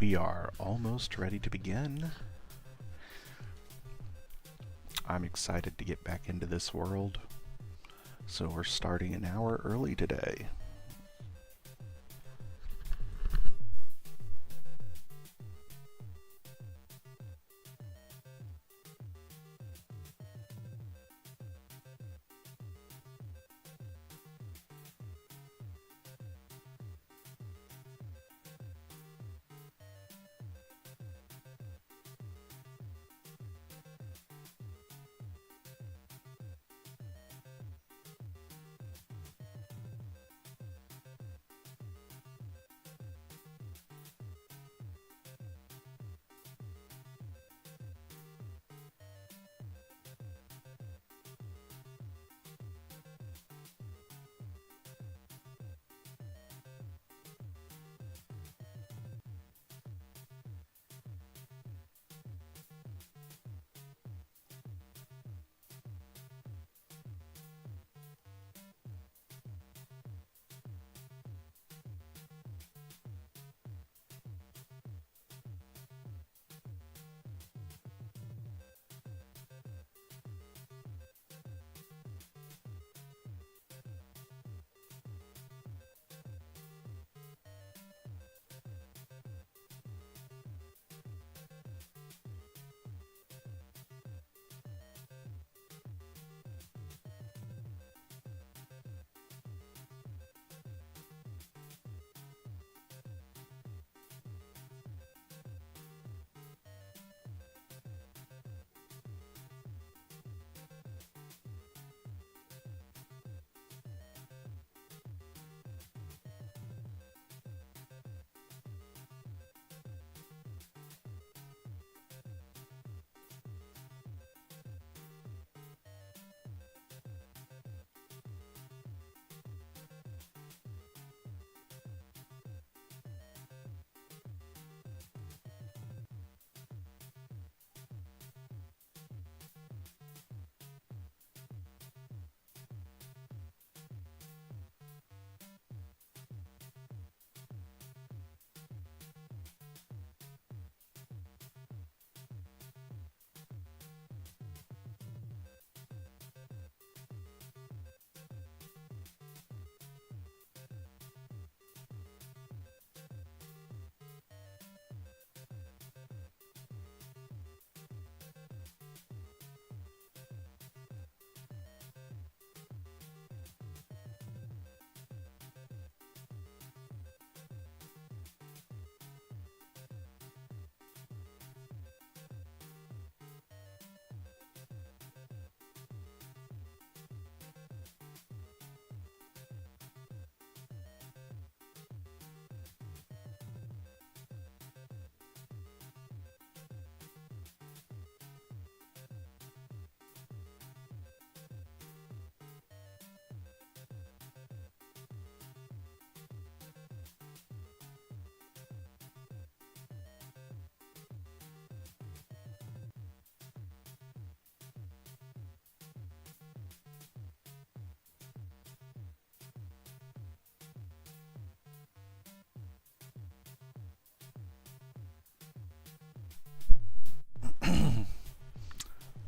We are almost ready to begin. I'm excited to get back into this world, so we're starting an hour early today.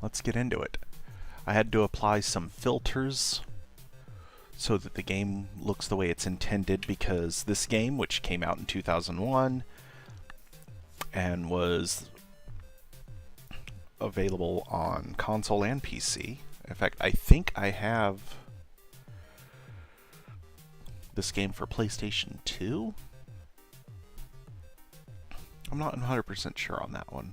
Let's get into it. I had to apply some filters so that the game looks the way it's intended, because this game, which came out in 2001 and was available on console and PC. In fact, I think I have this game for PlayStation 2. I'm not 100% sure on that one.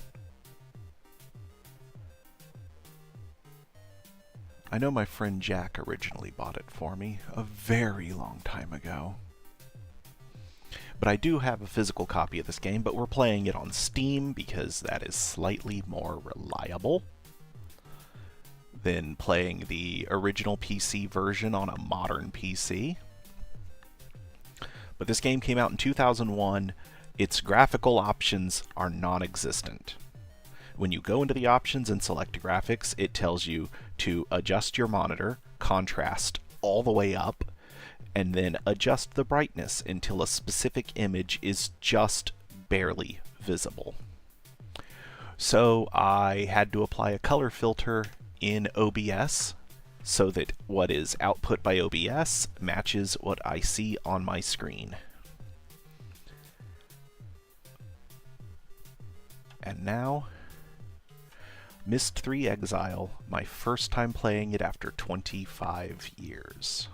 I know my friend Jack originally bought it for me a very long time ago. But I do have a physical copy of this game, but we're playing it on Steam because that is slightly more reliable than playing the original PC version on a modern PC. But this game came out in 2001. Its graphical options are non-existent. When you go into the options and select graphics, it tells you to adjust your monitor, contrast all the way up, and then adjust the brightness until a specific image is just barely visible. So I had to apply a color filter in OBS so that what is output by OBS matches what I see on my screen. And now, Myst III Exile, my first time playing it after 25 years.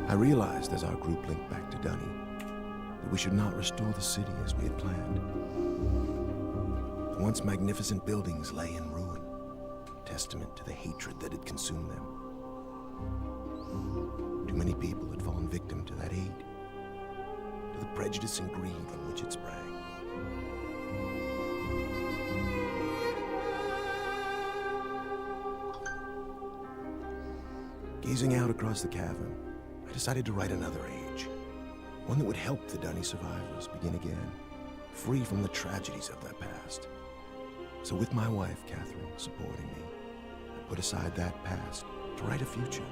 I realized as our group linked back to Dunny that we should not restore the city as we had planned. The once magnificent buildings lay in ruin, testament to the hatred that had consumed them. Too many people had fallen victim to that hate, to the prejudice and greed from which it sprang. Gazing out across the cavern, I decided to write another age, one that would help the Dunny survivors begin again, free from the tragedies of their past. So with my wife, Catherine, supporting me, I put aside that past to write a future.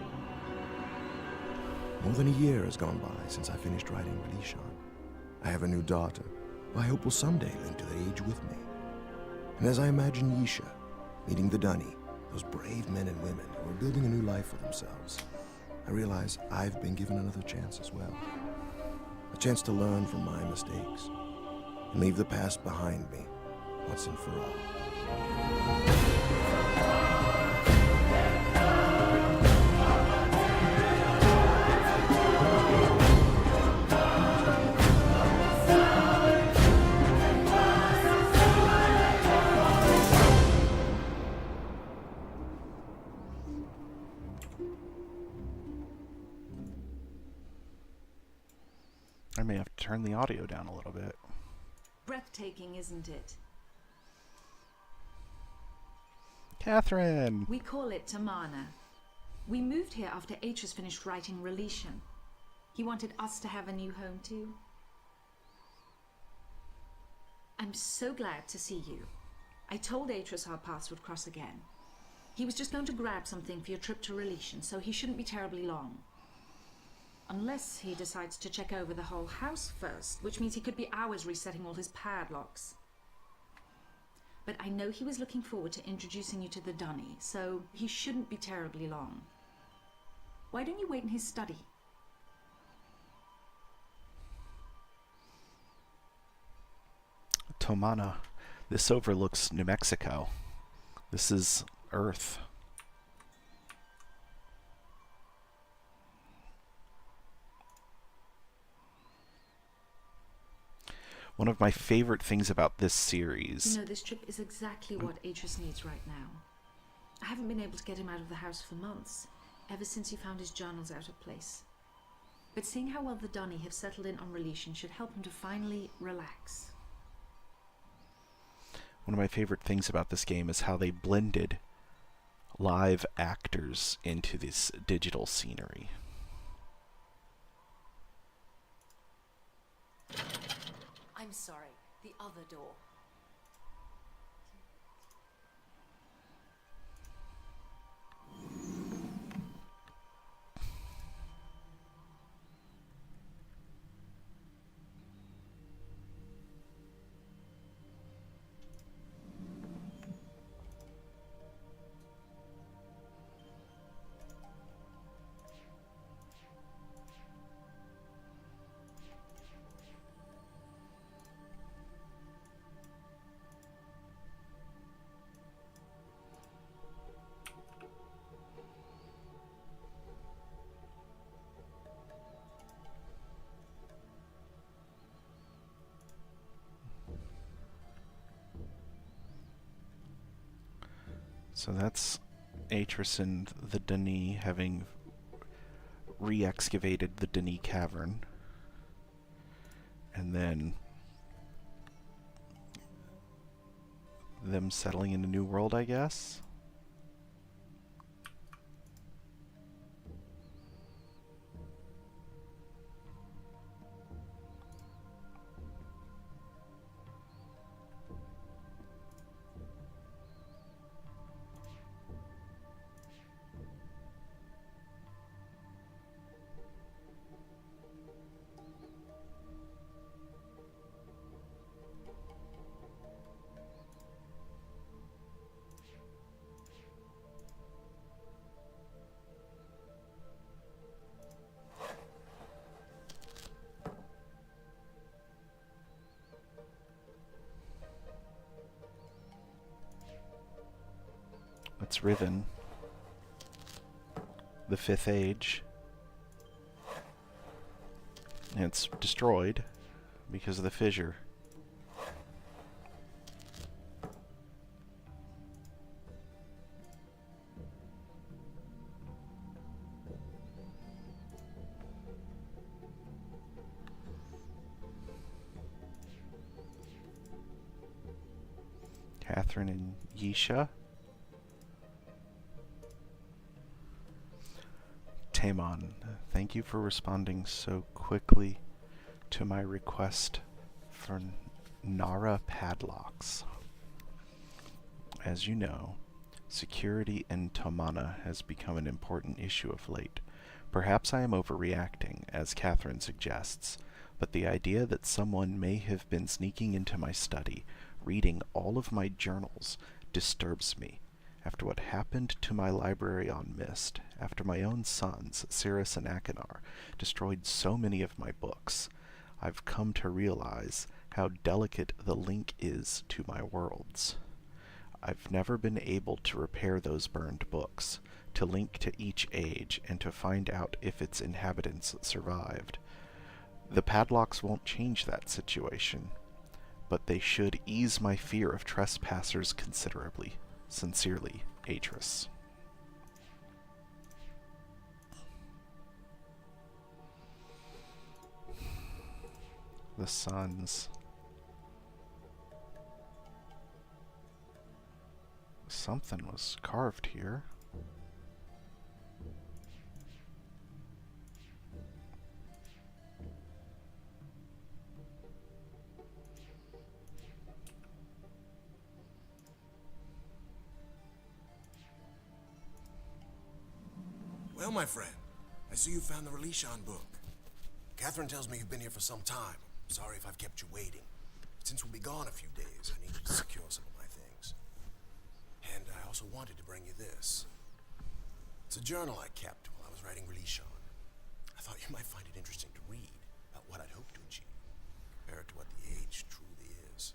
More than a year has gone by since I finished writing Relishon. I have a new daughter, who I hope will someday link to that age with me. And as I imagine Yisha meeting the Dunny, those brave men and women who are building a new life for themselves, I realize I've been given another chance as well. A chance to learn from my mistakes and leave the past behind me once and for all. I may have to turn the audio down a little bit. Breathtaking, isn't it? Catherine! We call it Tamana. We moved here after Atreus finished writing Relishon. He wanted us to have a new home too. I'm so glad to see you. I told Atreus our paths would cross again. He was just going to grab something for your trip to Relishon, so he shouldn't be terribly long. Unless he decides to check over the whole house first, which means he could be hours resetting all his padlocks. But I know he was looking forward to introducing you to the Dunny, so he shouldn't be terribly long. Why don't you wait in his study? Tomana, this overlooks New Mexico. This is Earth. One of my favorite things about this series... You know, this trip is exactly what Atreus needs right now. I haven't been able to get him out of the house for months, ever since he found his journals out of place. But seeing how well the Dunny have settled in on Relishon should help him to finally relax. One of my favorite things about this game is how they blended live actors into this digital scenery. I'm sorry, the other door. So that's Atreus and the Dunny having re-excavated the Dunny cavern. And then them settling in a new world, I guess? Riven, the Fifth Age, and it's destroyed because of the fissure. Catherine and Yisha. Tamon, thank you for responding so quickly to my request for Nara padlocks. As you know, security in Tomana has become an important issue of late. Perhaps I am overreacting, as Catherine suggests, but the idea that someone may have been sneaking into my study, reading all of my journals, disturbs me. After what happened to my library on Myst, after my own sons, Cirrus and Akinar, destroyed so many of my books, I've come to realize how delicate the link is to my worlds. I've never been able to repair those burned books, to link to each age, and to find out if its inhabitants survived. The padlocks won't change that situation, but they should ease my fear of trespassers considerably. Sincerely, Atris. The Sons. Something was carved here. Well, my friend, I see you found the Relishon book. Catherine tells me you've been here for some time. Sorry if I've kept you waiting. Since we'll be gone a few days, I needed to secure some of my things. And I also wanted to bring you this. It's a journal I kept while I was writing Relishon. I thought you might find it interesting to read about what I'd hoped to achieve, compare it to what the age truly is.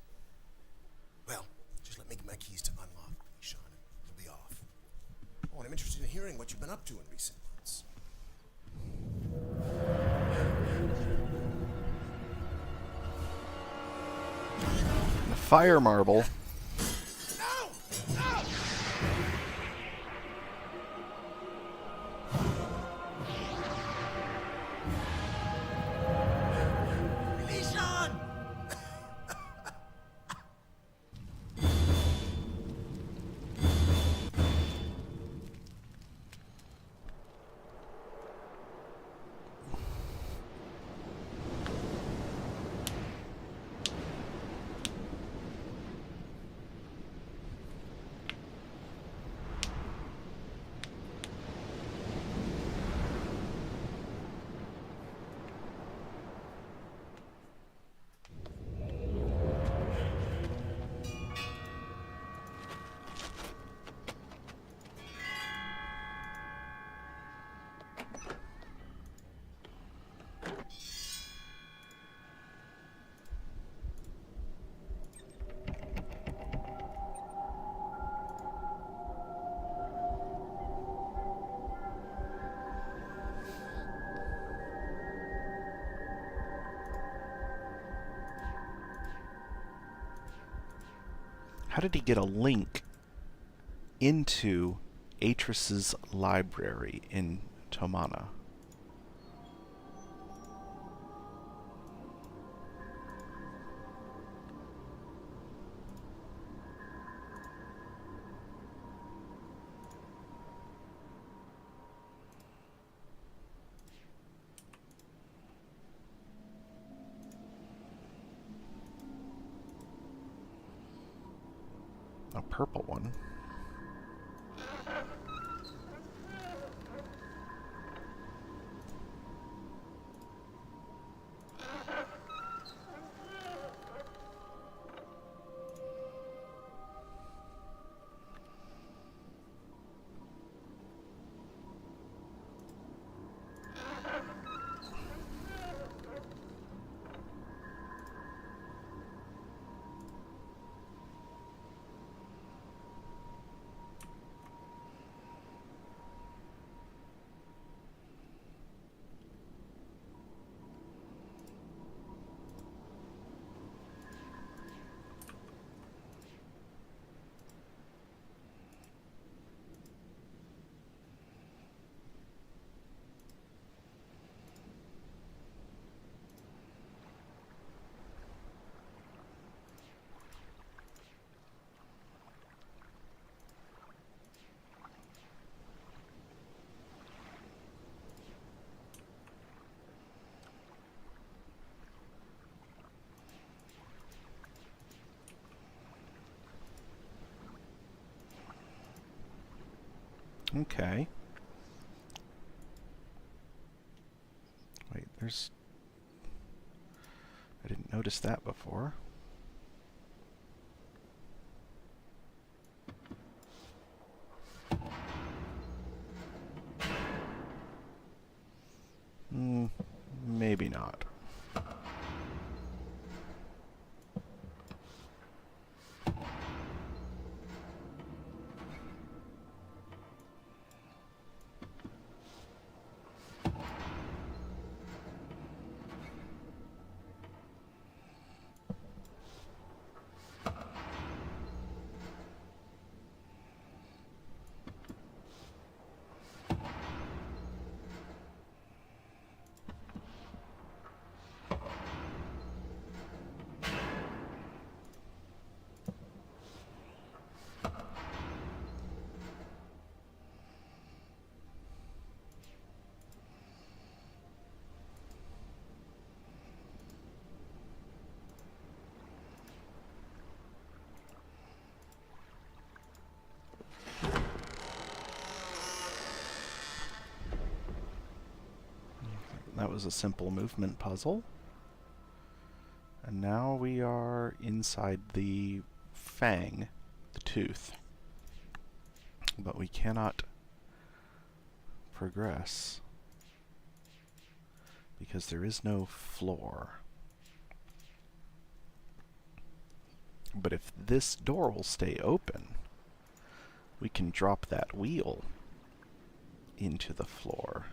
Well, just let me get my keys to unlock Relishon, and we'll be off. Oh, and I'm interested in hearing what you've been up to in recent months. The fire marble. No! No! Relishon! How did he get a link into Atris's library in Tomana? A purple one. Okay. Wait, there's... I didn't notice that before. Maybe not. That was a simple movement puzzle. And now we are inside the fang, the tooth. But we cannot progress because there is no floor. But if this door will stay open, we can drop that wheel into the floor.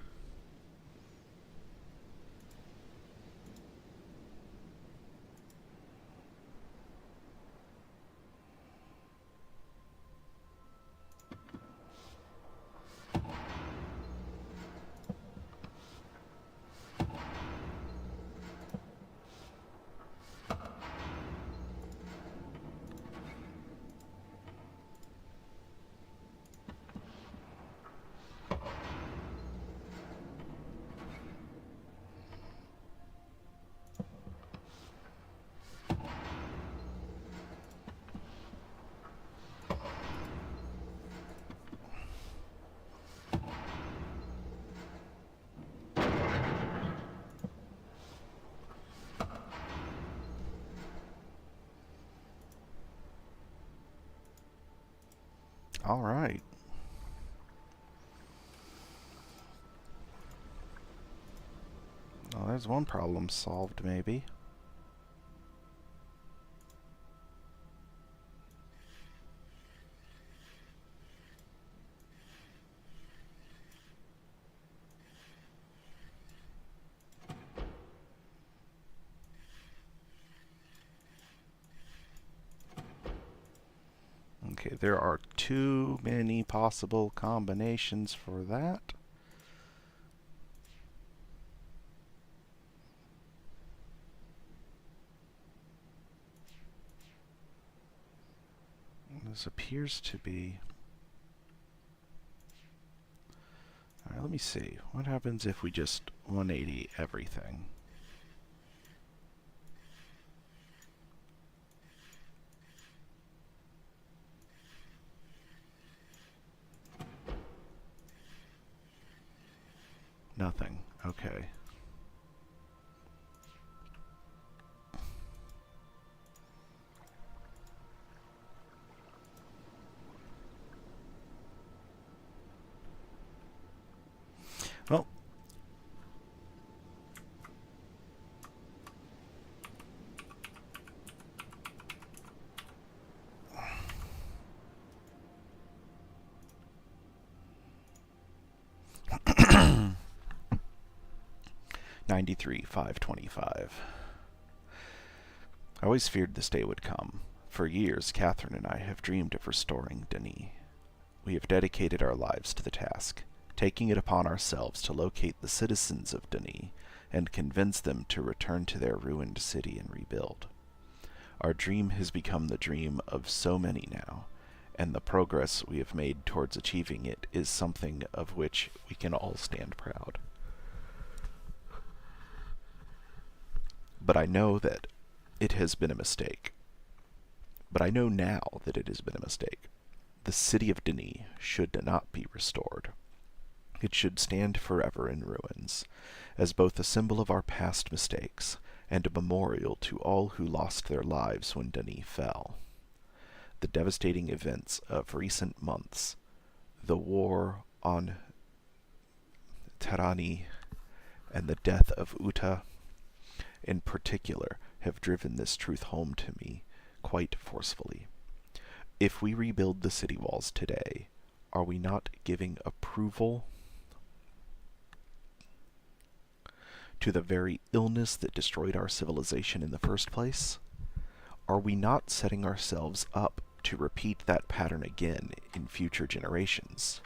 All right. Well, there's one problem solved, maybe. Okay, there are too many possible combinations for that. This appears to be... Alright, let me see. What happens if we just 180 everything? Nothing. Okay. Well, 93,525. I always feared this day would come. For years, Catherine and I have dreamed of restoring Denis. We have dedicated our lives to the task, taking it upon ourselves to locate the citizens of Denis and convince them to return to their ruined city and rebuild. Our dream has become the dream of so many now, and the progress we have made towards achieving it is something of which we can all stand proud. But I know that it has been a mistake. But I know now that it has been a mistake. The city of Denis should not be restored. It should stand forever in ruins, as both a symbol of our past mistakes and a memorial to all who lost their lives when Denis fell. The devastating events of recent months, the war on Terani and the death of Uta in particular, have driven this truth home to me quite forcefully. If we rebuild the city walls today, are we not giving approval to the very illness that destroyed our civilization in the first place? Are we not setting ourselves up to repeat that pattern again in future generations?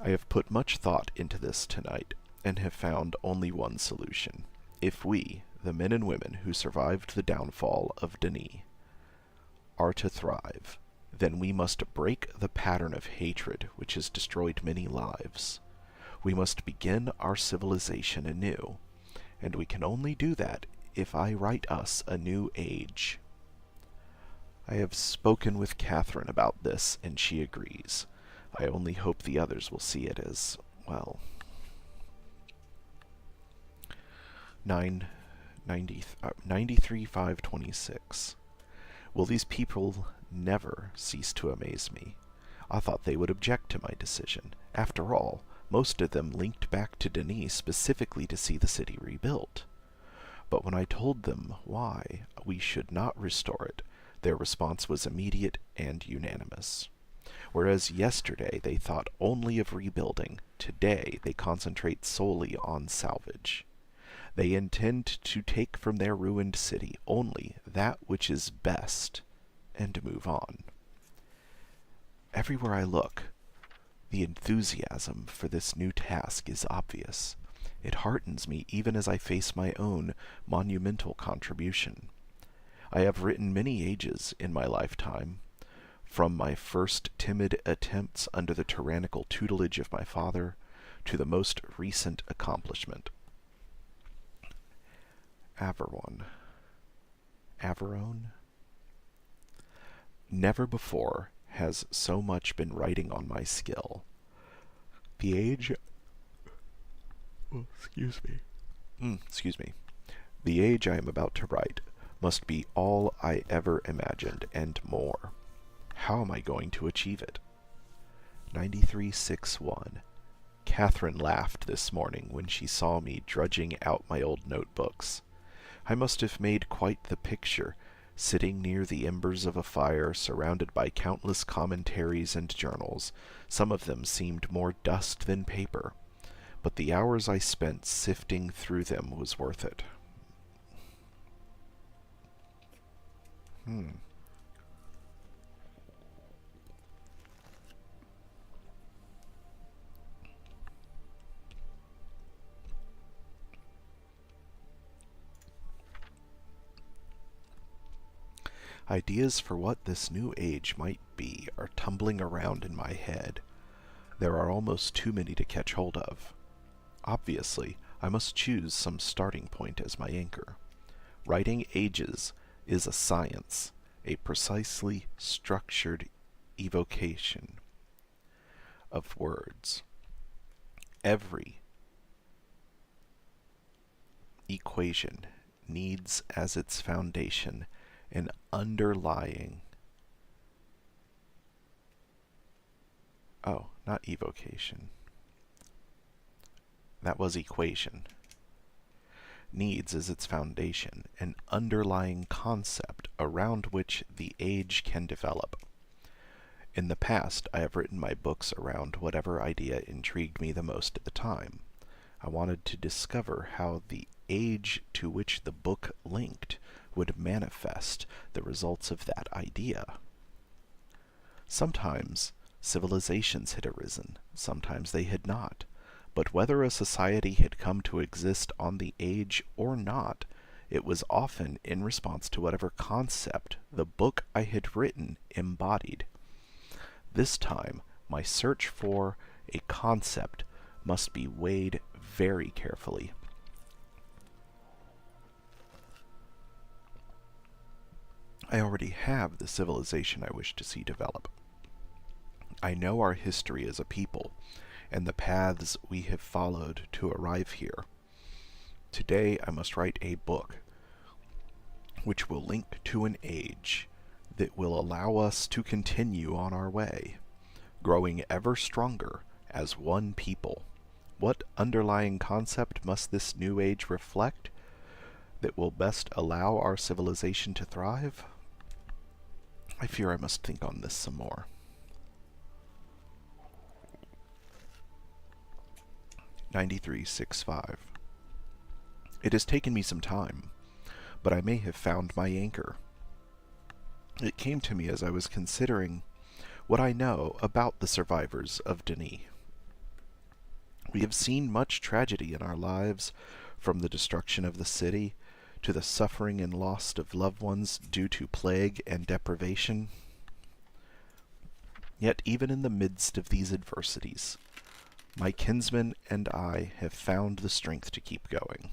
I have put much thought into this tonight, and have found only one solution. If we, the men and women who survived the downfall of Denis, are to thrive, then we must break the pattern of hatred which has destroyed many lives. We must begin our civilization anew, and we can only do that if I write us a new age. I have spoken with Catherine about this, and she agrees. I only hope the others will see it as, well, 93,526. Will these people never cease to amaze me? I thought they would object to my decision. After all, most of them linked back to Denis specifically to see the city rebuilt. But when I told them why we should not restore it, their response was immediate and unanimous. Whereas yesterday they thought only of rebuilding, today they concentrate solely on salvage. They intend to take from their ruined city only that which is best, and move on. Everywhere I look, the enthusiasm for this new task is obvious. It heartens me even as I face my own monumental contribution. I have written many ages in my lifetime, from my first timid attempts under the tyrannical tutelage of my father to the most recent accomplishment. Averone? Never before has so much been writing on my skill. The age... excuse me. The age I am about to write must be all I ever imagined and more. How am I going to achieve it? 9361. Catherine laughed this morning when she saw me drudging out my old notebooks. I must have made quite the picture, sitting near the embers of a fire, surrounded by countless commentaries and journals. Some of them seemed more dust than paper, but the hours I spent sifting through them was worth it. Ideas for what this new age might be are tumbling around in my head. There are almost too many to catch hold of. Obviously, I must choose some starting point as my anchor. Writing ages is a science, a precisely structured evocation of words. Every equation needs as its foundation an underlying... Oh, not evocation. That was equation. Needs as its foundation an underlying concept around which the age can develop. In the past, I have written my books around whatever idea intrigued me the most at the time. I wanted to discover how the age to which the book linked would manifest the results of that idea. Sometimes civilizations had arisen, sometimes they had not, but whether a society had come to exist on the age or not, it was often in response to whatever concept the book I had written embodied. This time, my search for a concept must be weighed very carefully. I already have the civilization I wish to see develop. I know our history as a people, and the paths we have followed to arrive here. Today I must write a book which will link to an age that will allow us to continue on our way, growing ever stronger as one people. What underlying concept must this new age reflect that will best allow our civilization to thrive? I fear I must think on this some more. 9365. It has taken me some time, but I may have found my anchor. It came to me as I was considering what I know about the survivors of Denis. We have seen much tragedy in our lives, from the destruction of the city to the suffering and loss of loved ones due to plague and deprivation. Yet even in the midst of these adversities, my kinsman and I have found the strength to keep going.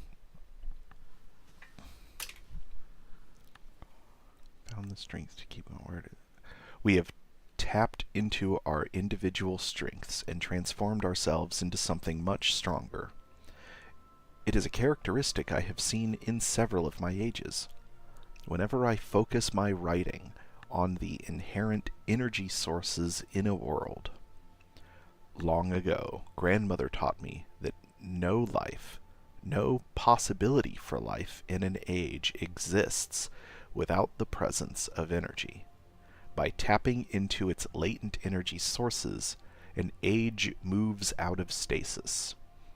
We have tapped into our individual strengths and transformed ourselves into something much stronger. It is a characteristic I have seen in several of my ages. Whenever I focus my writing on the inherent energy sources in a world. Long ago, grandmother taught me that no life, no possibility for life in an age exists without the presence of energy. By tapping into its latent energy sources, an age moves out of stasis.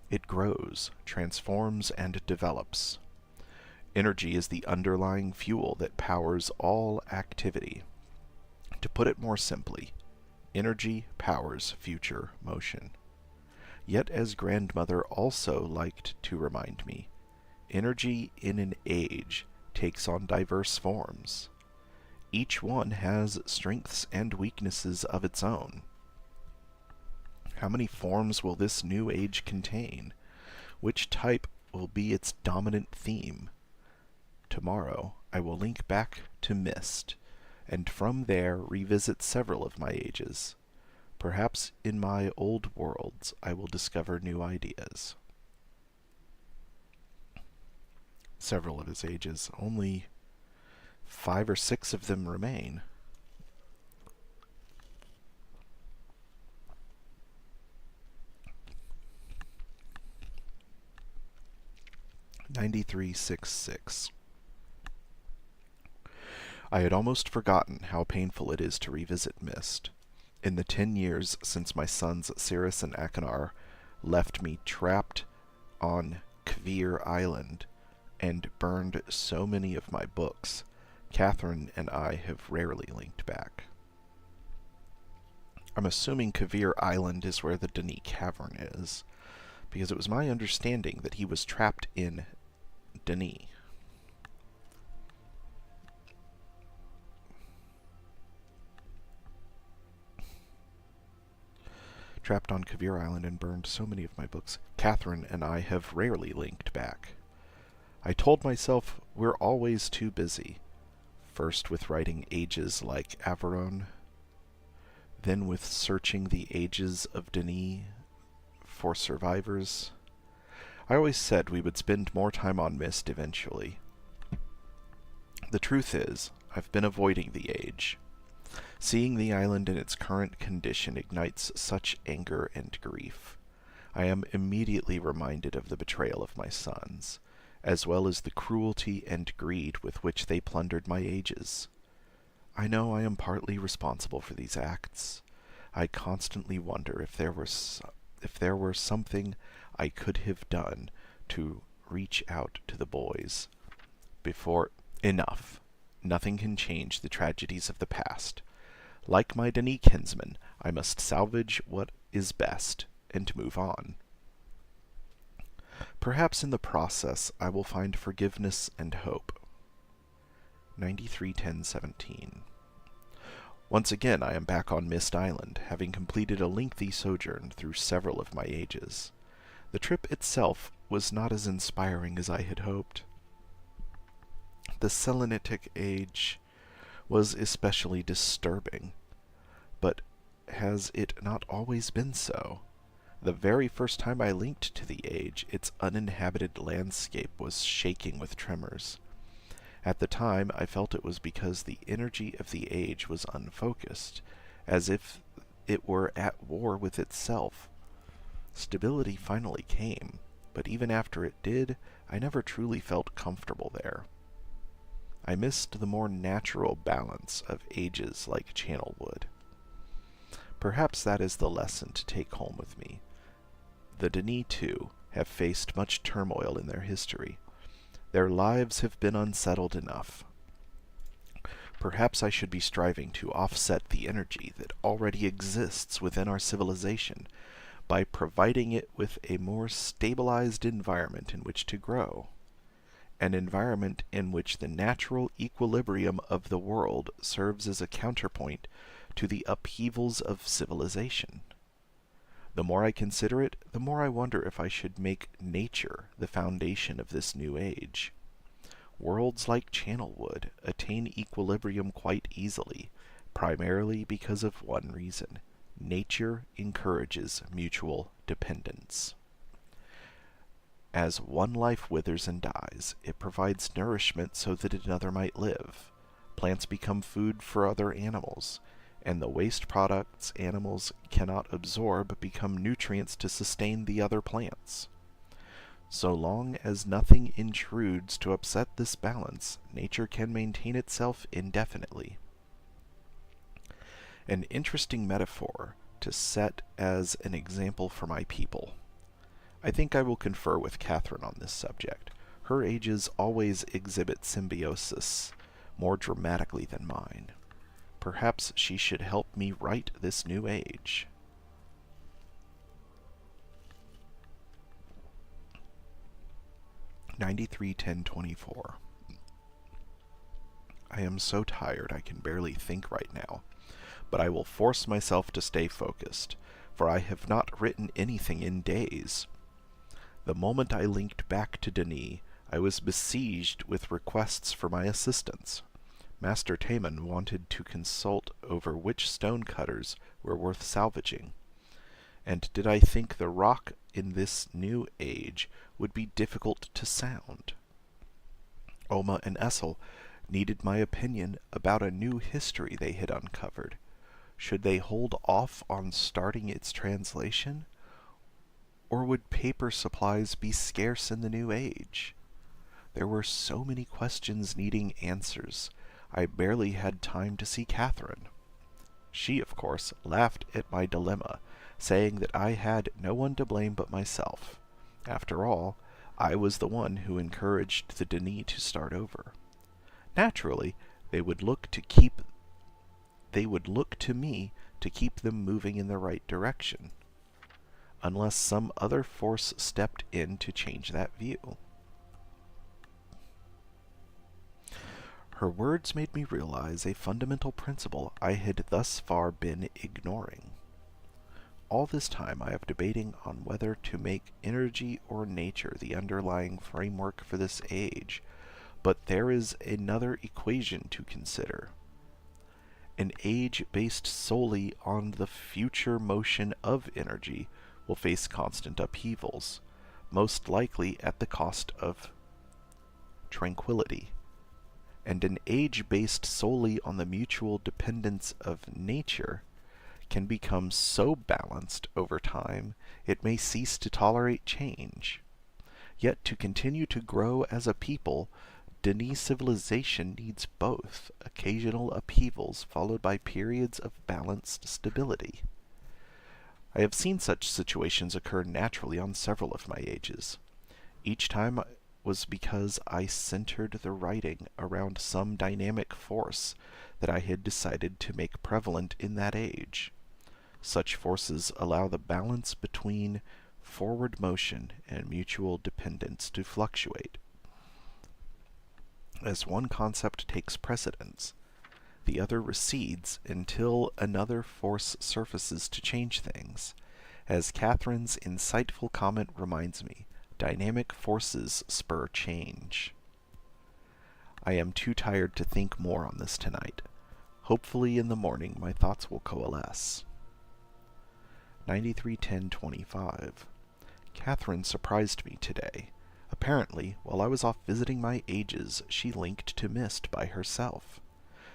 It grows, transforms, and develops. Energy is the underlying fuel that powers all activity. To put it more simply, energy powers future motion. Yet, as grandmother also liked to remind me, energy in an age takes on diverse forms. Each one has strengths and weaknesses of its own. How many forms will this new age contain? Which type will be its dominant theme? Tomorrow I will link back to Myst, and from there revisit several of my ages. Perhaps in my old worlds I will discover new ideas. Several of his ages, only 5 or 6 of them remain. (9366). I had almost forgotten how painful it is to revisit Myst. In the 10 years since my sons Cirrus and Achenar left me trapped on Kvir Island and burned so many of my books, Catherine and I have rarely linked back. I'm assuming Kvir Island is where the Denis Cavern is, because it was my understanding that he was trapped in Denis. Trapped on Kvir Island and burned so many of my books, Catherine and I have rarely linked back. I told myself we're always too busy, first with writing ages like Averon, then with searching the ages of Denis for survivors. I always said we would spend more time on Myst eventually. The truth is, I've been avoiding the age. Seeing the island in its current condition ignites such anger and grief. I am immediately reminded of the betrayal of my sons, as well as the cruelty and greed with which they plundered my ages. I know I am partly responsible for these acts. I constantly wonder if there were something I could have done to reach out to the boys. Before enough. Nothing can change the tragedies of the past. Like my Denis kinsman, I must salvage what is best and move on. Perhaps in the process I will find forgiveness and hope. 931017. Once again I am back on Myst Island, having completed a lengthy sojourn through several of my ages. The trip itself was not as inspiring as I had hoped. The Selenitic age was especially disturbing. But has it not always been so? The very first time I linked to the age, its uninhabited landscape was shaking with tremors. At the time, I felt it was because the energy of the age was unfocused, as if it were at war with itself. Stability finally came, but even after it did, I never truly felt comfortable there. I missed the more natural balance of ages like Channelwood. Perhaps that is the lesson to take home with me. The Denis, too, have faced much turmoil in their history. Their lives have been unsettled enough. Perhaps I should be striving to offset the energy that already exists within our civilization by providing it with a more stabilized environment in which to grow. An environment in which the natural equilibrium of the world serves as a counterpoint to the upheavals of civilization. The more I consider it, the more I wonder if I should make nature the foundation of this new age. Worlds like Channelwood attain equilibrium quite easily, primarily because of one reason. Nature encourages mutual dependence. As one life withers and dies, it provides nourishment so that another might live. Plants become food for other animals, and the waste products animals cannot absorb become nutrients to sustain the other plants. So long as nothing intrudes to upset this balance, nature can maintain itself indefinitely. An interesting metaphor to set as an example for my people. I think I will confer with Catherine on this subject. Her ages always exhibit symbiosis more dramatically than mine. Perhaps she should help me write this new age. (93-10-24). I am so tired I can barely think right now, but I will force myself to stay focused, for I have not written anything in days. The moment I linked back to Denis, I was besieged with requests for my assistance. Master Taman wanted to consult over which stonecutters were worth salvaging. And did I think the rock in this new age would be difficult to sound? Oma and Essel needed my opinion about a new history they had uncovered. Should they hold off on starting its translation? Or would paper supplies be scarce in the new age? There were so many questions needing answers, I barely had time to see Catherine. She, of course, laughed at my dilemma, saying that I had no one to blame but myself. After all, I was the one who encouraged the Denis to start over. Naturally, they would look to me to keep them moving in the right direction, unless some other force stepped in to change that view. Her words made me realize a fundamental principle I had thus far been ignoring. All this time I am debating on whether to make energy or nature the underlying framework for this age, but there is another equation to consider. An age based solely on the future motion of energy will face constant upheavals, most likely at the cost of tranquility. And an age based solely on the mutual dependence of nature can become so balanced over time it may cease to tolerate change. Yet to continue to grow as a people, Denis civilization needs both occasional upheavals followed by periods of balanced stability. I have seen such situations occur naturally on several of my ages. Each time was because I centered the writing around some dynamic force that I had decided to make prevalent in that age. Such forces allow the balance between forward motion and mutual dependence to fluctuate. As one concept takes precedence, the other recedes until another force surfaces to change things. As Catherine's insightful comment reminds me, dynamic forces spur change. I am too tired to think more on this tonight. Hopefully in the morning my thoughts will coalesce. 931025. Catherine surprised me today. Apparently, while I was off visiting my ages, she linked to Myst by herself.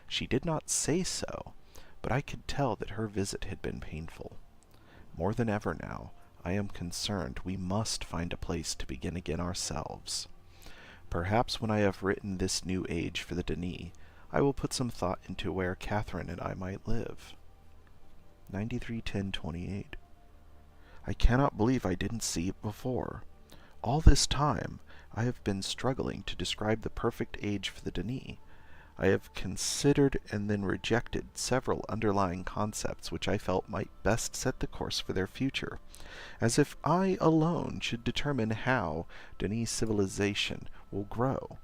She did not say so, but I could tell that her visit had been painful. More than ever now, I am concerned we must find a place to begin again ourselves. Perhaps when I have written this new age for the Denis, I will put some thought into where Catherine and I might live. 931028. I cannot believe I didn't see it before. All this time, I have been struggling to describe the perfect age for the Denis. I have considered and then rejected several underlying concepts which I felt might best set the course for their future, as if I alone should determine how Denis civilization will grow.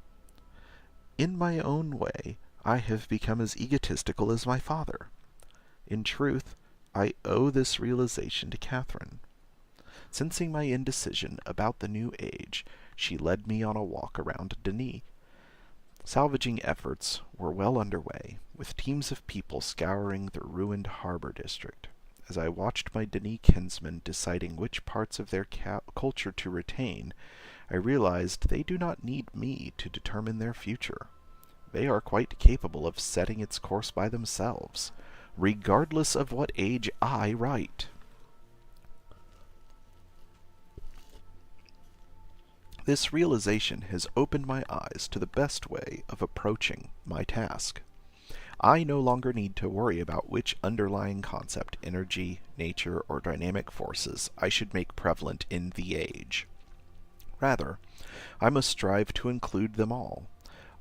In my own way, I have become as egotistical as my father. In truth, I owe this realization to Catherine. Sensing my indecision about the new age, she led me on a walk around Denis. Salvaging efforts were well underway, with teams of people scouring the ruined harbor district. As I watched my Denis kinsmen deciding which parts of their culture to retain, I realized they do not need me to determine their future. They are quite capable of setting its course by themselves, regardless of what age I write. This realization has opened my eyes to the best way of approaching my task. I no longer need to worry about which underlying concept, energy, nature, or dynamic forces I should make prevalent in the age. Rather, I must strive to include them all.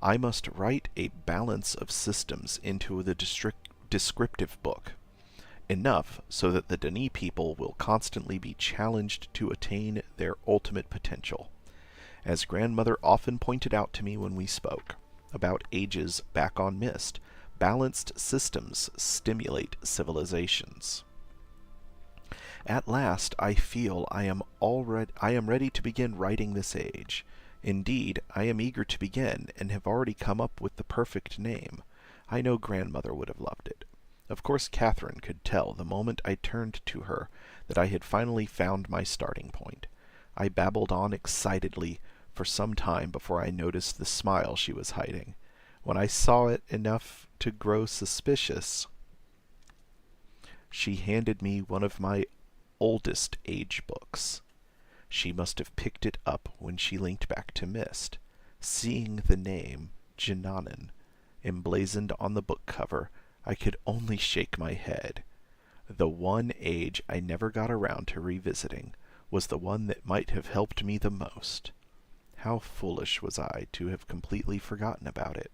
I must write a balance of systems into the descriptive book, enough so that the Denis people will constantly be challenged to attain their ultimate potential. As grandmother often pointed out to me when we spoke about ages back on Myst, balanced systems stimulate civilizations. At last I feel I am ready to begin writing this age. Indeed, I am eager to begin, and have already come up with the perfect name. I know grandmother would have loved it. Of course Catherine could tell the moment I turned to her that I had finally found my starting point. I babbled on excitedly for some time before I noticed the smile she was hiding. When I saw it enough to grow suspicious, she handed me one of my oldest age books. She must have picked it up when she linked back to Myst. Seeing the name Jinanen emblazoned on the book cover, I could only shake my head. The one age I never got around to revisiting was the one that might have helped me the most. How foolish was I to have completely forgotten about it.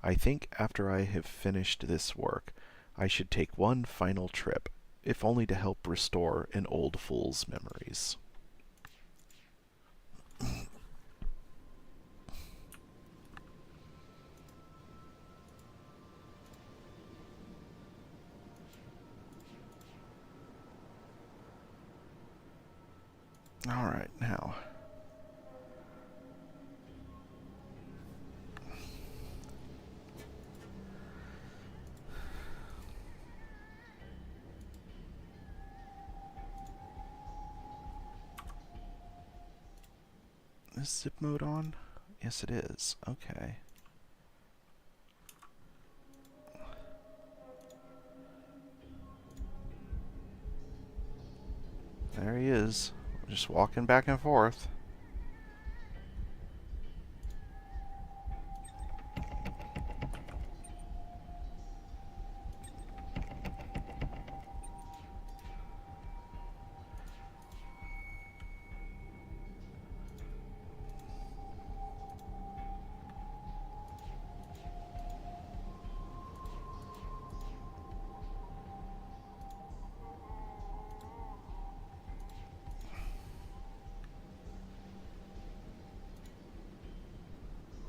I think after I have finished this work, I should take one final trip, if only to help restore an old fool's memories. All right, now. Is zip mode on? Yes, it is. Okay. There he is, just walking back and forth.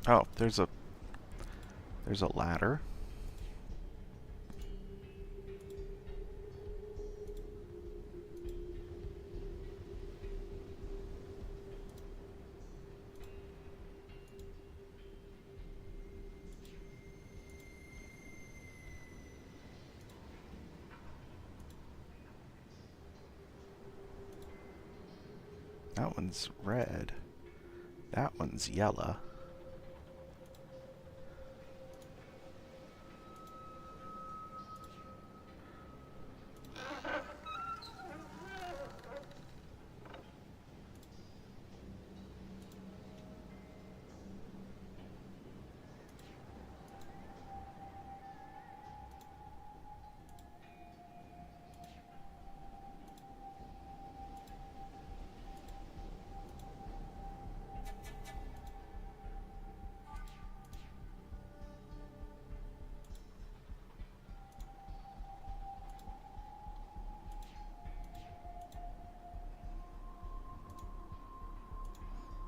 Oh, there's a ladder. That one's red. That one's yellow.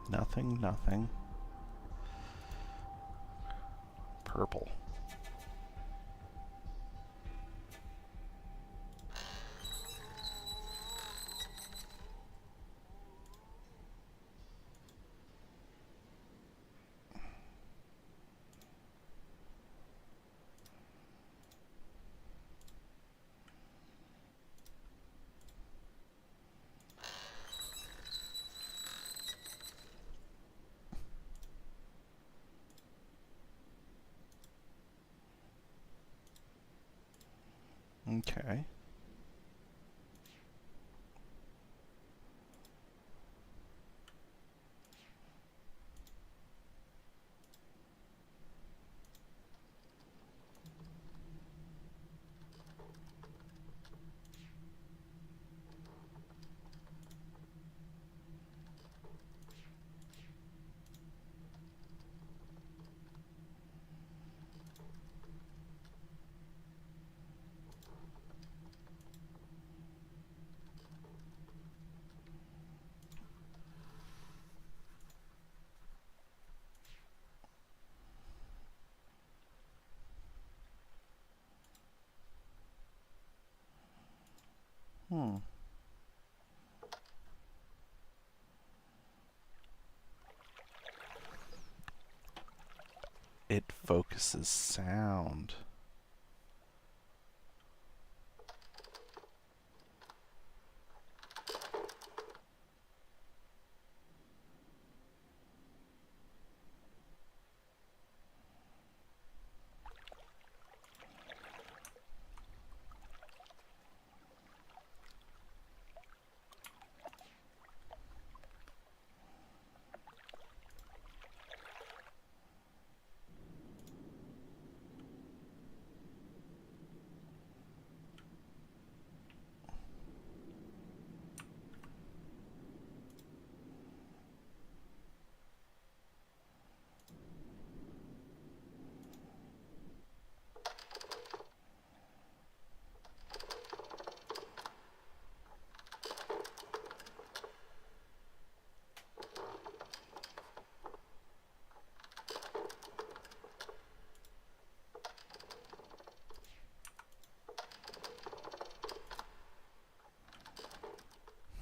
Nothing, nothing. Purple. Okay. Hmm. It focuses sound.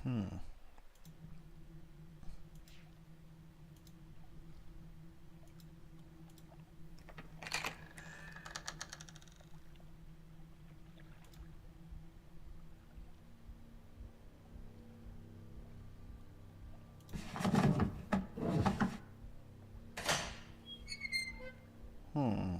Hmm. Hmm.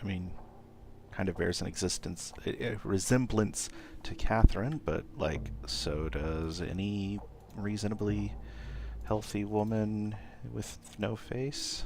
I mean, kind of bears an existence, a resemblance to Catherine, but like, so does any reasonably healthy woman with no face.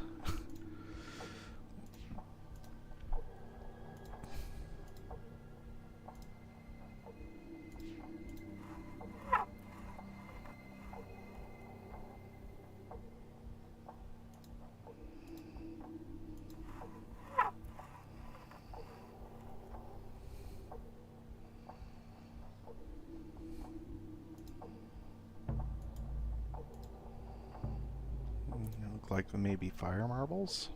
Look like maybe fire marbles?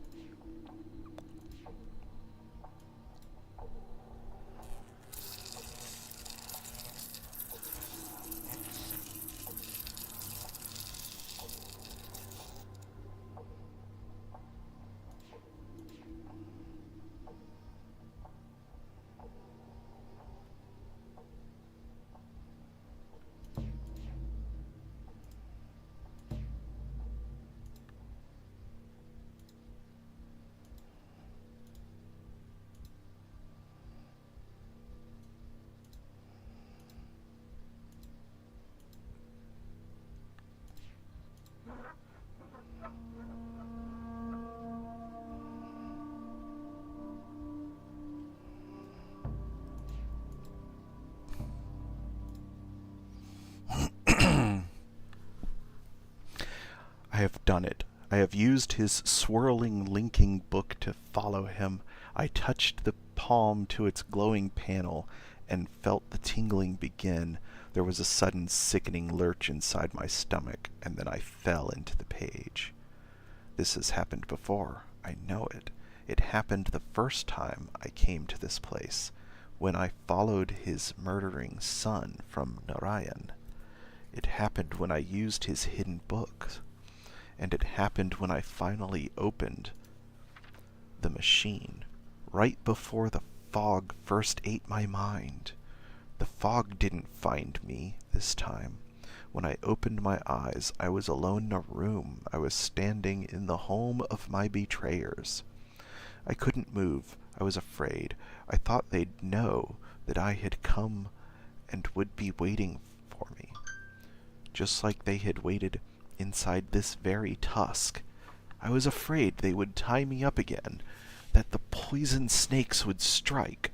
I have done it. I have used his swirling, linking book to follow him. I touched the palm to its glowing panel and felt the tingling begin. There was a sudden sickening lurch inside my stomach, and then I fell into the page. This has happened before. I know it. It happened the first time I came to this place, when I followed his murdering son from Narayan. It happened when I used his hidden books. And it happened when I finally opened the machine, right before the fog first ate my mind. The fog didn't find me this time. When I opened my eyes, I was alone in a room. I was standing in the home of my betrayers. I couldn't move. I was afraid. I thought they'd know that I had come and would be waiting for me, just like they had waited inside this very tusk. I was afraid they would tie me up again, that the poison snakes would strike.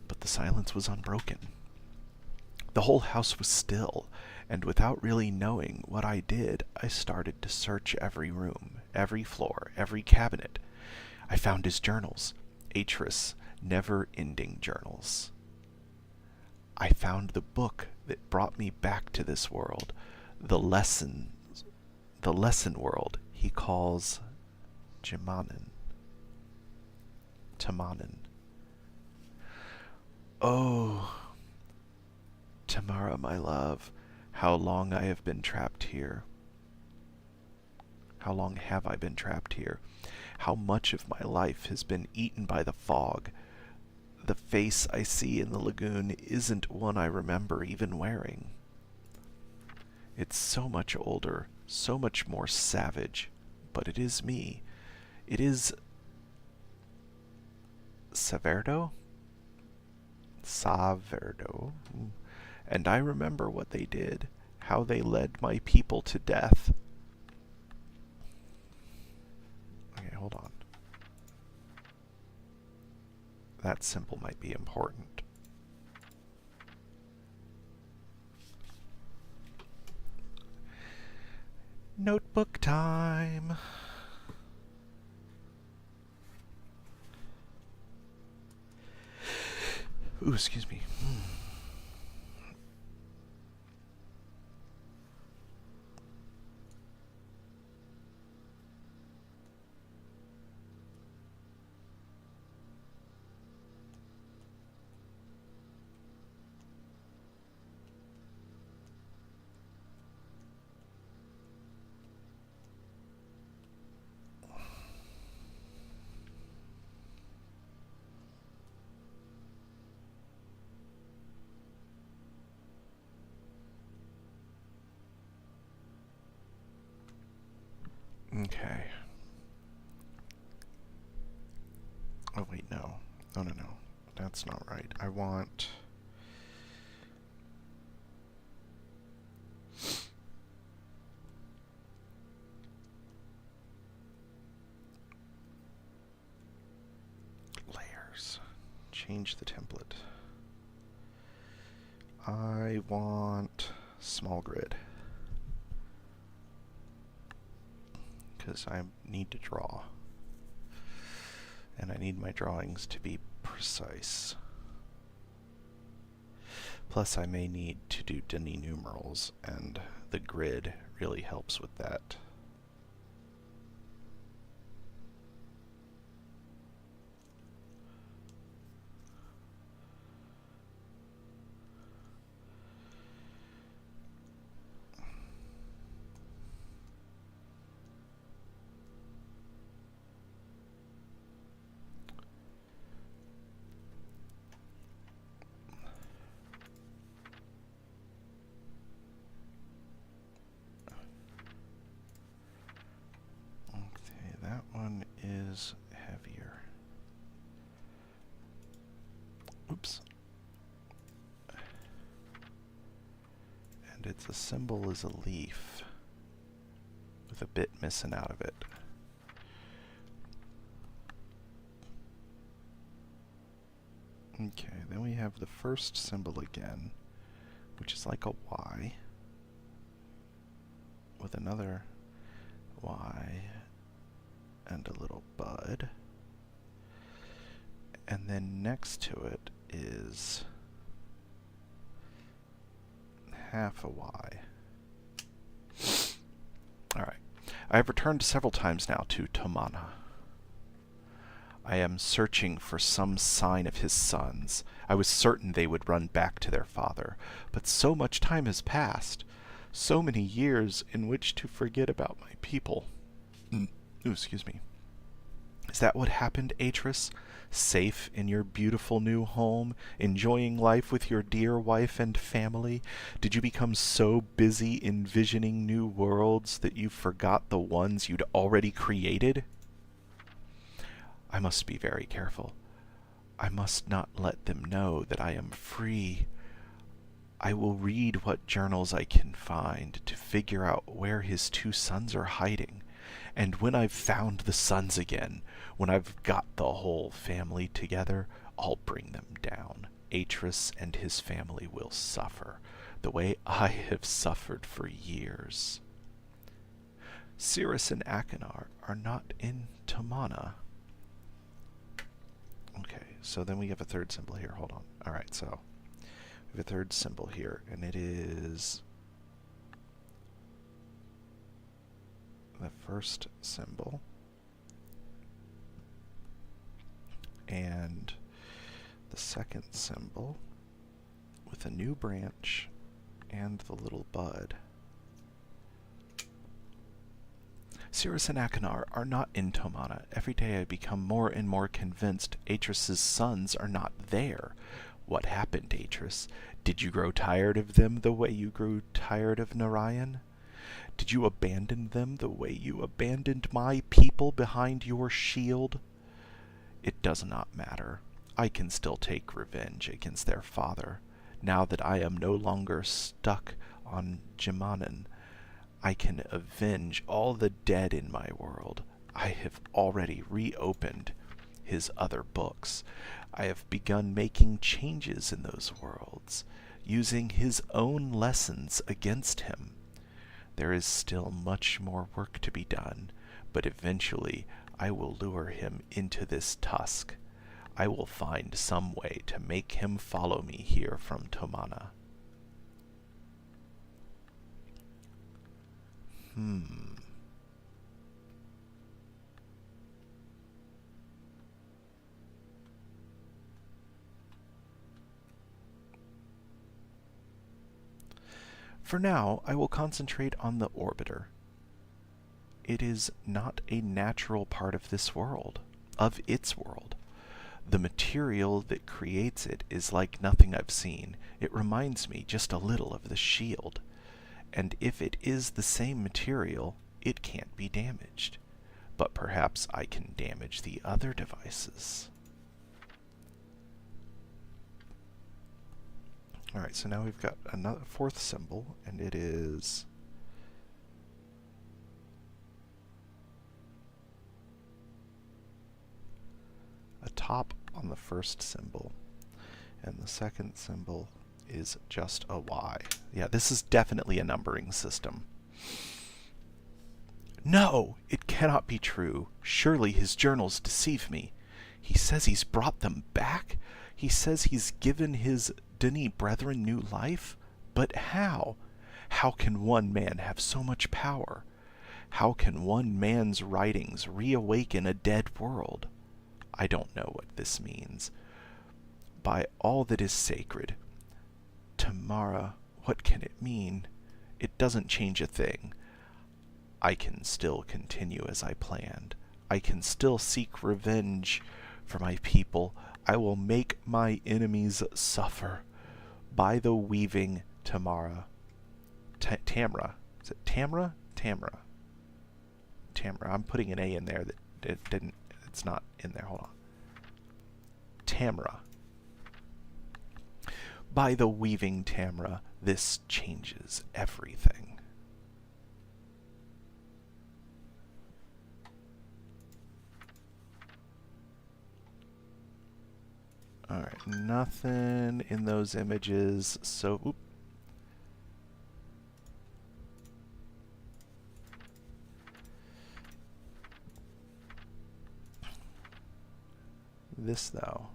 But the silence was unbroken. The whole house was still, and without really knowing what I did, I started to search every room, every floor, every cabinet. I found his journals, Atris' never-ending journals. I found the book that brought me back to this world, the lesson world he calls Tamanin. Oh, Tamara, my love, how long I have been trapped here. How long have I been trapped here? How much of my life has been eaten by the fog? The face I see in the lagoon isn't one I remember even wearing. It's so much older, so much more savage, but it is me. It is Saverdo? And I remember what they did, how they led my people to death. Okay, hold on. That symbol might be important. Notebook time. Ooh, excuse me. Okay. Oh, wait, no. No. That's not right. I want... layers. Change the template. I want small grid. Because I need to draw. And I need my drawings to be precise. Plus I may need to do numerals, and the grid really helps with that. that one is heavier. Oops. And its a symbol is a leaf with a bit missing out of it. Okay, then we have the first symbol again, which is like a Y with another Y and a little bud. And then next to it is half a Y. Alright. I have returned several times now to Tomana. I am searching for some sign of his sons. I was certain they would run back to their father, but so much time has passed. So many years in which to forget about my people. Ooh, excuse me. Is that what happened, Atris? Safe in your beautiful new home, enjoying life with your dear wife and family? Did you become so busy envisioning new worlds that you forgot the ones you'd already created? I must be very careful. I must not let them know that I am free. I will read what journals I can find to figure out where his two sons are hiding. And when I've found the sons again, when I've got the whole family together, I'll bring them down. Atris and his family will suffer, the way I have suffered for years. Cirrus and Achenar are not in Tomana. Okay, so then we have a third symbol here. Hold on. Alright, so we have a third symbol here, and it is the first symbol and the second symbol with a new branch and the little bud. Cirrus and Achenar are not in Tomana. Every day I become more and more convinced Atris's sons are not there. What happened, Atris? Did you grow tired of them the way you grew tired of Narayan? Did you abandon them the way you abandoned my people behind your shield? It does not matter. I can still take revenge against their father. Now that I am no longer stuck on Jimanan, I can avenge all the dead in my world. I have already reopened his other books. I have begun making changes in those worlds, using his own lessons against him. There is still much more work to be done, but eventually I will lure him into this tusk. I will find some way to make him follow me here from Tomana. For now, I will concentrate on the orbiter. It is not a natural part of this world, of its world. The material that creates it is like nothing I've seen. It reminds me just a little of the shield. And if it is the same material, it can't be damaged. But perhaps I can damage the other devices. Alright, so now we've got another fourth symbol, and it is a top on the first symbol, and the second symbol is just a Y. Yeah, this is definitely a numbering system. No! It cannot be true. Surely his journals deceive me. He says he's brought them back? He says he's given his Dini brethren new life? But how? How can one man have so much power? How can one man's writings reawaken a dead world? I don't know what this means. By all that is sacred, Tamara, what can it mean? It doesn't change a thing. I can still continue as I planned. I can still seek revenge for my people. I will make my enemies suffer. By the weaving, Tamara. Tamra. Is it Tamra? Tamra. Tamara. I'm putting an A in there that it didn't. It's not in there. Hold on. Tamara. By the weaving Tamara, this changes everything. Alright, nothing in those images, so... Oop. This, though.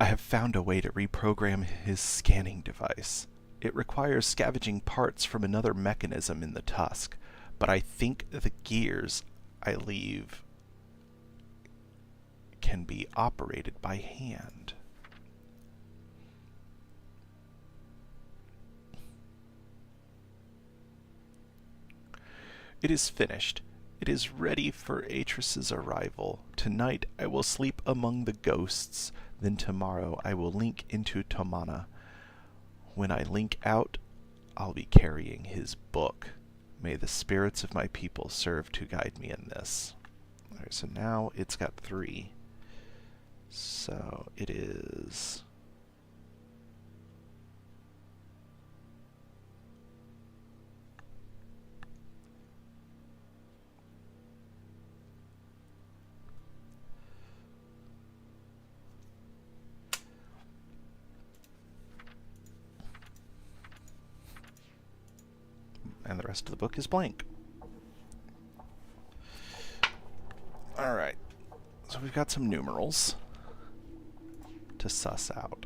I have found a way to reprogram his scanning device. It requires scavenging parts from another mechanism in the tusk, but I think the gears I leave can be operated by hand. It is finished. It is ready for Atris's arrival. Tonight I will sleep among the ghosts, then tomorrow I will link into Tomana. When I link out, I'll be carrying his book. May the spirits of my people serve to guide me in this. Alright, so now it's got 3. So it is... and the rest of the book is blank. Alright, so we've got some numerals to suss out.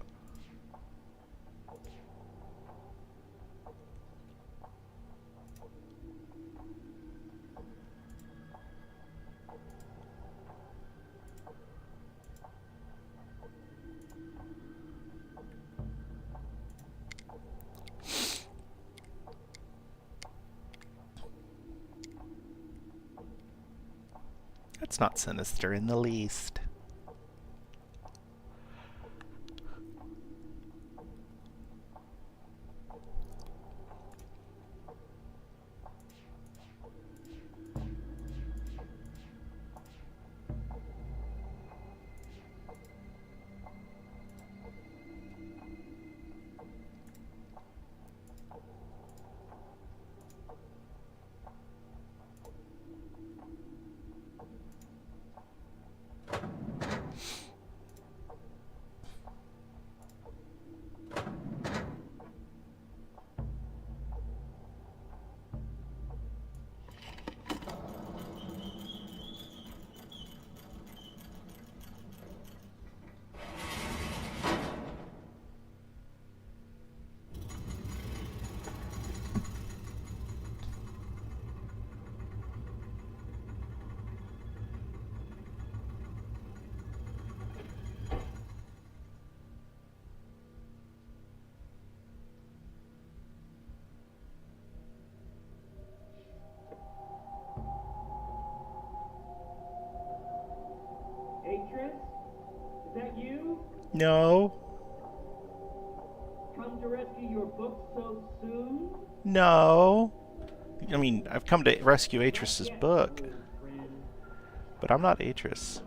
That's not sinister in the least. Atris? Is that you? No. Come to rescue your book so soon? No. I mean, I've come to rescue Atris's book, but I'm not Atris.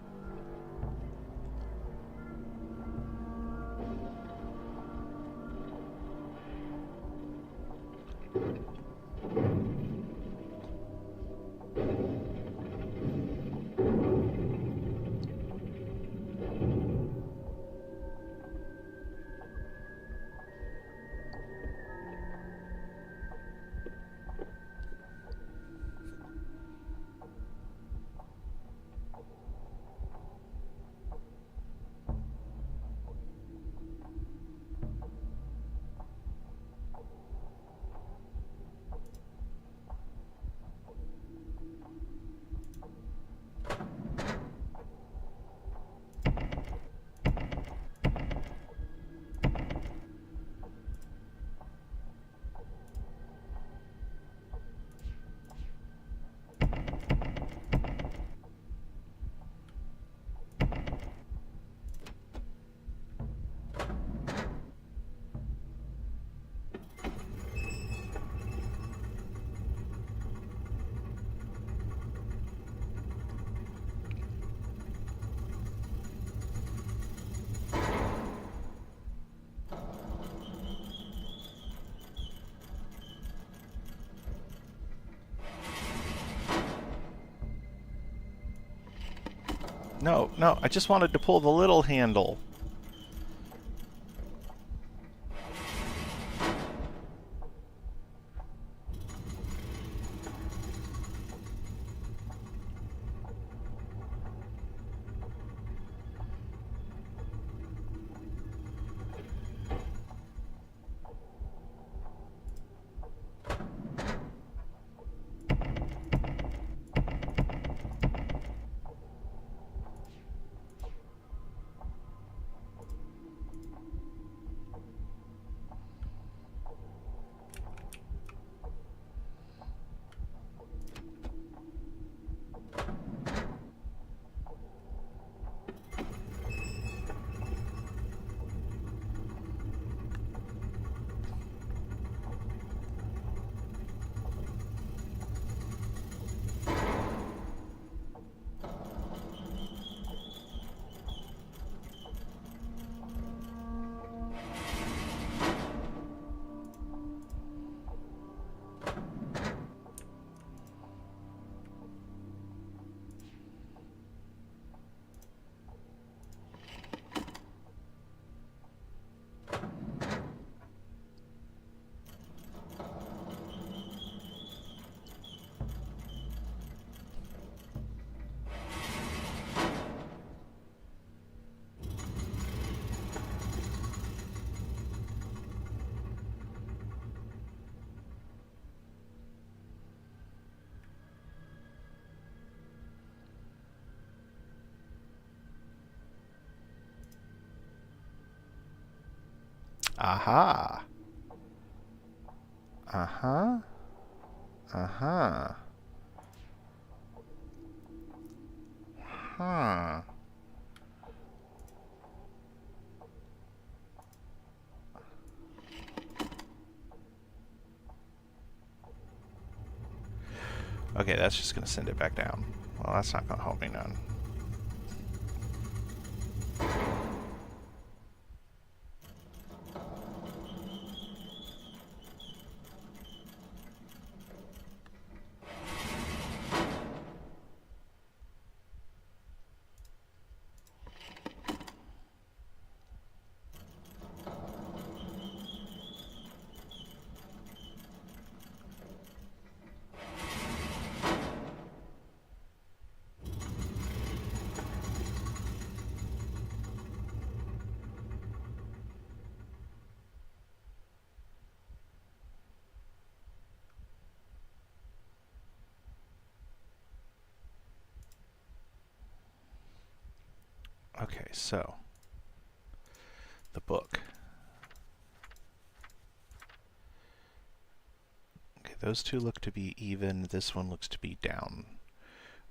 No, no, I just wanted to pull the little handle. Aha. Uh-huh. Uh-huh. Huh. Okay, that's just gonna send it back down. Well, that's not gonna help me none. Okay, so the book. Okay, those two look to be even. This one looks to be down.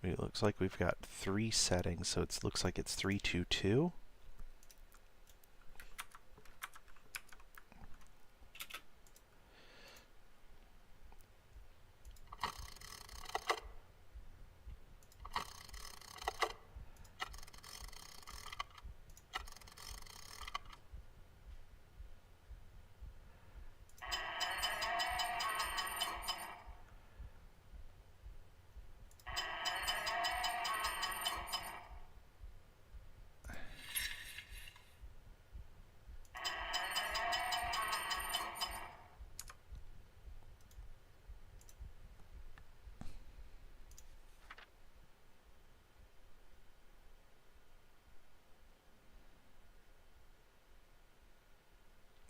It looks like we've got 3 settings, so it looks like it's 322.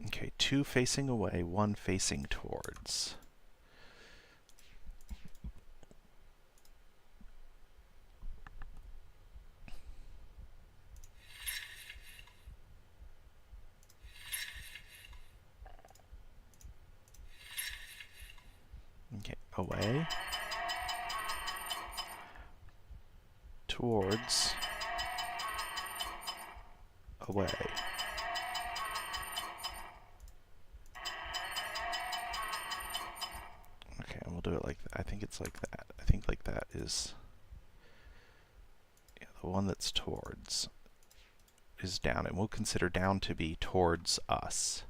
Okay, 2 facing away, 1 facing towards. Okay, away. Towards. Away. Okay, and we'll do it like that. I think it's like that. I think like that is... Yeah, the one that's towards is down, and we'll consider down to be towards us.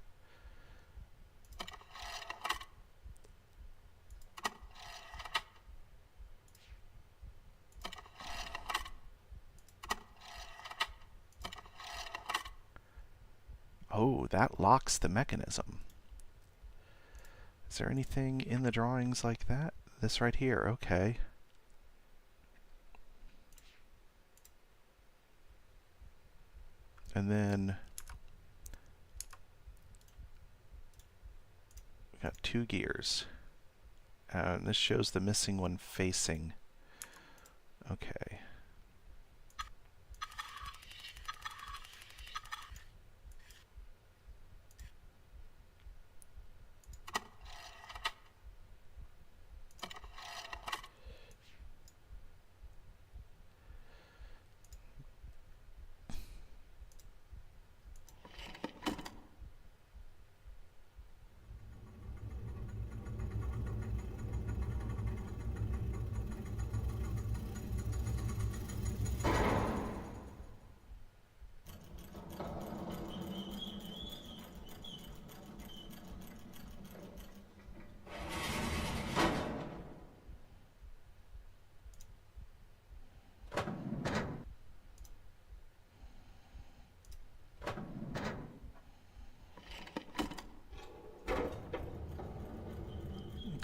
Oh, that locks the mechanism. Is there anything in the drawings like that? This right here, okay. And then we got 2 gears. And this shows the missing one facing. Okay.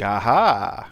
Aha!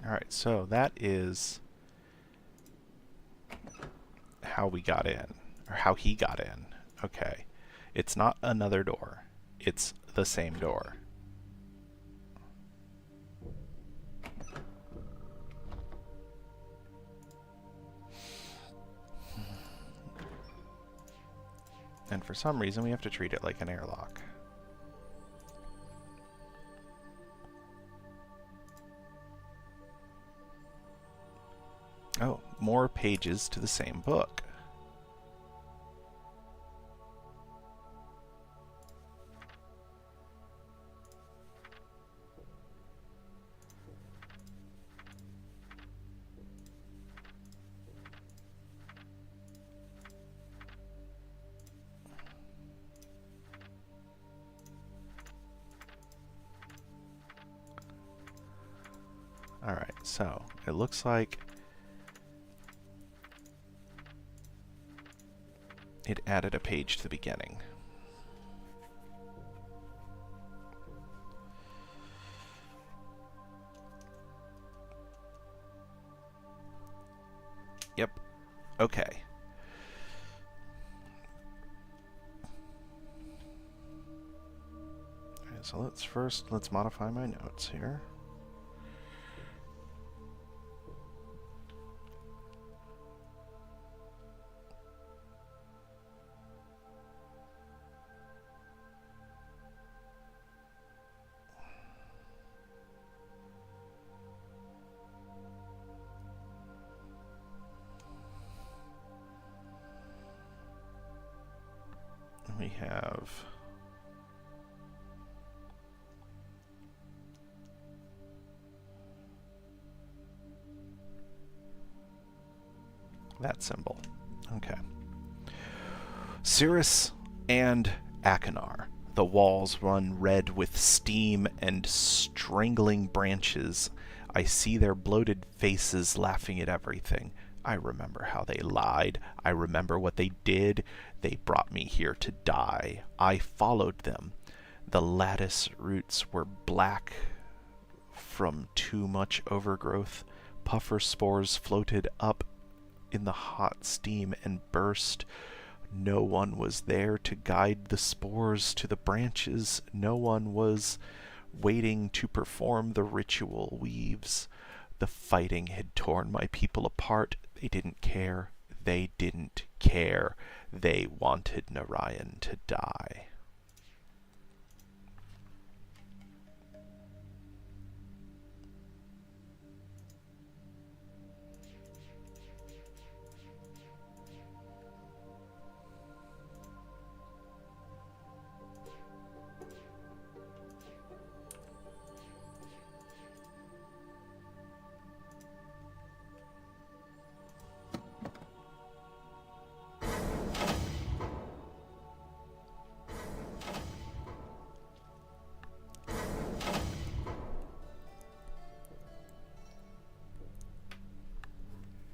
Alright, so that is how we got in, or how he got in. Okay. It's not another door. It's the same door. And for some reason we have to treat it like an airlock. Oh, more pages to the same book. Alright, so it looks like it added a page to the beginning. Yep. Okay. Okay, so let's modify my notes here. We have that symbol. Okay. Cirrus and Achenar. The walls run red with steam and strangling branches. I see their bloated faces laughing at everything. I remember how they lied. I remember what they did. They brought me here to die. I followed them. The lattice roots were black from too much overgrowth. Puffer spores floated up in the hot steam and burst. No one was there to guide the spores to the branches. No one was waiting to perform the ritual weaves. The fighting had torn my people apart. They didn't care. They didn't care. They wanted Narayan to die.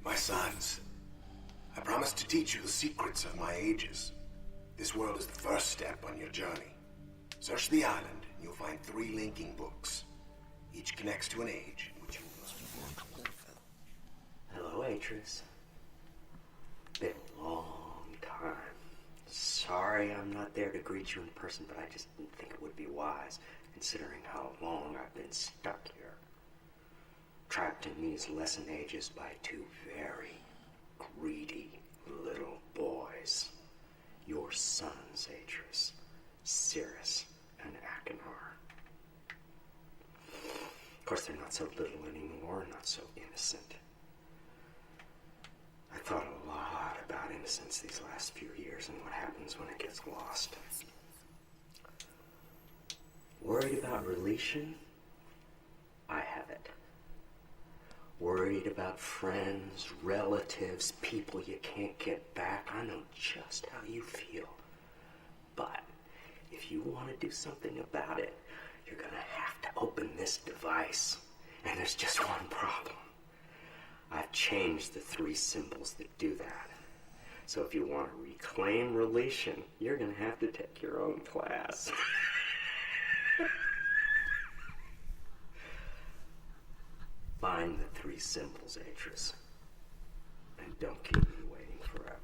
My sons, I promise to teach you the secrets of my ages. This world is the first step on your journey. Search the island, and you'll find 3 linking books. Each connects to an age in which you must work. Hello, Atris. Been a long time. Sorry I'm not there to greet you in person, but I just didn't think it would be wise, considering how long I've been stuck here. Trapped in these lesson ages by 2 very greedy little boys. Your sons, Atris, Cirrus, and Achenar. Of course, they're not so little anymore, not so innocent. I thought a lot about innocence these last few years and what happens when it gets lost. Worried about relation? I have it. Worried about friends, relatives, people you can't get back. I know just how you feel. But if you want to do something about it, you're going to have to open this device. And there's just one problem. I've changed the 3 symbols that do that. So if you want to reclaim relation, you're going to have to take your own class. Find the 3 symbols, Atris. And don't keep me waiting forever.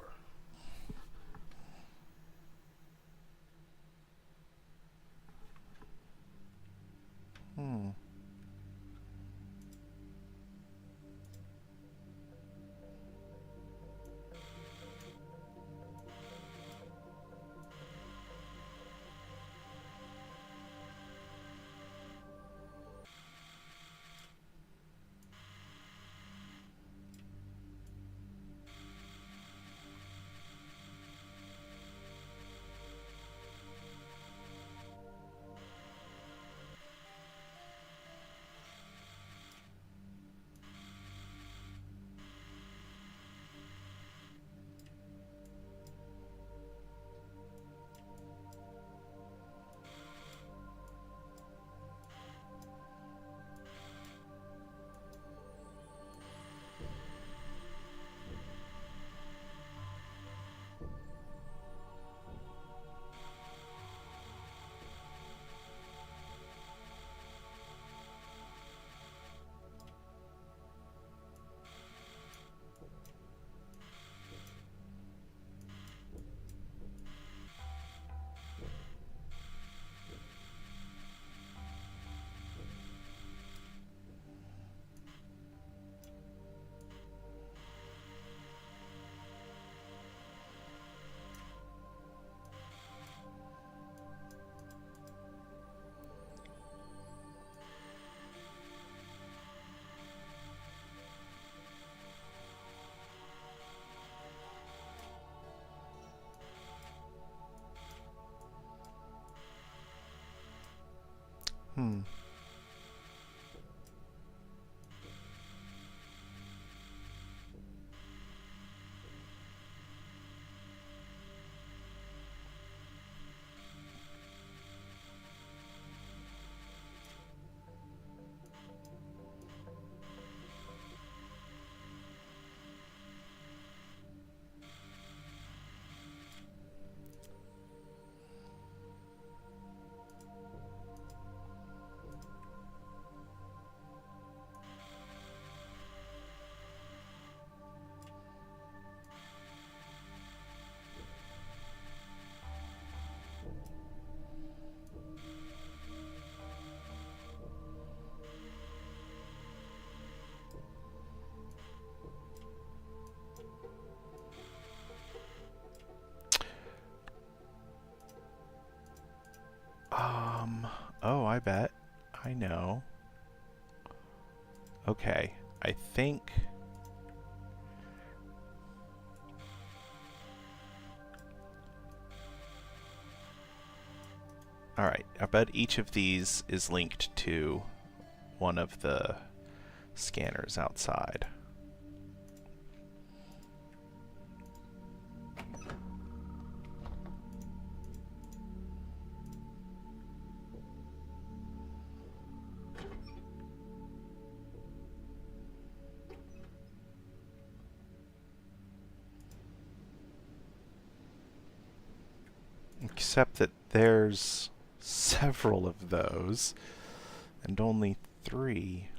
I bet. I know. Okay, I think... Alright, I bet each of these is linked to one of the scanners outside. Except that there's several of those, and only 3.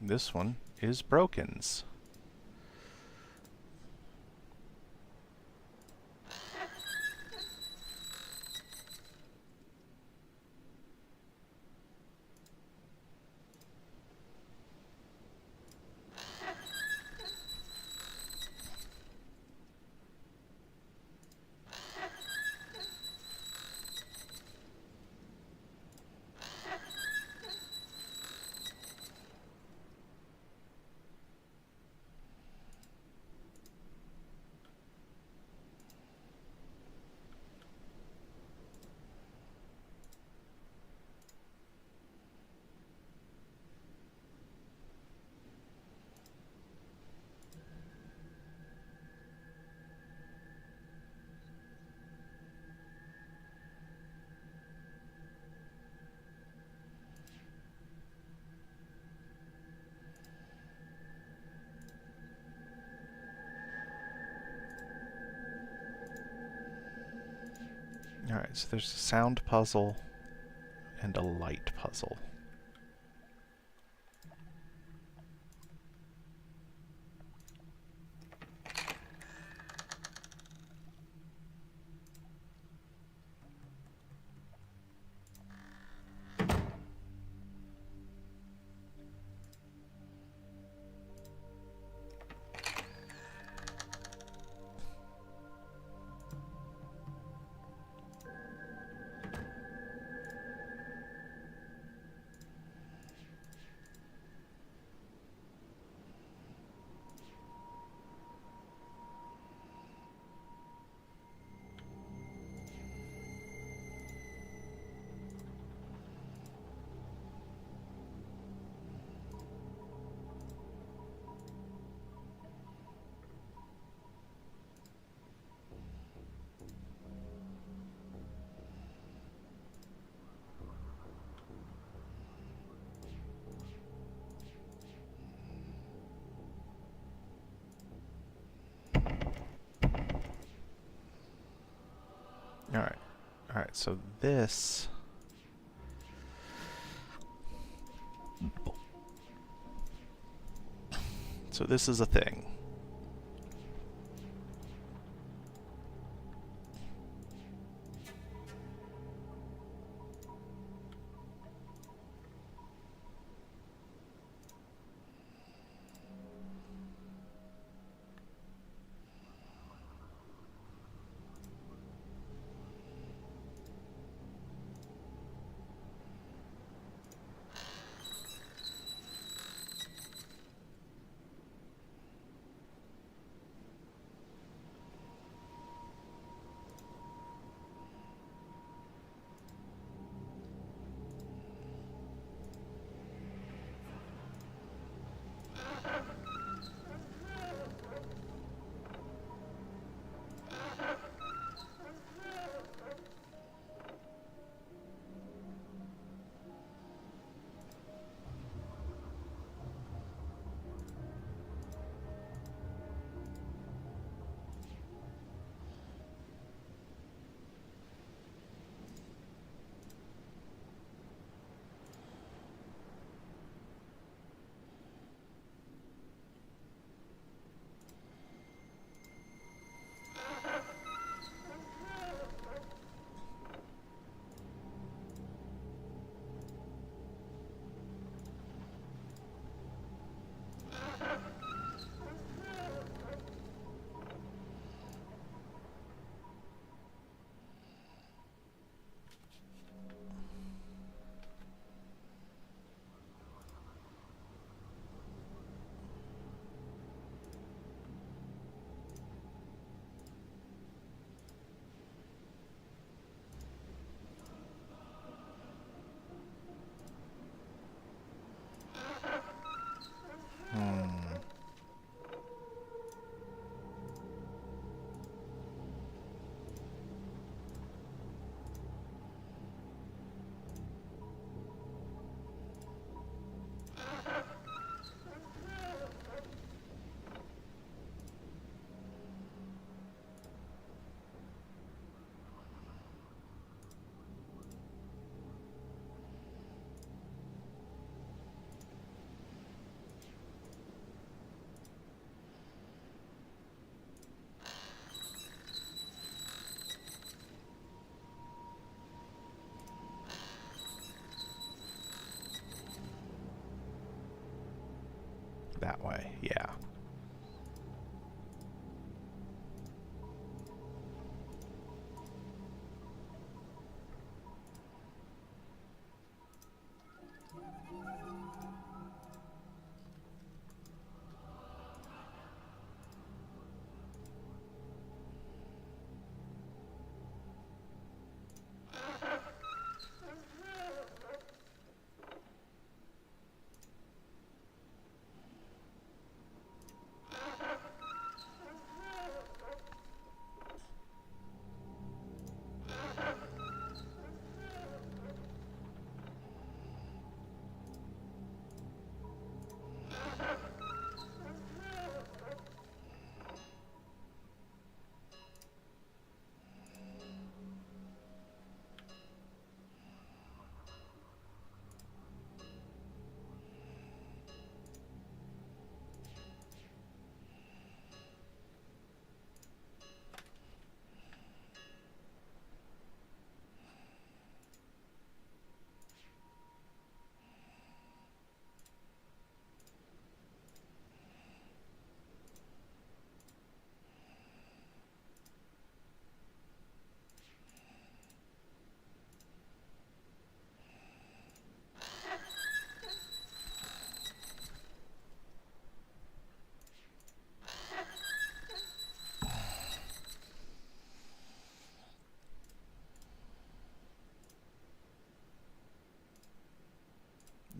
This one is Broken's. Alright, so there's a sound puzzle and a light puzzle. Alright. Alright, so this... So this is a thing. That way, yeah.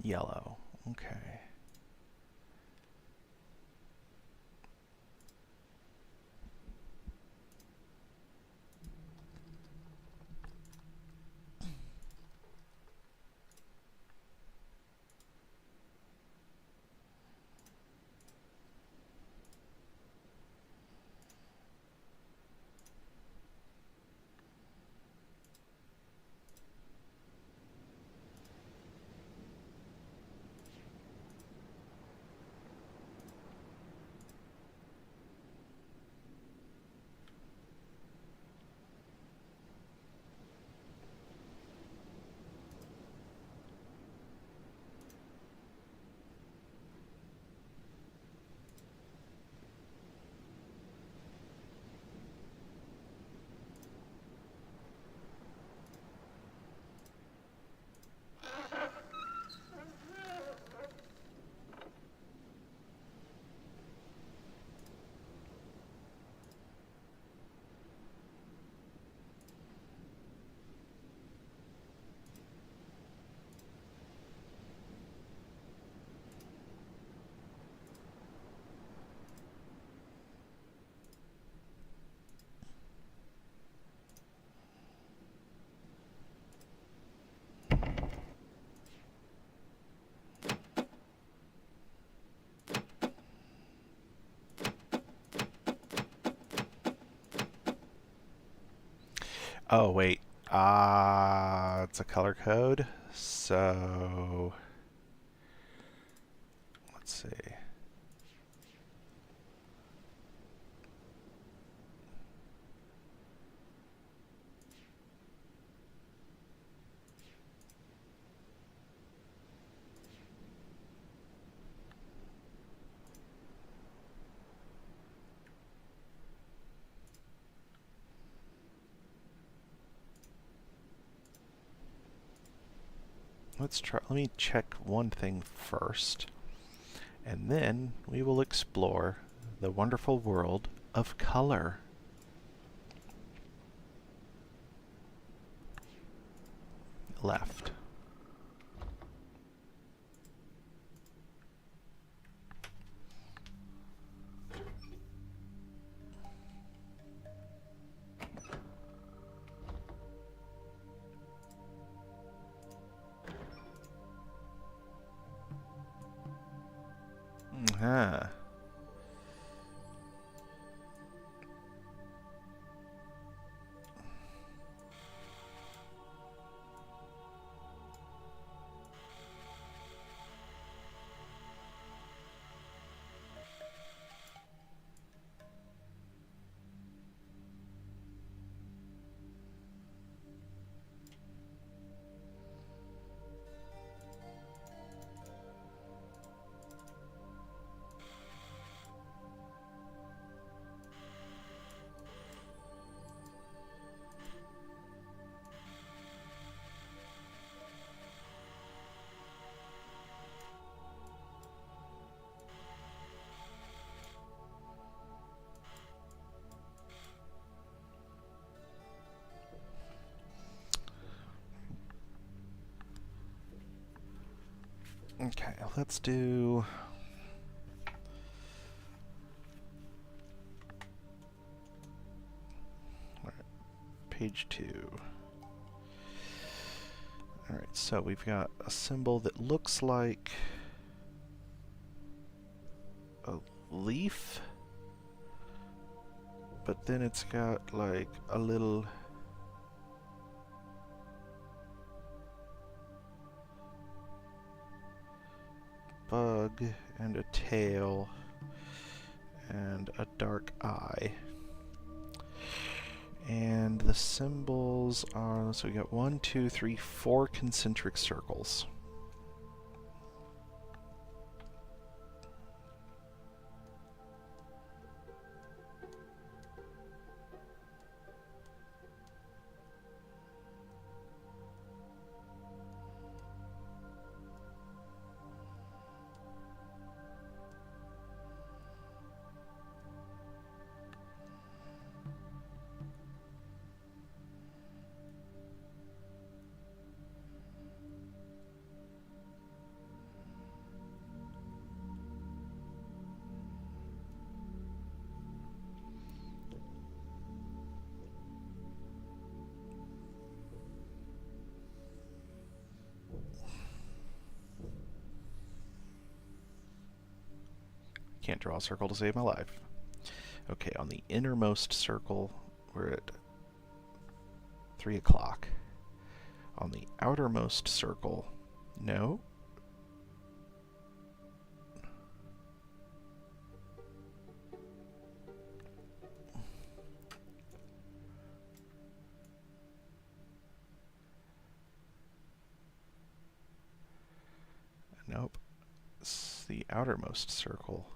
Yellow. Okay. Oh, wait. It's a color code. So, let's see. Let's try. Let me check one thing first, and then we will explore the wonderful world of color. Left. Huh. Okay, let's do... Alright, page 2. Alright, so we've got a symbol that looks like a leaf, but then it's got like a little... bug and a tail and a dark eye. And the symbols are, so we got 1, 2, 3, 4 concentric circles. Can't draw a circle to save my life. Okay, on the innermost circle, we're at 3 o'clock. On the outermost circle, no. Nope. It's the outermost circle.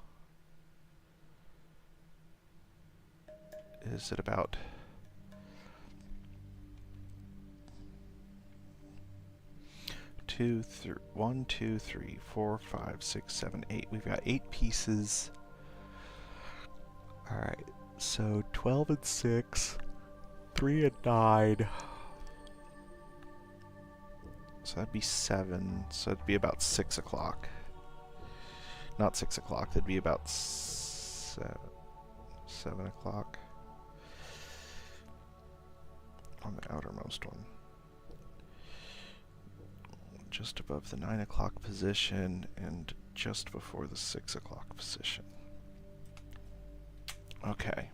Is it about... One, two, three, 4, 5, 6, 7, 8. We've got 8 pieces. Alright, so 12 and 6, 3 and 9. So that'd be 7, so it'd be about 6 o'clock. Not 6 o'clock, that'd be about 7 o'clock on the outermost one. Just above the 9 o'clock position and just before the 6 o'clock position. Okay.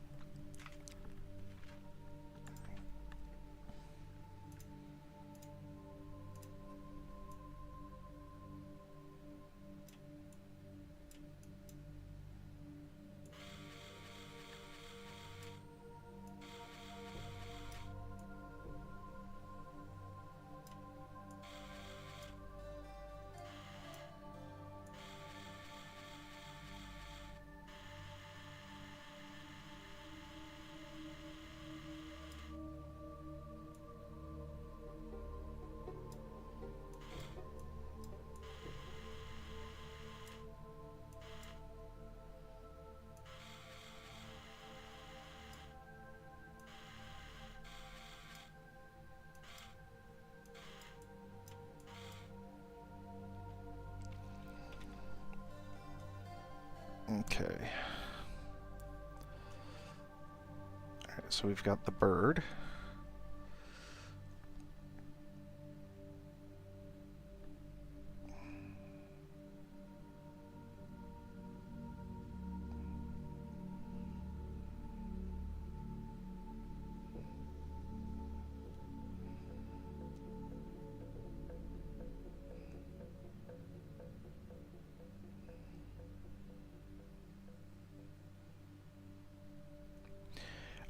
Okay, so we've got the bird.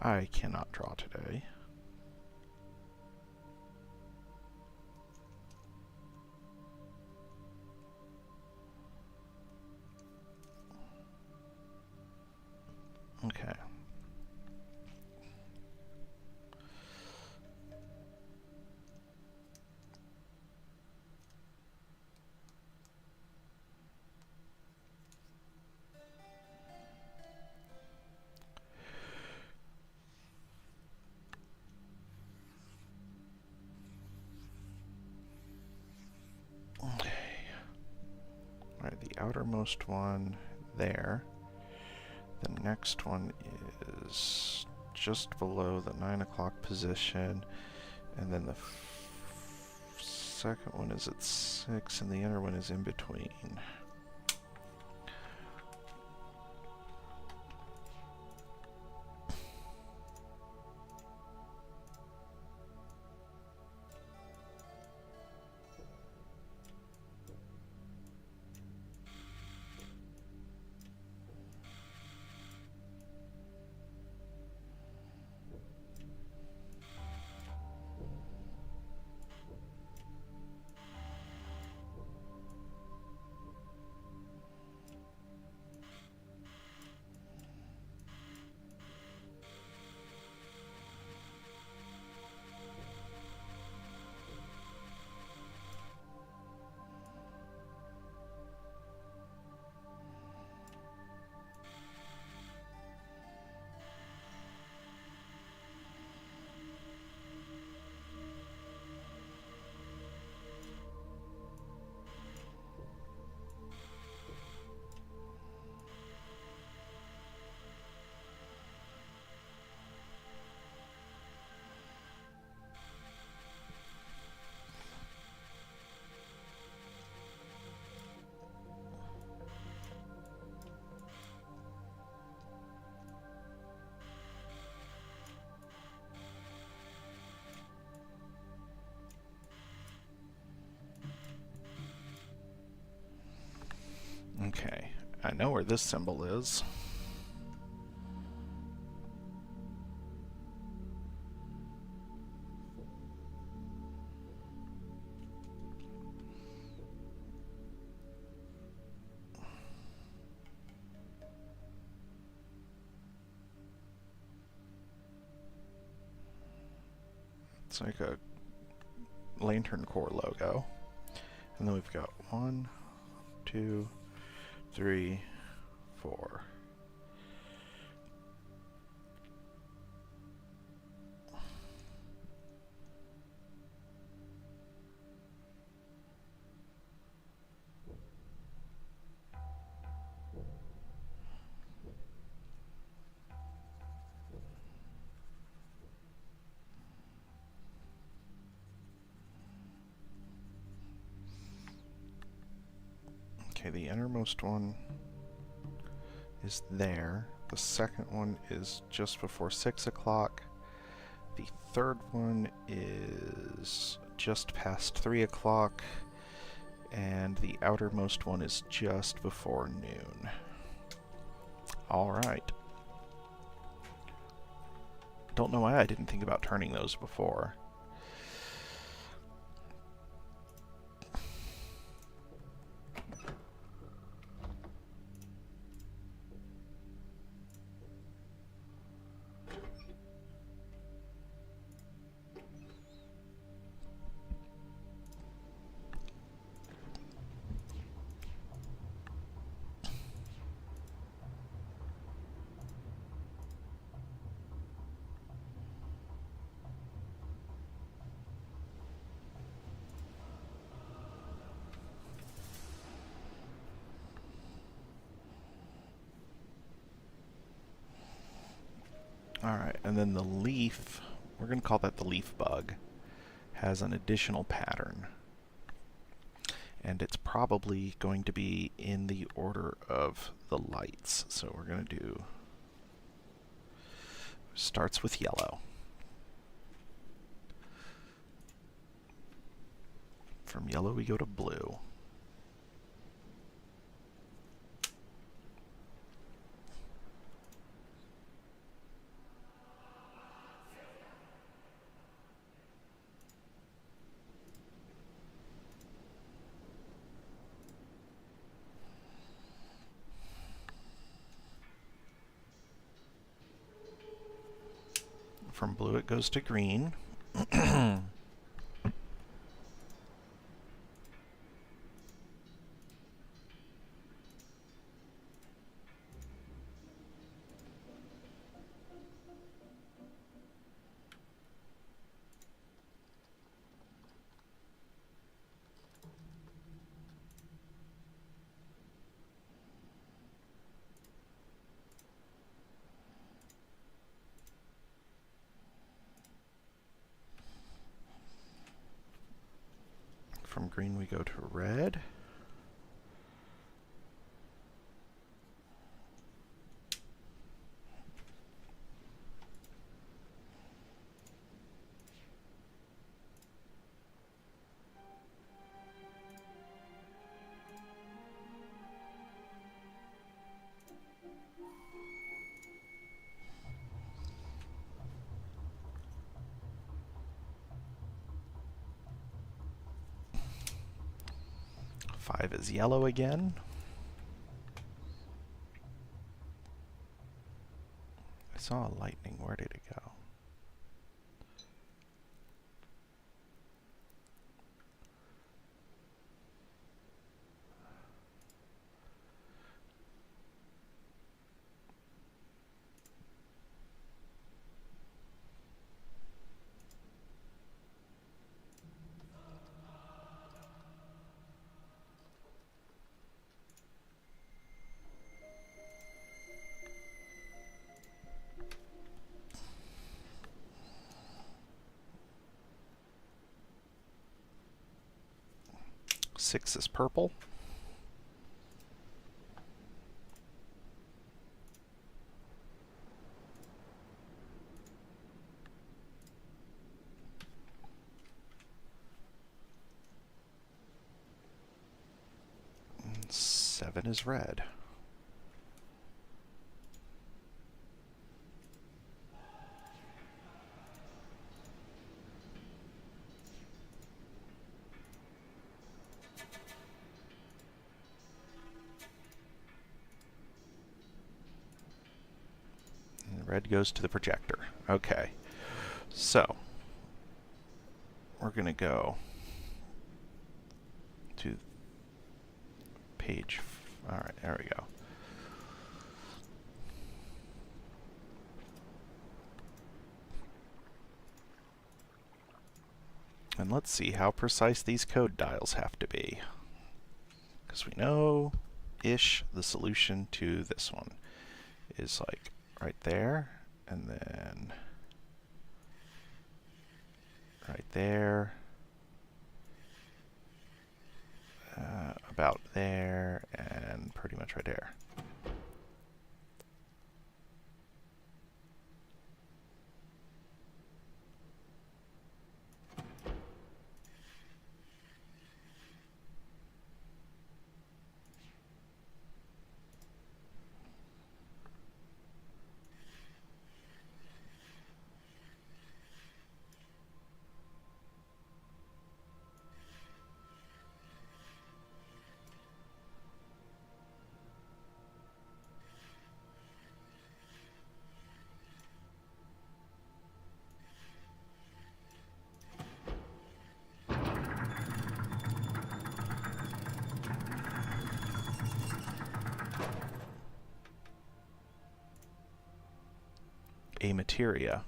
I cannot draw today. Okay. Okay. Alright, the outermost one there. The next one is just below the 9 o'clock position, and then the second one is at 6, and the inner one is in between. Okay, I know where this symbol is. It's like a Lantern Corps logo. And then we've got 1, 2, 3, 4. Okay, the innermost one is there. The second one is just before 6 o'clock. The third one is just past 3 o'clock. And the outermost one is just before noon. Alright. Don't know why I didn't think about turning those before. Alright, and then the leaf, we're going to call that the leaf bug, has an additional pattern. And it's probably going to be in the order of the lights. So we're going to do, starts with yellow. From yellow we go to blue. From blue it goes to green. From green we go to red. Five is yellow again. I saw a lightning. Where did it go? Six is purple. And seven is red. Red goes to the projector. Okay. So, we're going to go to page... Alright, there we go. And let's see how precise these code dials have to be. Because we know-ish the solution to this one is like right there, and then right there, about there, and pretty much right there. A materia.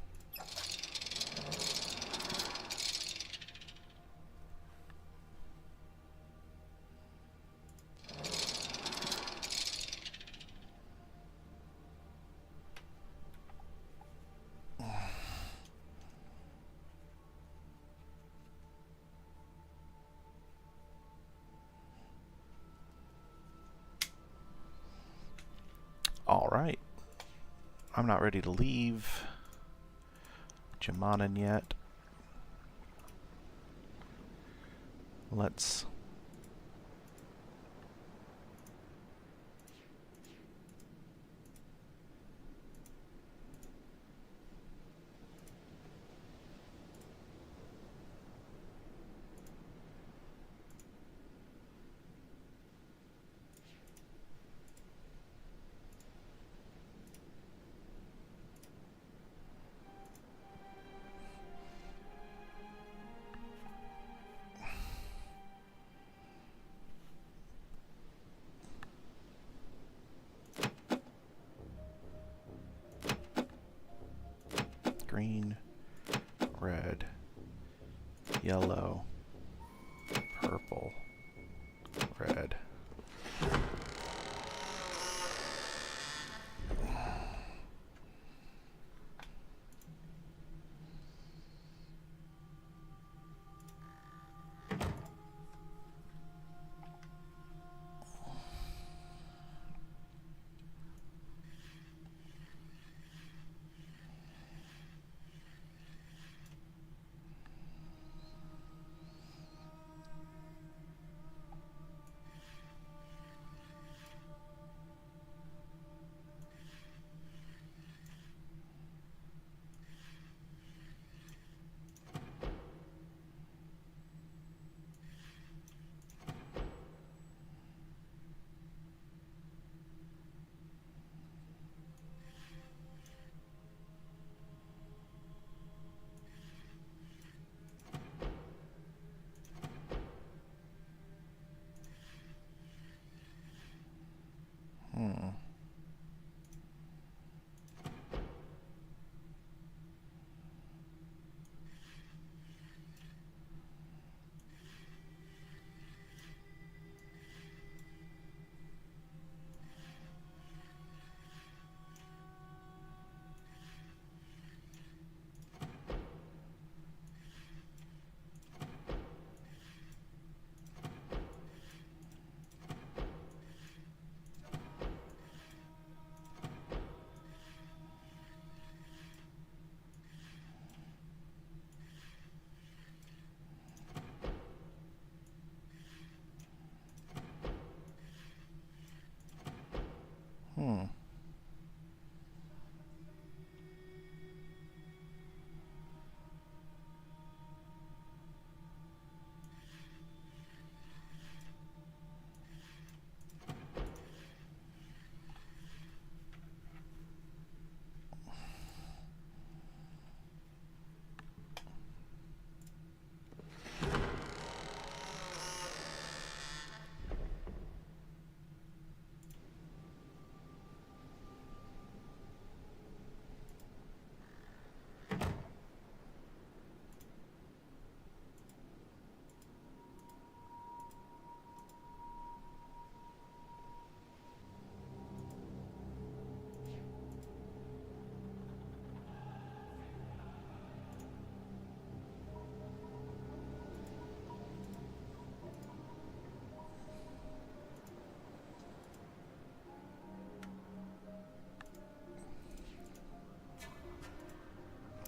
I'm not ready to leave Jamanan yet. Let's... green, red, yellow, purple, red. Hmm.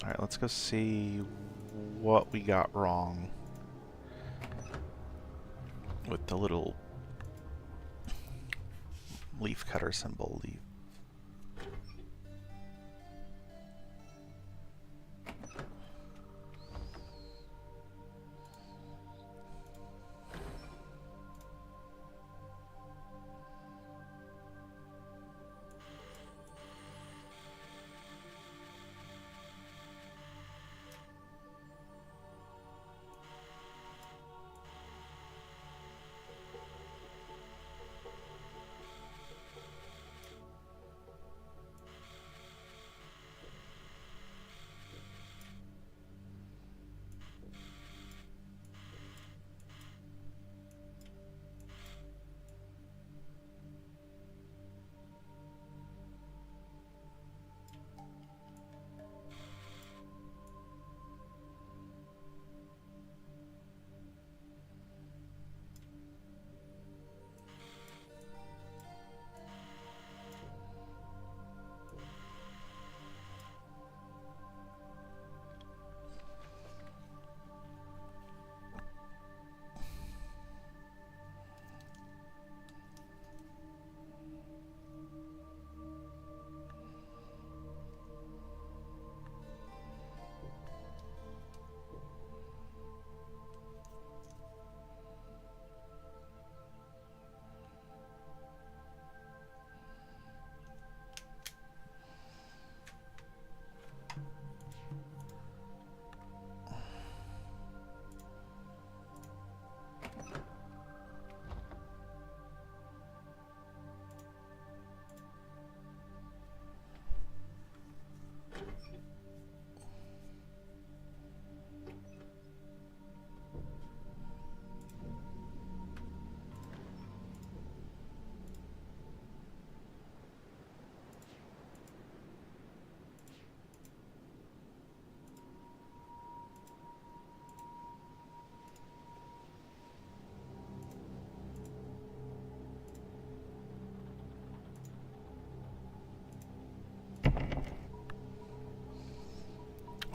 Alright, let's go see what we got wrong with the little leaf cutter symbol.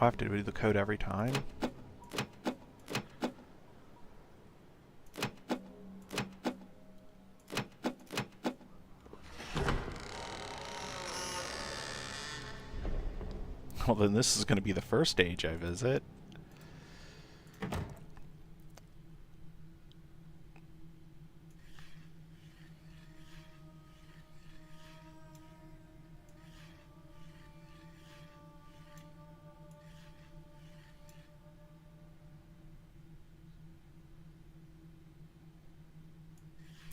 We'll have to do the code every time. Well, then this is going to be the first stage I visit.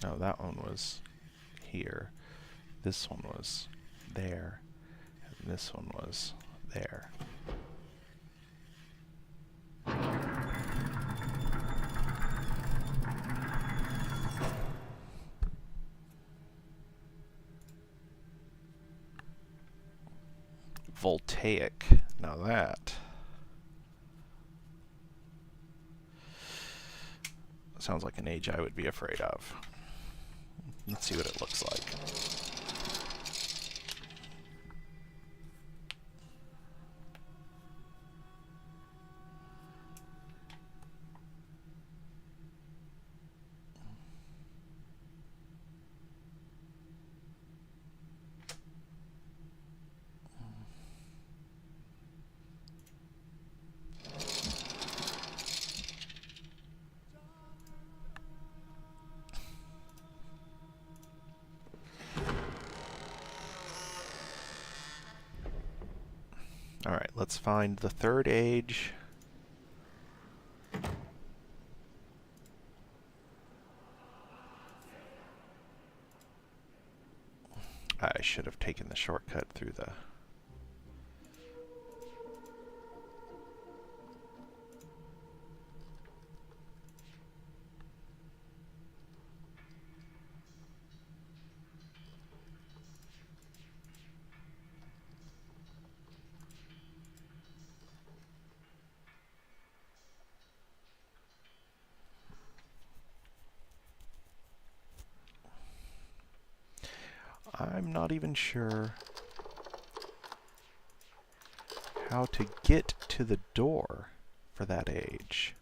Oh, that one was here. This one was there. And this one was there. Voltaic. Now that sounds like an age I would be afraid of. Let's see what it looks like. Alright, let's find the third age. I should have taken the shortcut through the... I'm not even sure how to get to the door for that age.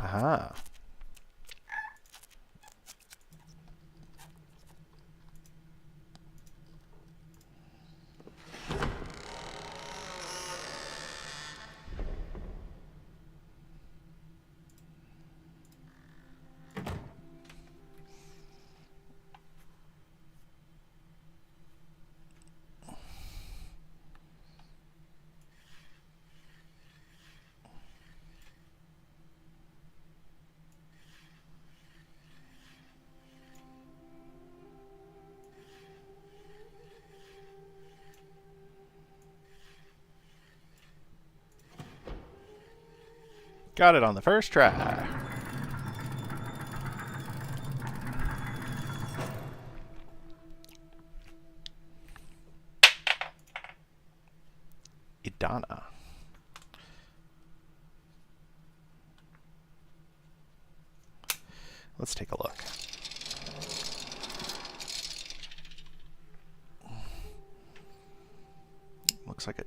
Aha. Got it on the first try. Idana. Let's take a look. Looks like a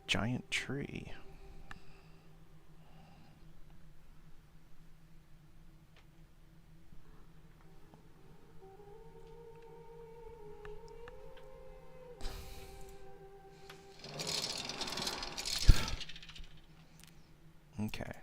giant tree. Okay.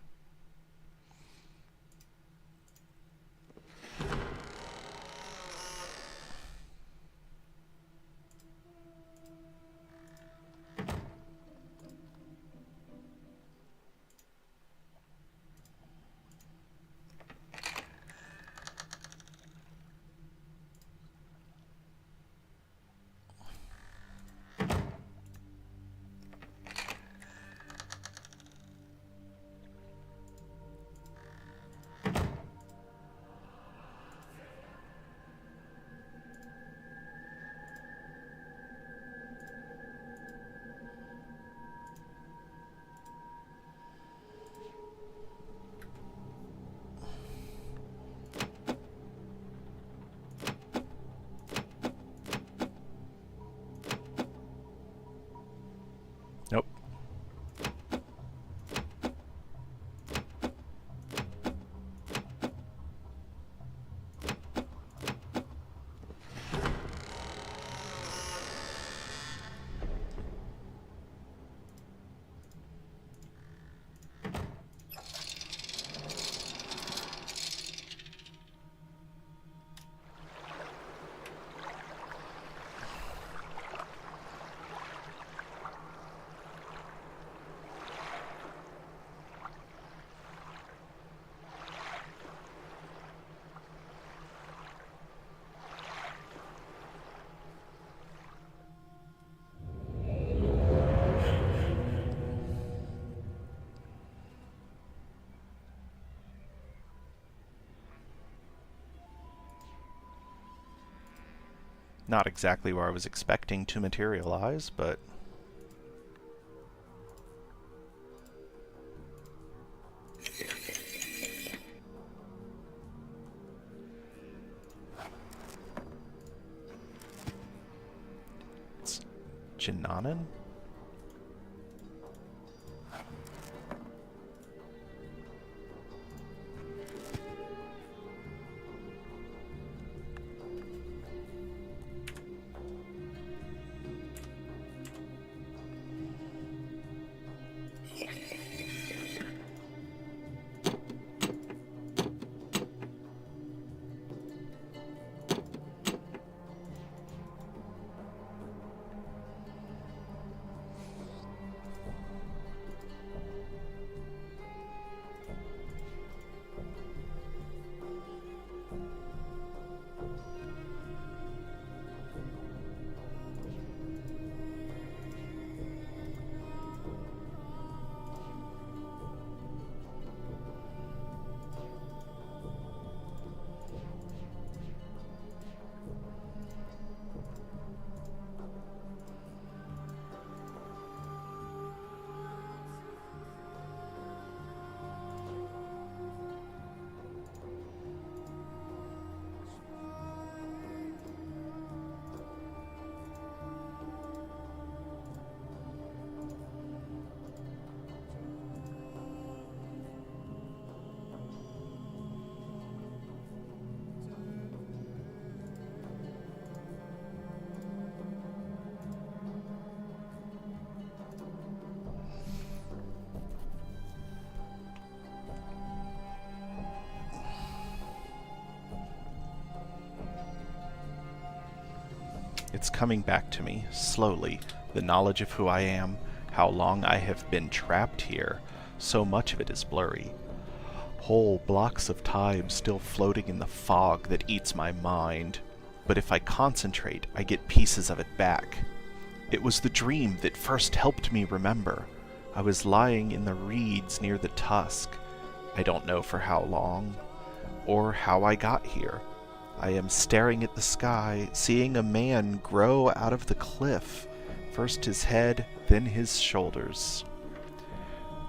Nope. Not exactly where I was expecting to materialize, but... It's Jinanen? It's coming back to me, slowly, the knowledge of who I am, how long I have been trapped here. So much of it is blurry. Whole blocks of time still floating in the fog that eats my mind. But if I concentrate, I get pieces of it back. It was the dream that first helped me remember. I was lying in the reeds near the tusk. I don't know for how long, or how I got here. I am staring at the sky, seeing a man grow out of the cliff. First his head, then his shoulders,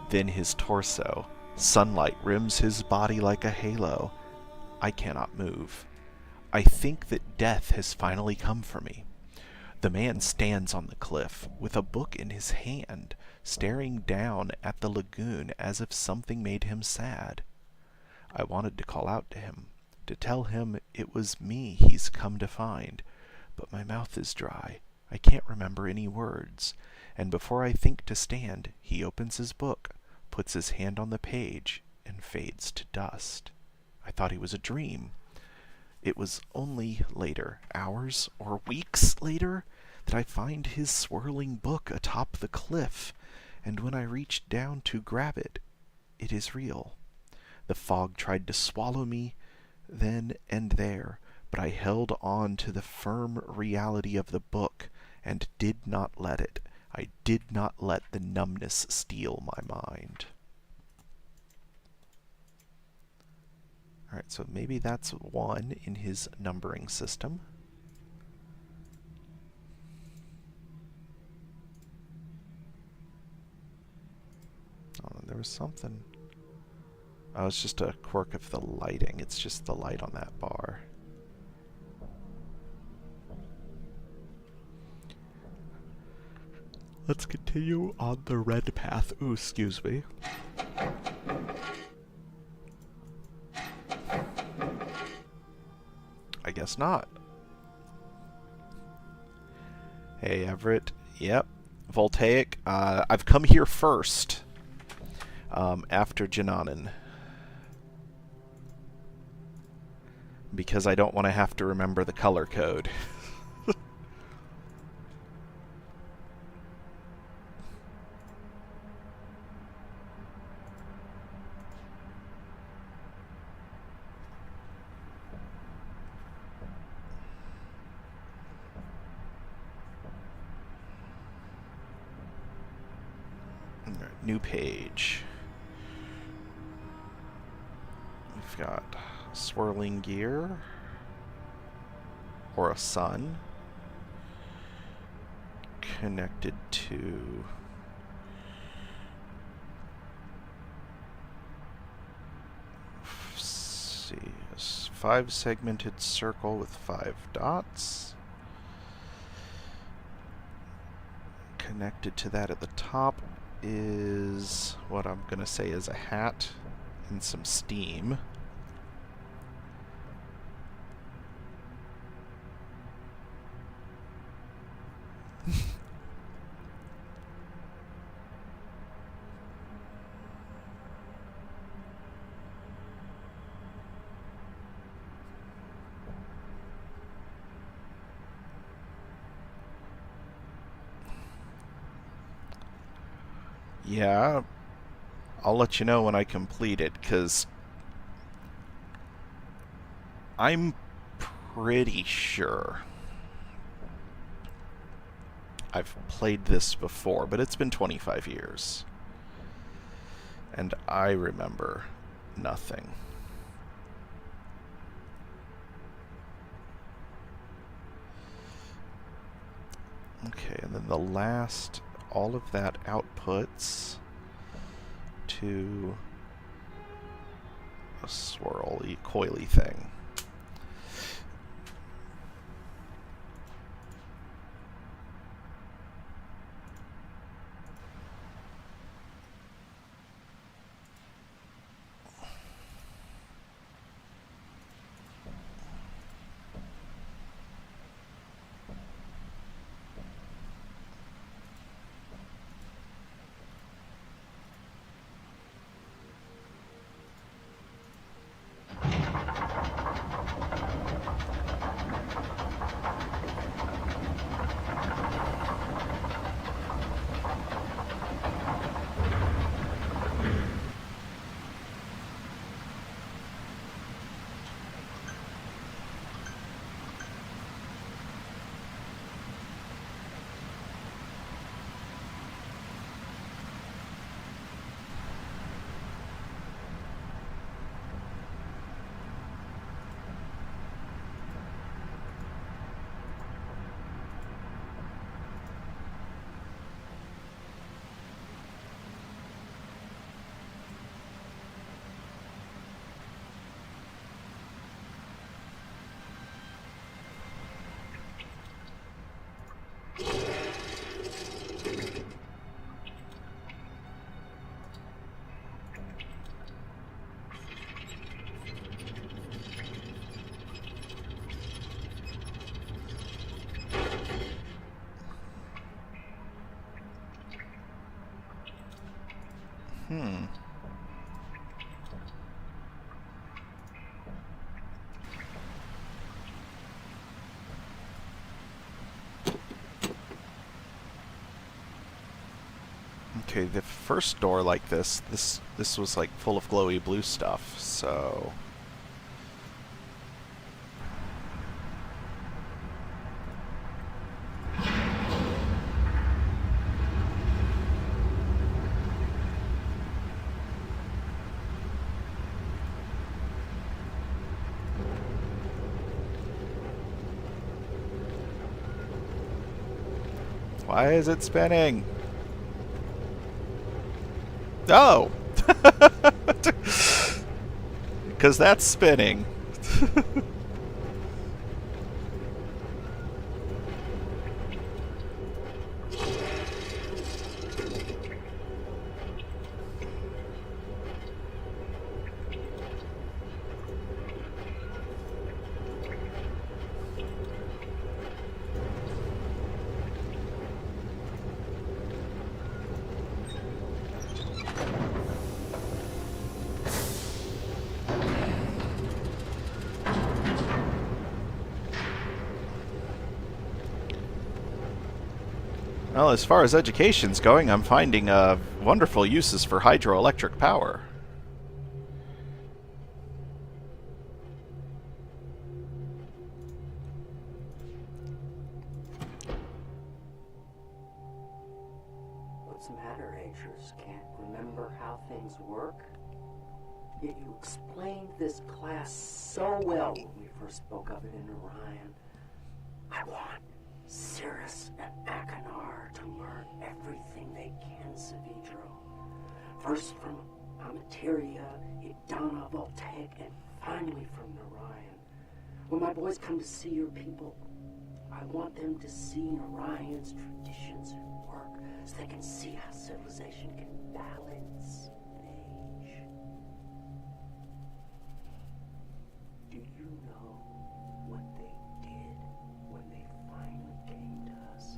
then his torso. Sunlight rims his body like a halo. I cannot move. I think that death has finally come for me. The man stands on the cliff with a book in his hand, staring down at the lagoon as if something made him sad. I wanted to call out to him, to tell him it was me he's come to find, but my mouth is dry. I can't remember any words, and before I think to stand, he opens his book, puts his hand on the page, and fades to dust. I thought he was a dream. It was only later, hours or weeks later, that I find his swirling book atop the cliff, and when I reach down to grab it, it is real. The fog tried to swallow me then and there, but I held on to the firm reality of the book and did not let it. I did not let the numbness steal my mind. Alright, so maybe that's 1 in his numbering system. Oh, there was something. Oh, it's just a quirk of the lighting. It's just the light on that bar. Let's continue on the red path. Ooh, excuse me. I guess not. Hey, Everett. Yep. Voltaic. I've come here first. After Jananan. Because I don't want to have to remember the color code. New page. We've got swirling gear, or a sun, connected to see, a 5-segmented circle with 5 dots. Connected to that at the top is what I'm gonna say is a hat and some steam. Yeah, I'll let you know when I complete it, because I'm pretty sure I've played this before, but it's been 25 years. And I remember nothing. Okay, and then the last, all of that outputs to a swirly, coily thing. Okay, the first door like this was like full of glowy blue stuff, so... Why is it spinning? Oh! Because that's spinning. Well, as far as education's going, I'm finding wonderful uses for hydroelectric power. What's the matter, Acres? Can't remember how things work? Yet you explained this class so well when we first spoke of it in Orion. I want Cirrus and Achenar to learn everything they can, Savitro. First from Amateria, Idana, Voltaic, and finally from Narayan. When my boys come to see your people, I want them to see Narayan's traditions at work so they can see how civilization can balance and age. Do you know what they did when they finally came to us?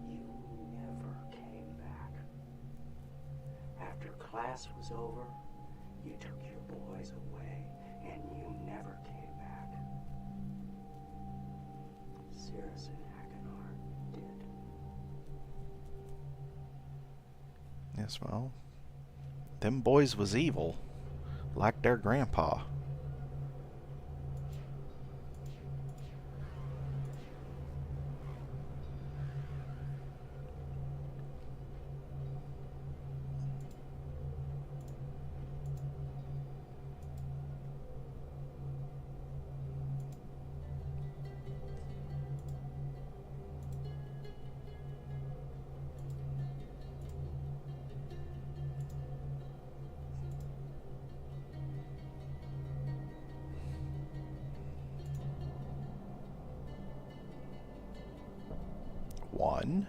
You never came back. After class was over, you took your boys away, and you never came back. Cirrus and Achenar did. Yes, well, them boys was evil, like their grandpa. One.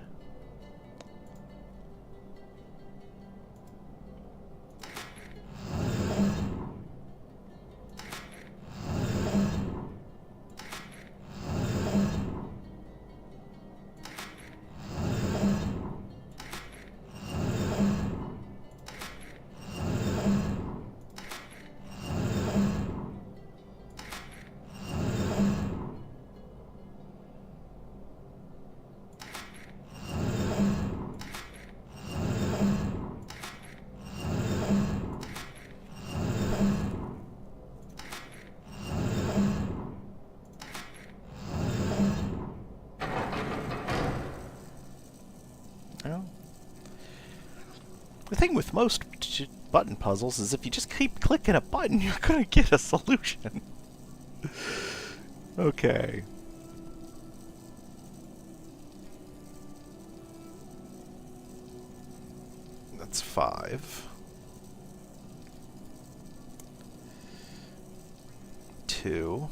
The thing with most button puzzles is if you just keep clicking a button, you're gonna get a solution. Okay. That's 5. 2.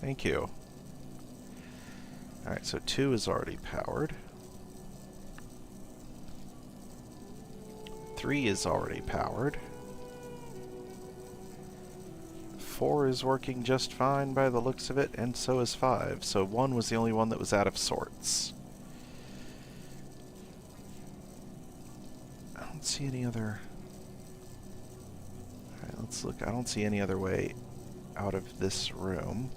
Thank you. Alright, so 2 is already powered. 3 is already powered. 4 is working just fine by the looks of it, and so is 5. So 1 was the only one that was out of sorts. don't see any other... Alright, let's look. I don't see any other way out of this room.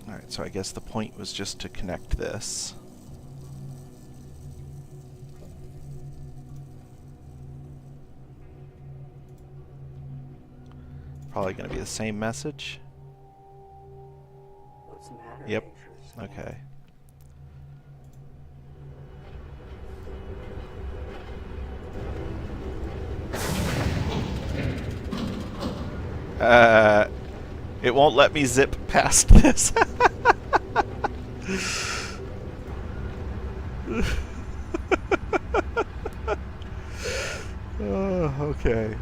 Alright, so I guess the point was just to connect this. Probably going to be the same message. What's the matter, Yep. Beatrice? Okay. It won't let me zip past this. Oh, okay.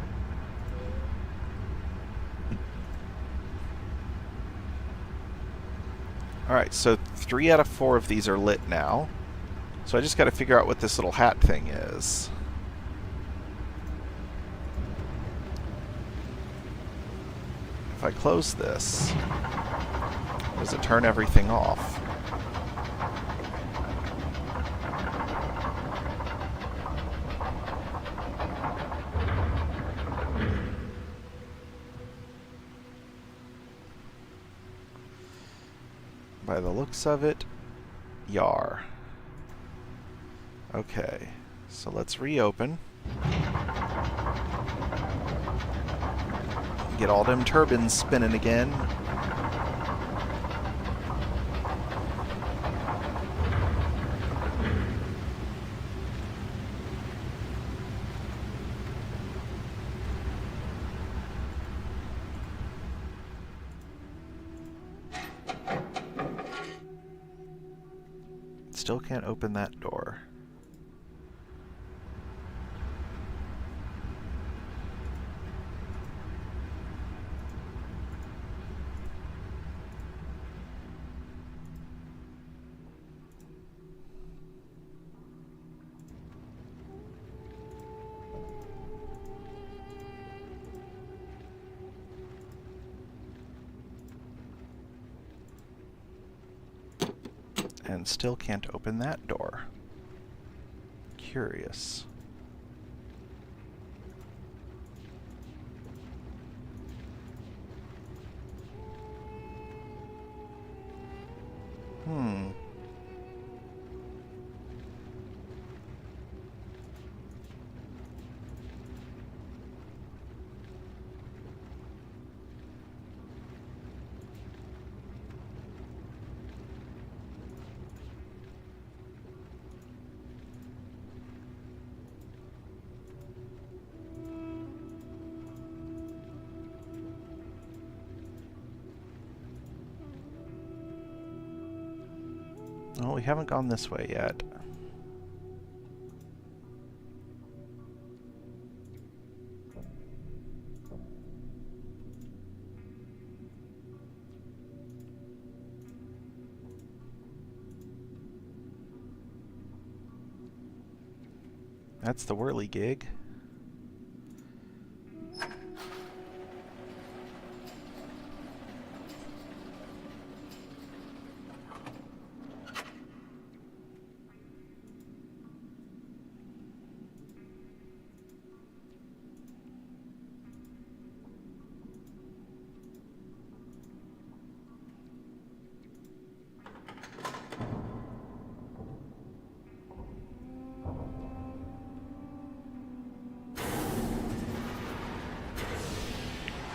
Alright, so 3 out of 4 of these are lit now. So I just gotta figure out what this little hat thing is. If I close this, does it turn everything off? By the looks of it, yar. Okay, so let's reopen. Get all them turbines spinning again. Still can't open that door. And still can't open that door. Curious. Oh, we haven't gone this way yet. That's the whirligig.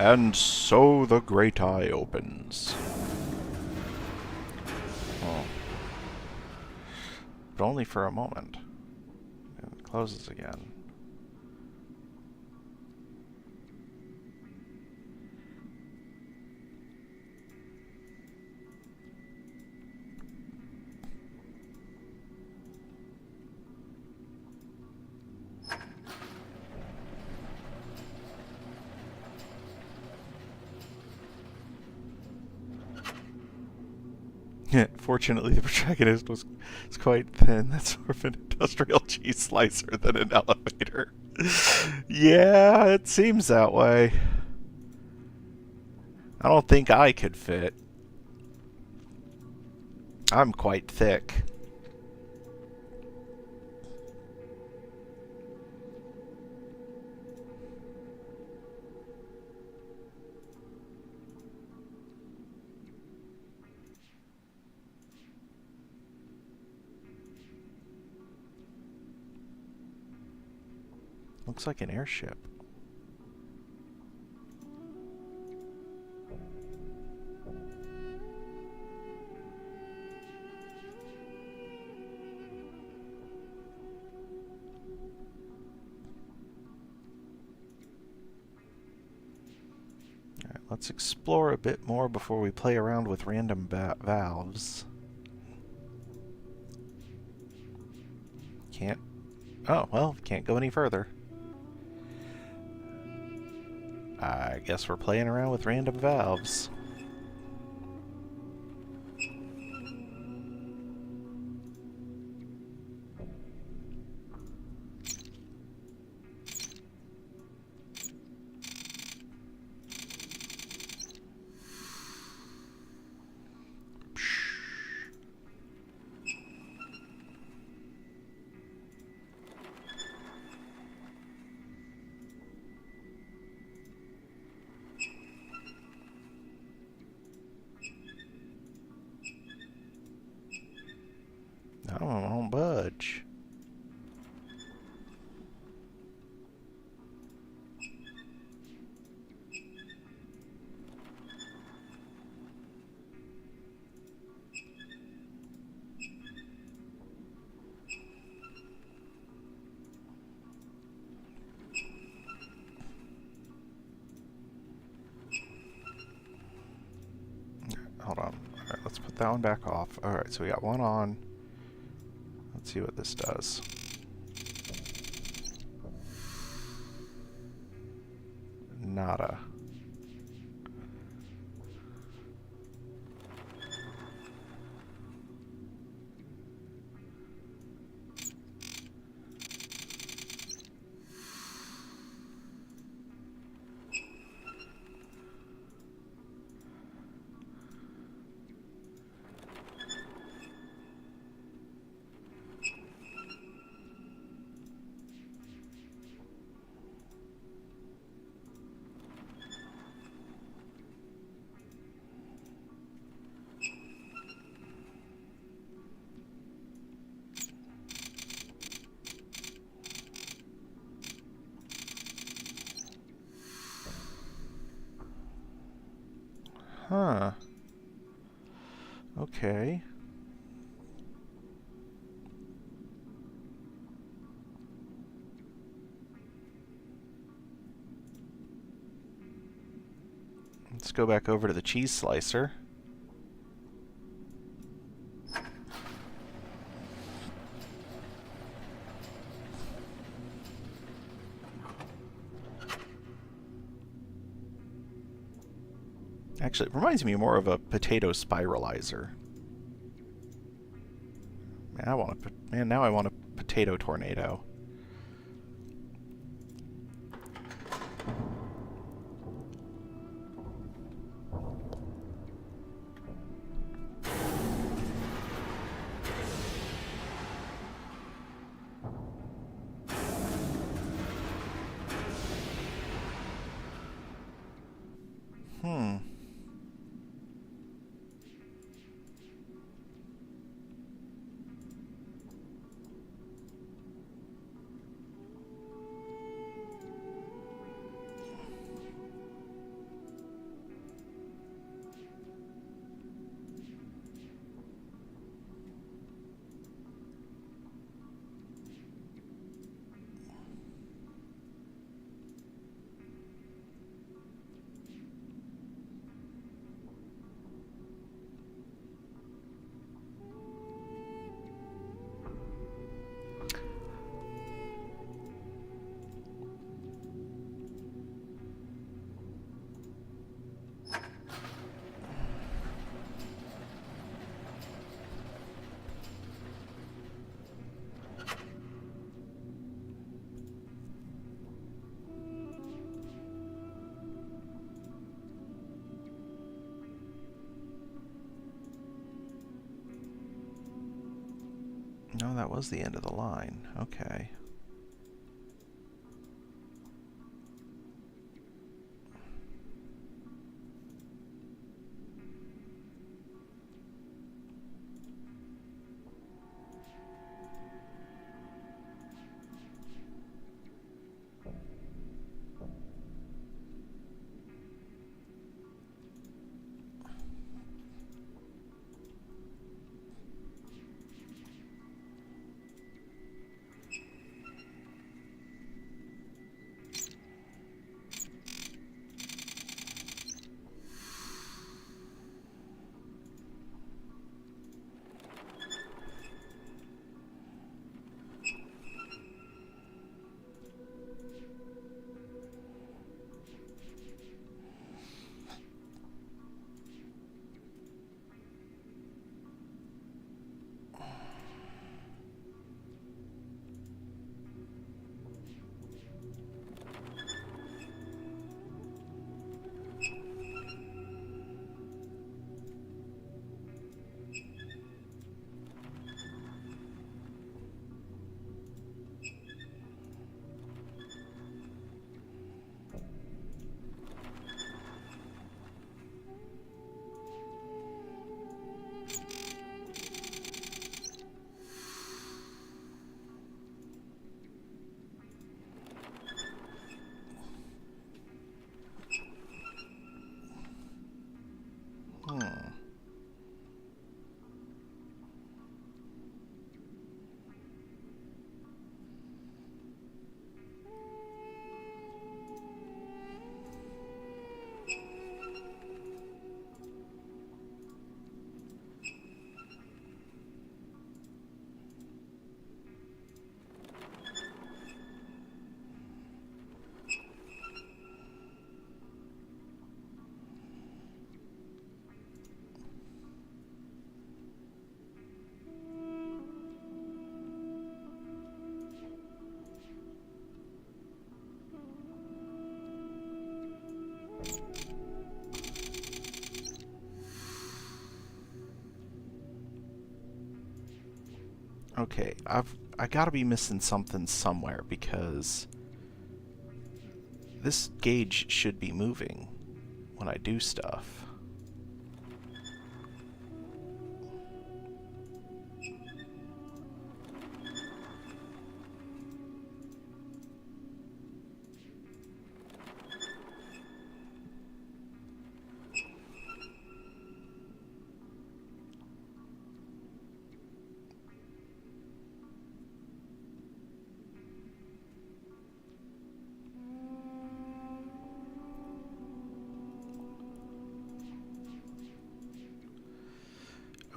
And so the great eye opens. Oh. But only for a moment. And it closes again. Fortunately, the protagonist was quite thin. That's more of an industrial cheese slicer than an elevator. Yeah, it seems that way. I don't think I could fit. I'm quite thick. Looks like an airship. Alright, let's explore a bit more before we play around with random valves. Can't... Oh, well, can't go any further. I guess we're playing around with random valves. I won't budge. Hold on. Alright, let's put that one back off. Alright, so we got one on. Let's see what this does. Nada. Huh. Okay. Let's go back over to the cheese slicer. Actually, it reminds me more of a potato spiralizer. Man, now I want a potato tornado. No, that was the end of the line. Okay. Okay, I gotta be missing something somewhere because this gauge should be moving when I do stuff.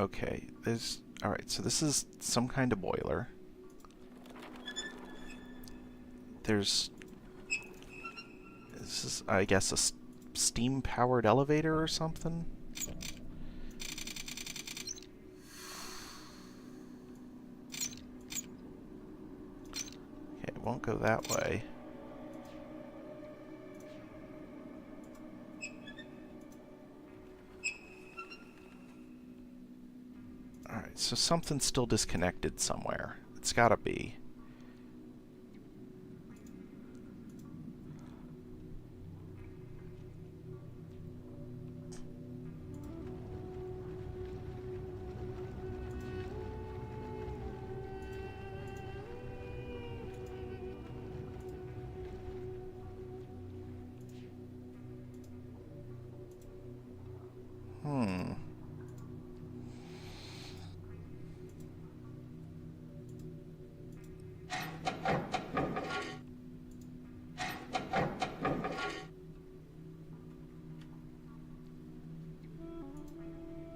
Okay, alright, so this is some kind of boiler. This is, I guess, a steam-powered elevator or something? Okay, it won't go that way. Alright, so something's still disconnected somewhere. It's gotta be.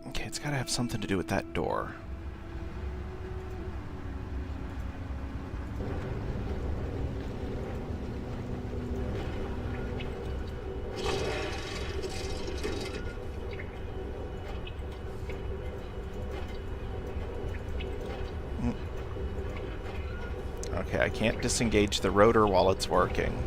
Okay, it's gotta have something to do with that door. Okay, I can't disengage the rotor while it's working.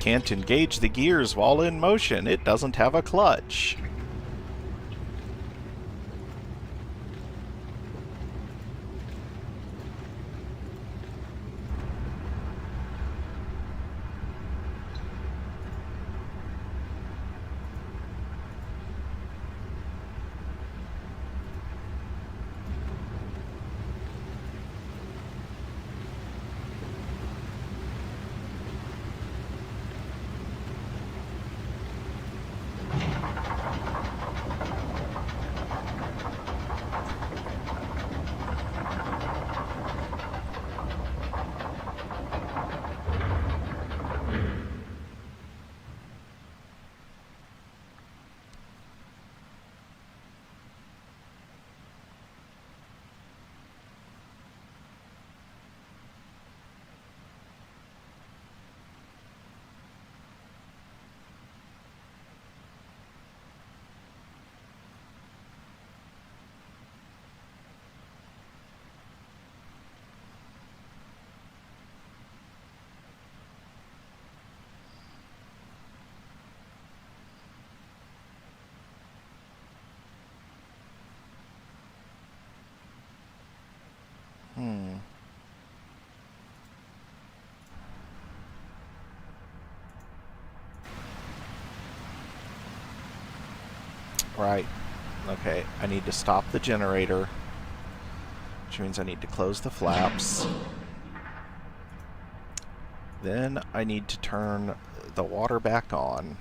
can't engage the gears while in motion. It doesn't have a clutch. Right. Okay, I need to stop the generator, which means I need to close the flaps. Then I need to turn the water back on.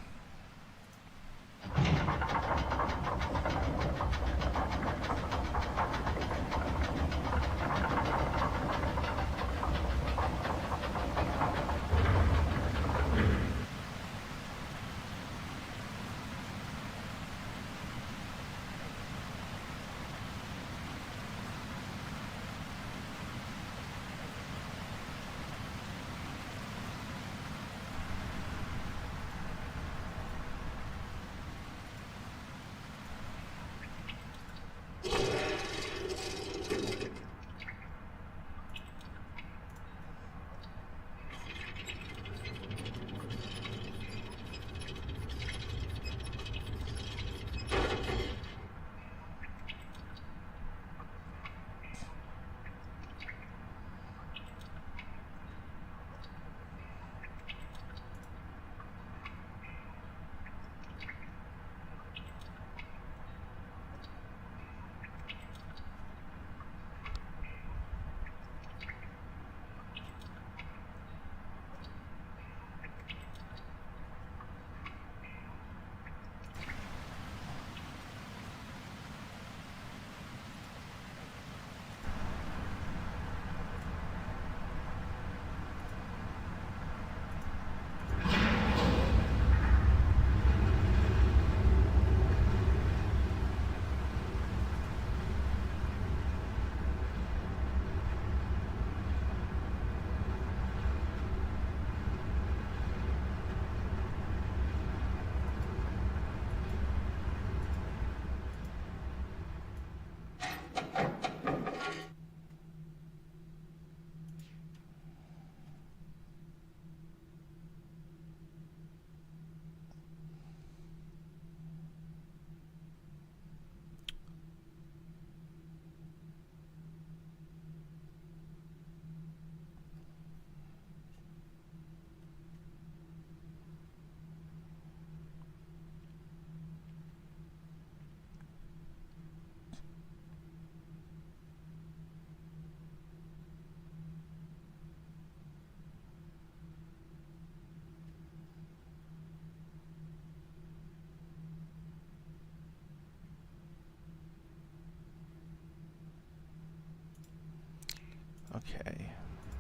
Okay.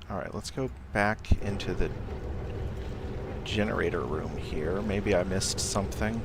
Alright, let's go back into the generator room here. Maybe I missed something.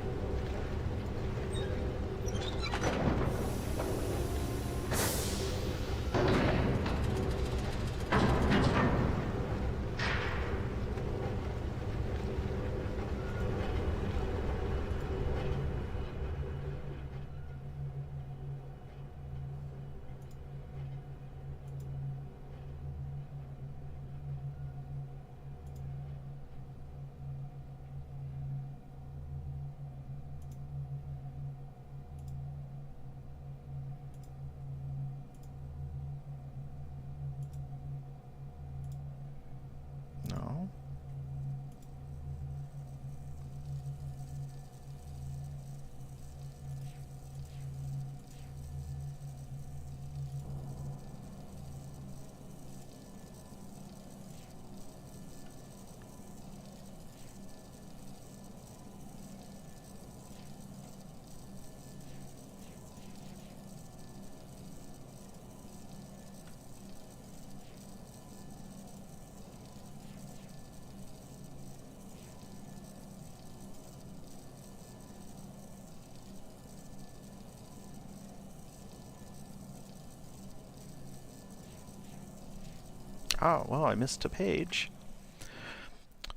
Oh, well, I missed a page.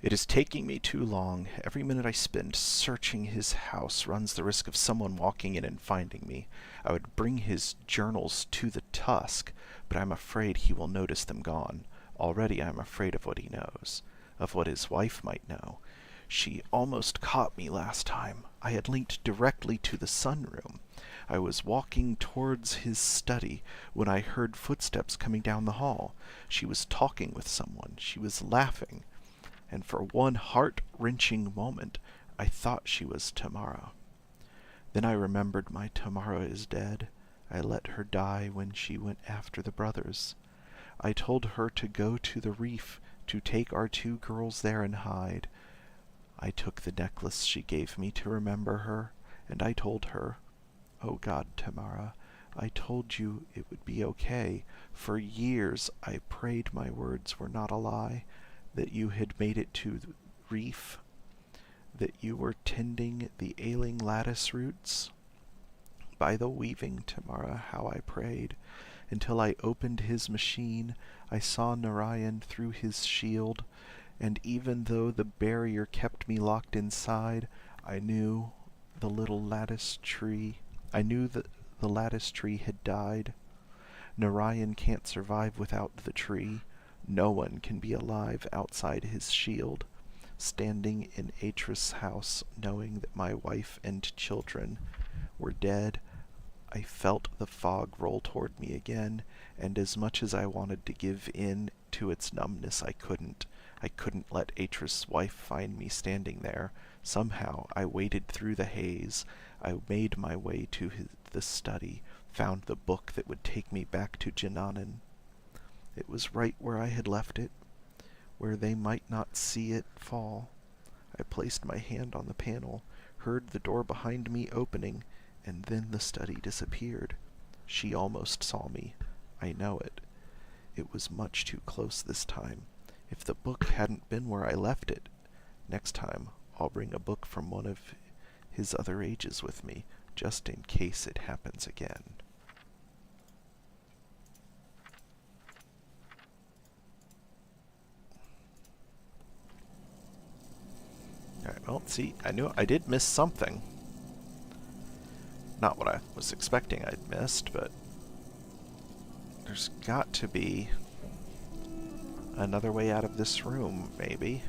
It is taking me too long. Every minute I spend searching his house runs the risk of someone walking in and finding me. I would bring his journals to the tusk, but I'm afraid he will notice them gone. Already I'm afraid of what he knows, of what his wife might know. She almost caught me last time. I had linked directly to the sunroom. I was walking towards his study when I heard footsteps coming down the hall. She was talking with someone. She was laughing. And for one heart-wrenching moment, I thought she was Tamara. Then I remembered my Tamara is dead. I let her die when she went after the brothers. I told her to go to the reef, to take our 2 girls there and hide. I took the necklace she gave me to remember her, and I told her, "Oh God, Tamara, I told you it would be okay. For years I prayed my words were not a lie, that you had made it to the reef, that you were tending the ailing lattice roots. By the weaving, Tamara, how I prayed, until I opened his machine, I saw Narayan through his shield, and even though the barrier kept me locked inside, I knew the lattice tree had died. Narayan can't survive without the tree. No one can be alive outside his shield. Standing in Atris' house, knowing that my wife and children were dead, I felt the fog roll toward me again, and as much as I wanted to give in to its numbness, I couldn't. I couldn't let Atris' wife find me standing there. Somehow I waded through the haze. I made my way to the study, found the book that would take me back to Jananan. It was right where I had left it, where they might not see it fall. I placed my hand on the panel, heard the door behind me opening, and then the study disappeared. She almost saw me. I know it. It was much too close this time. If the book hadn't been where I left it, next time I'll bring a book from one of his other ages with me, just in case it happens again. Alright, well, see, I did miss something. Not what I was expecting I'd missed, but there's got to be another way out of this room, maybe.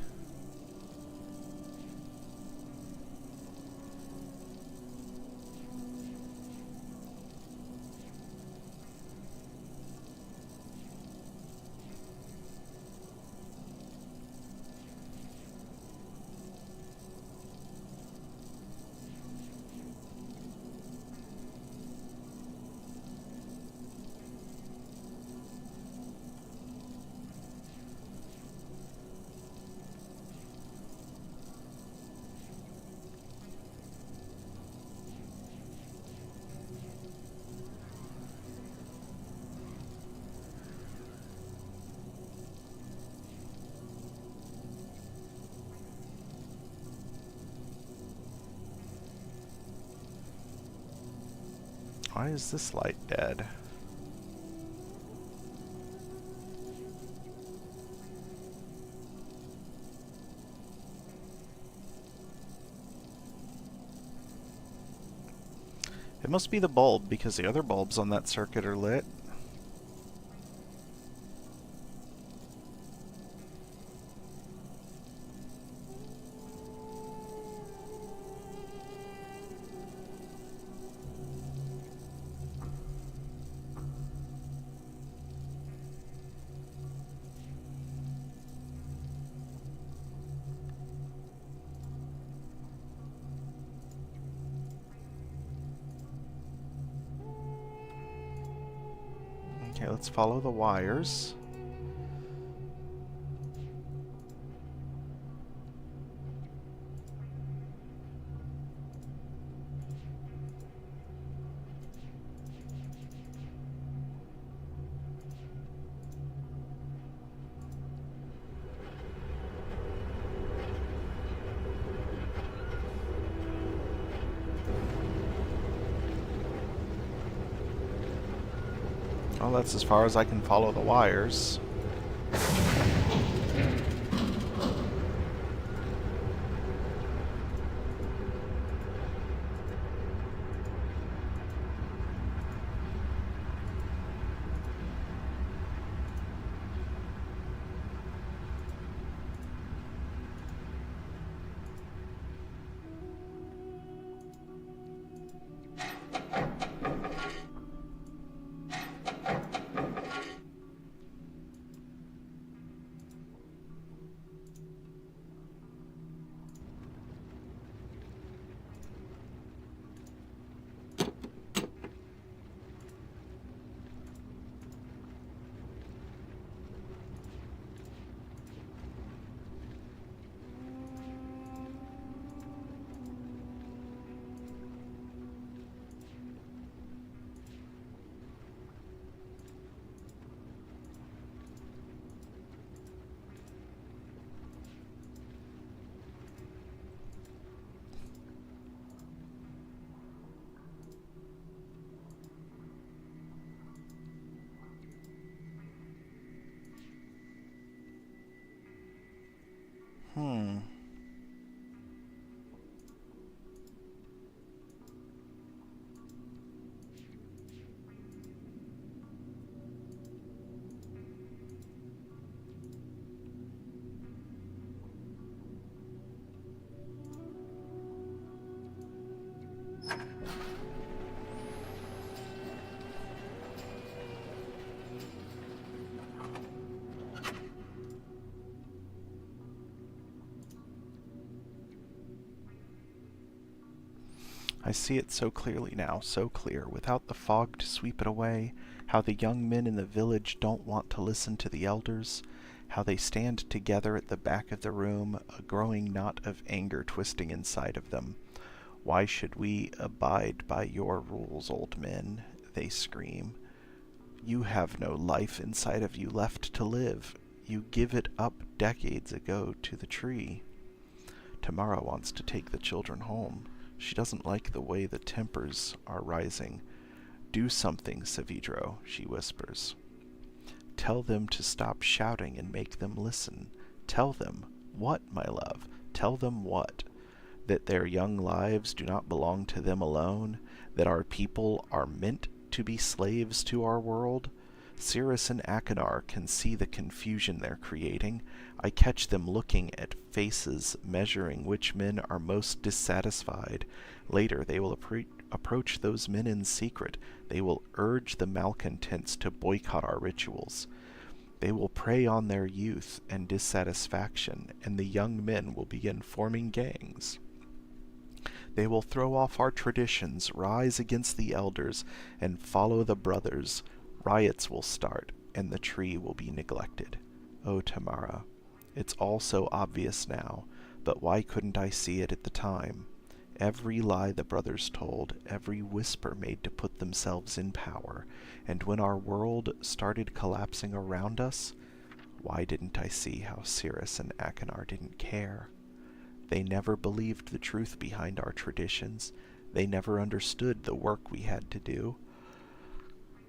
Why is this light dead? It must be the bulb, because the other bulbs on that circuit are lit. Okay, let's follow the wires. Well, that's as far as I can follow the wires. I see it so clearly now, so clear, without the fog to sweep it away, how the young men in the village don't want to listen to the elders, how they stand together at the back of the room, a growing knot of anger twisting inside of them. Why should we abide by your rules, old men? They scream. You have no life inside of you left to live. You give it up decades ago to the tree. Tamara wants to take the children home. She doesn't like the way the tempers are rising. Do something, Savidro, she whispers. Tell them to stop shouting and make them listen. Tell them. What, my love? Tell them what? That their young lives do not belong to them alone? That our people are meant to be slaves to our world? Cirrus and Achenar can see the confusion they're creating. I catch them looking at faces, measuring which men are most dissatisfied. Later they will approach those men in secret. They will urge the malcontents to boycott our rituals. They will prey on their youth and dissatisfaction, and the young men will begin forming gangs. They will throw off our traditions, rise against the elders, and follow the brothers. Riots will start, and the tree will be neglected. Oh, Tamara, it's all so obvious now, but why couldn't I see it at the time? Every lie the brothers told, every whisper made to put themselves in power, and when our world started collapsing around us, why didn't I see how Cirrus and Achenar didn't care? They never believed the truth behind our traditions. They never understood the work we had to do.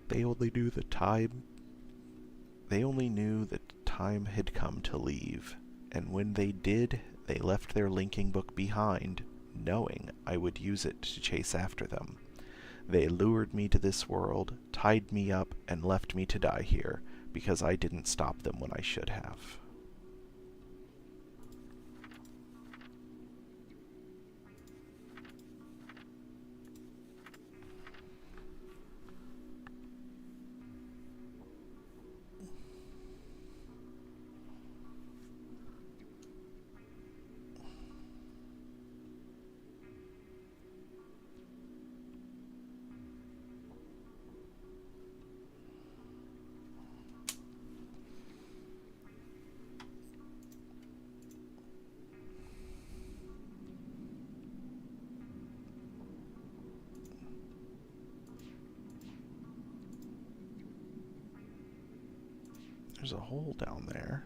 They only knew that time had come to leave, and when they did, they left their linking book behind, knowing I would use it to chase after them. They lured me to this world, tied me up, and left me to die here, because I didn't stop them when I should have. There's a hole down there.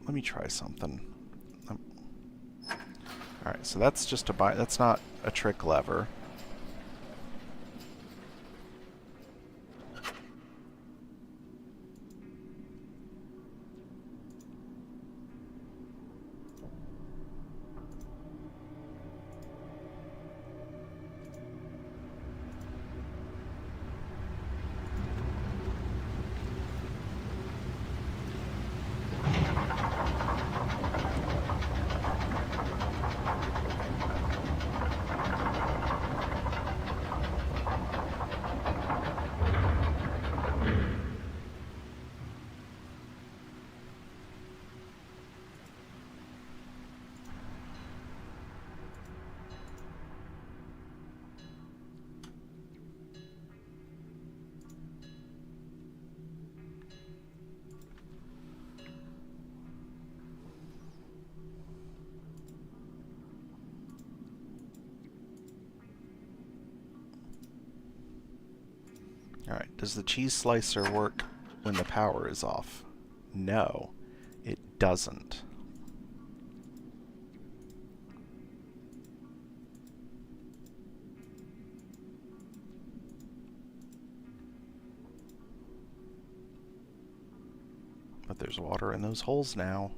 Let me try something. Alright, so that's just that's not a trick lever. Alright, does the cheese slicer work when the power is off? No, it doesn't. But there's water in those holes now.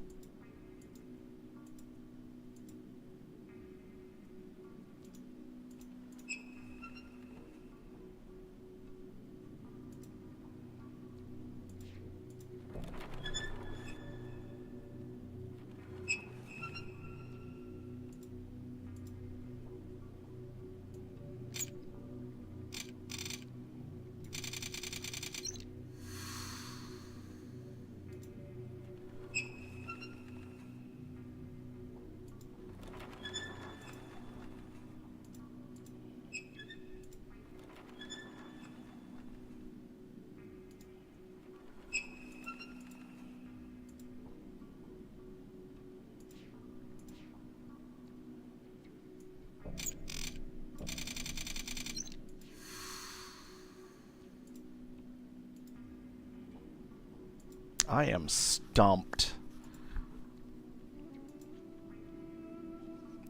I am stumped.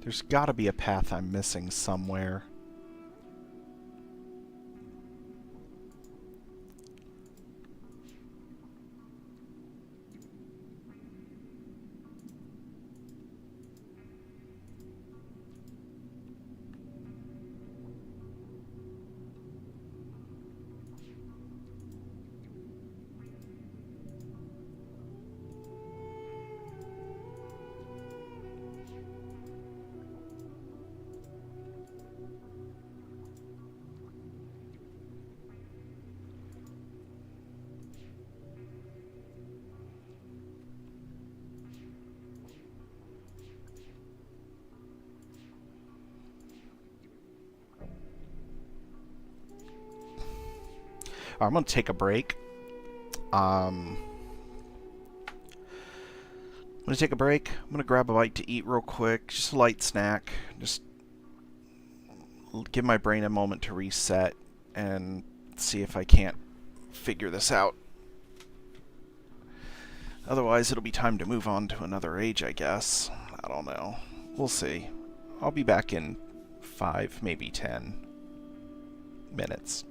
There's gotta be a path I'm missing somewhere. I'm gonna take a break. I'm gonna take a break. I'm gonna grab a bite to eat real quick. Just a light snack. Just give my brain a moment to reset and see if I can't figure this out. Otherwise, it'll be time to move on to another age, I guess. I don't know. We'll see. I'll be back in 5, maybe 10 minutes.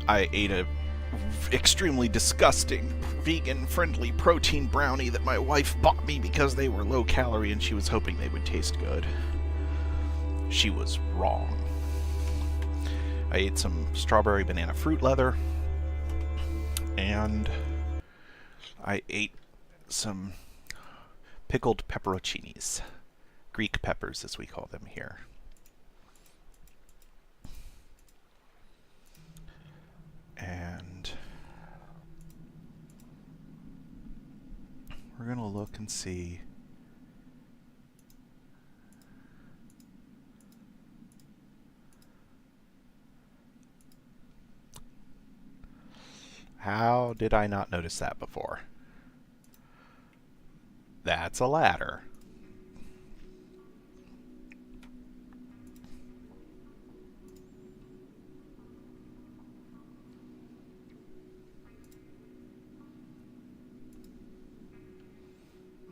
I ate a extremely disgusting vegan-friendly protein brownie that my wife bought me because they were low calorie and she was hoping they would taste good. She was wrong. I ate some strawberry banana fruit leather, and I ate some pickled pepperoncinis. Greek peppers, as we call them here. And we're going to look and see. How did I not notice that before? That's a ladder.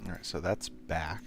Alright, so that's back.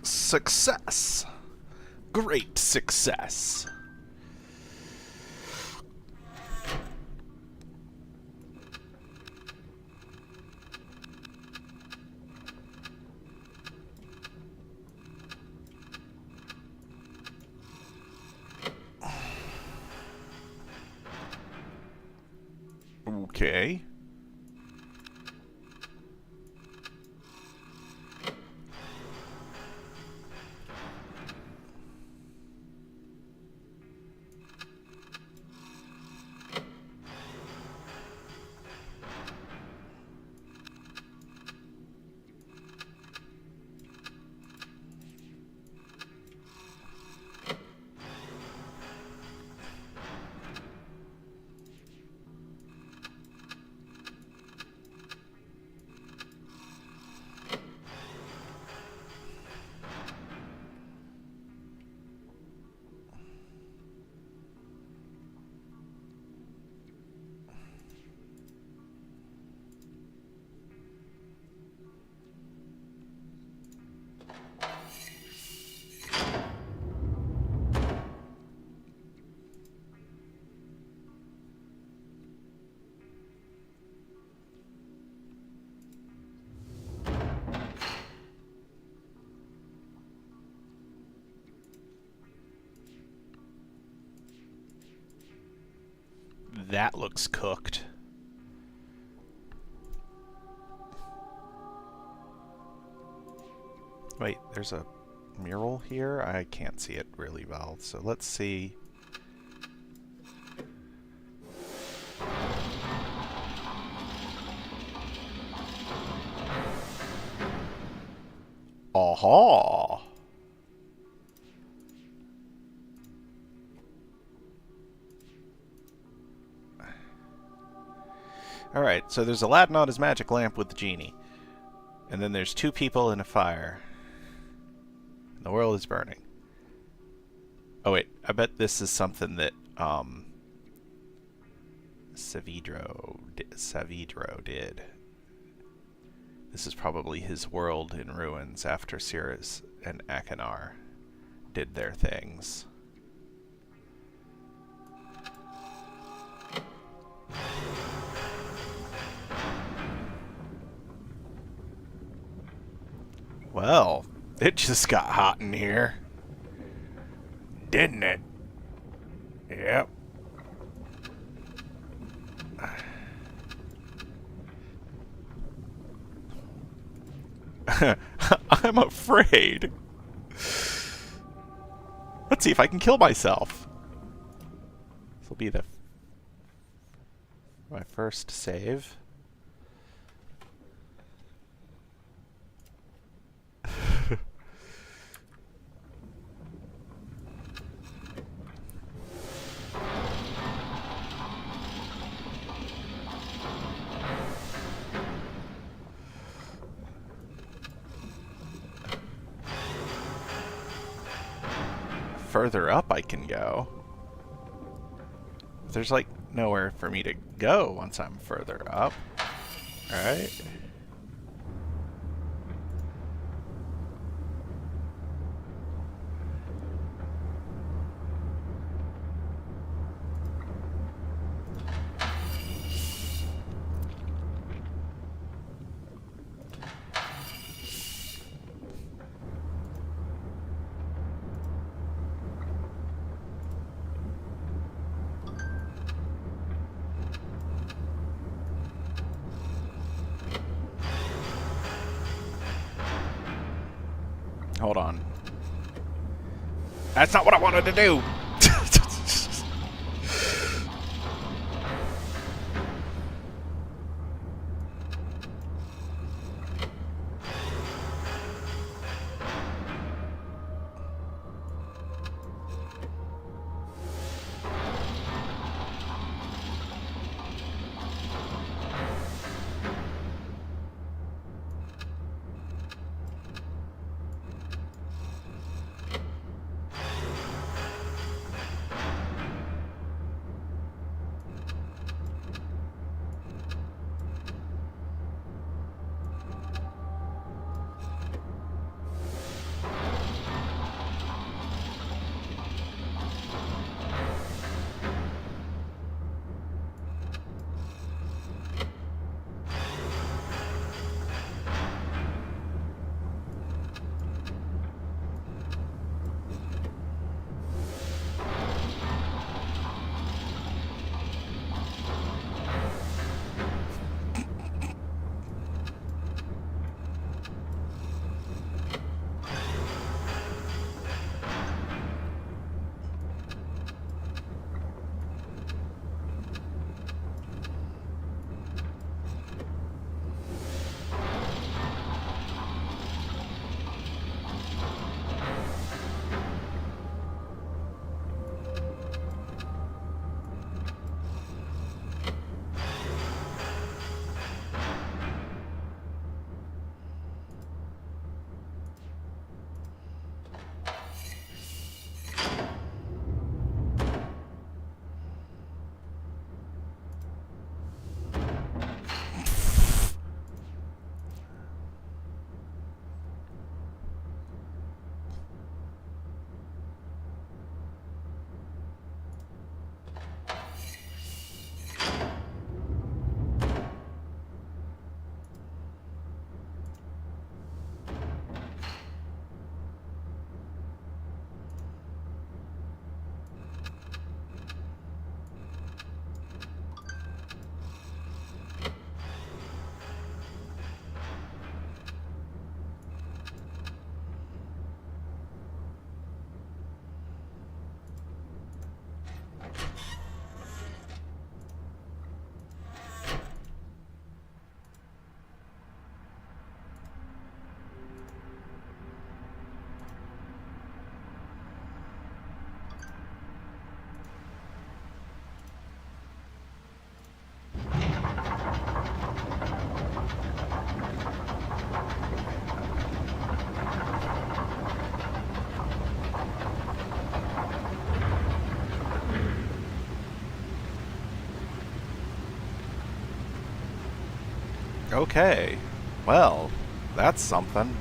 Success! Great success! Okay. That looks cooked. Wait, there's a mural here? I can't see it really well, so let's see. Aha! Alright, so there's Aladdin on his magic lamp with the genie. And then there's two people in a fire. And the world is burning. Oh wait, I bet this is something that, Savidro did. This is probably his world in ruins after Cirrus and Akinar did their things. Well, it just got hot in here. Didn't it? Yep. I'm afraid. Let's see if I can kill myself. This will be my first save. Further up I can go. There's like nowhere for me to go once I'm further up. Alright. Hold on. That's not what I wanted to do! Okay. Well, that's something.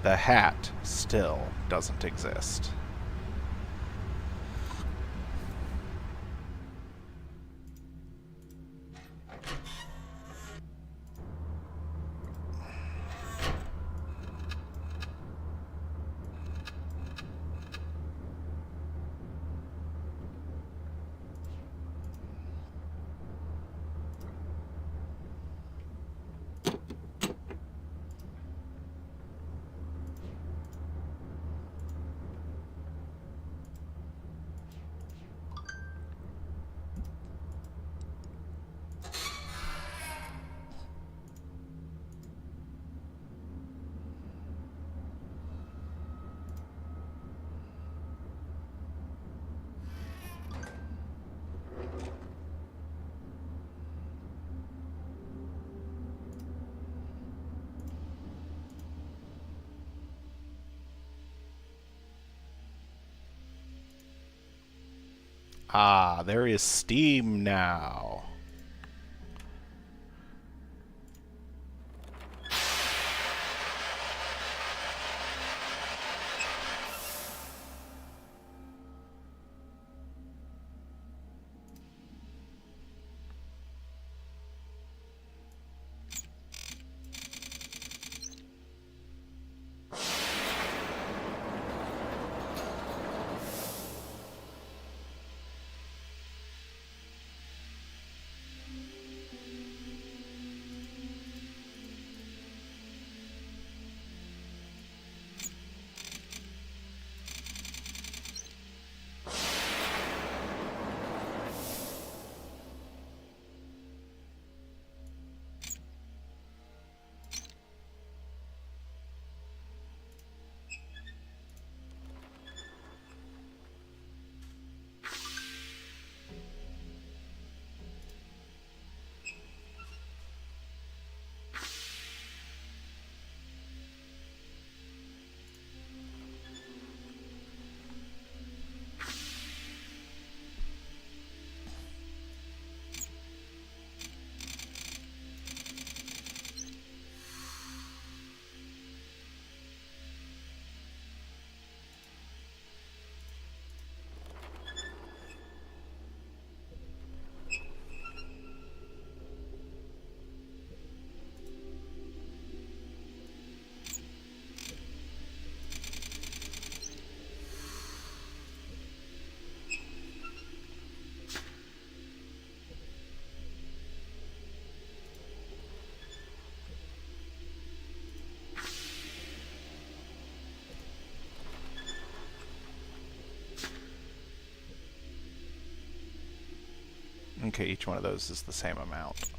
The hat still doesn't exist. Ah, there is steam now. Okay, each one of those is the same amount.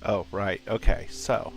Oh, right. Okay, so.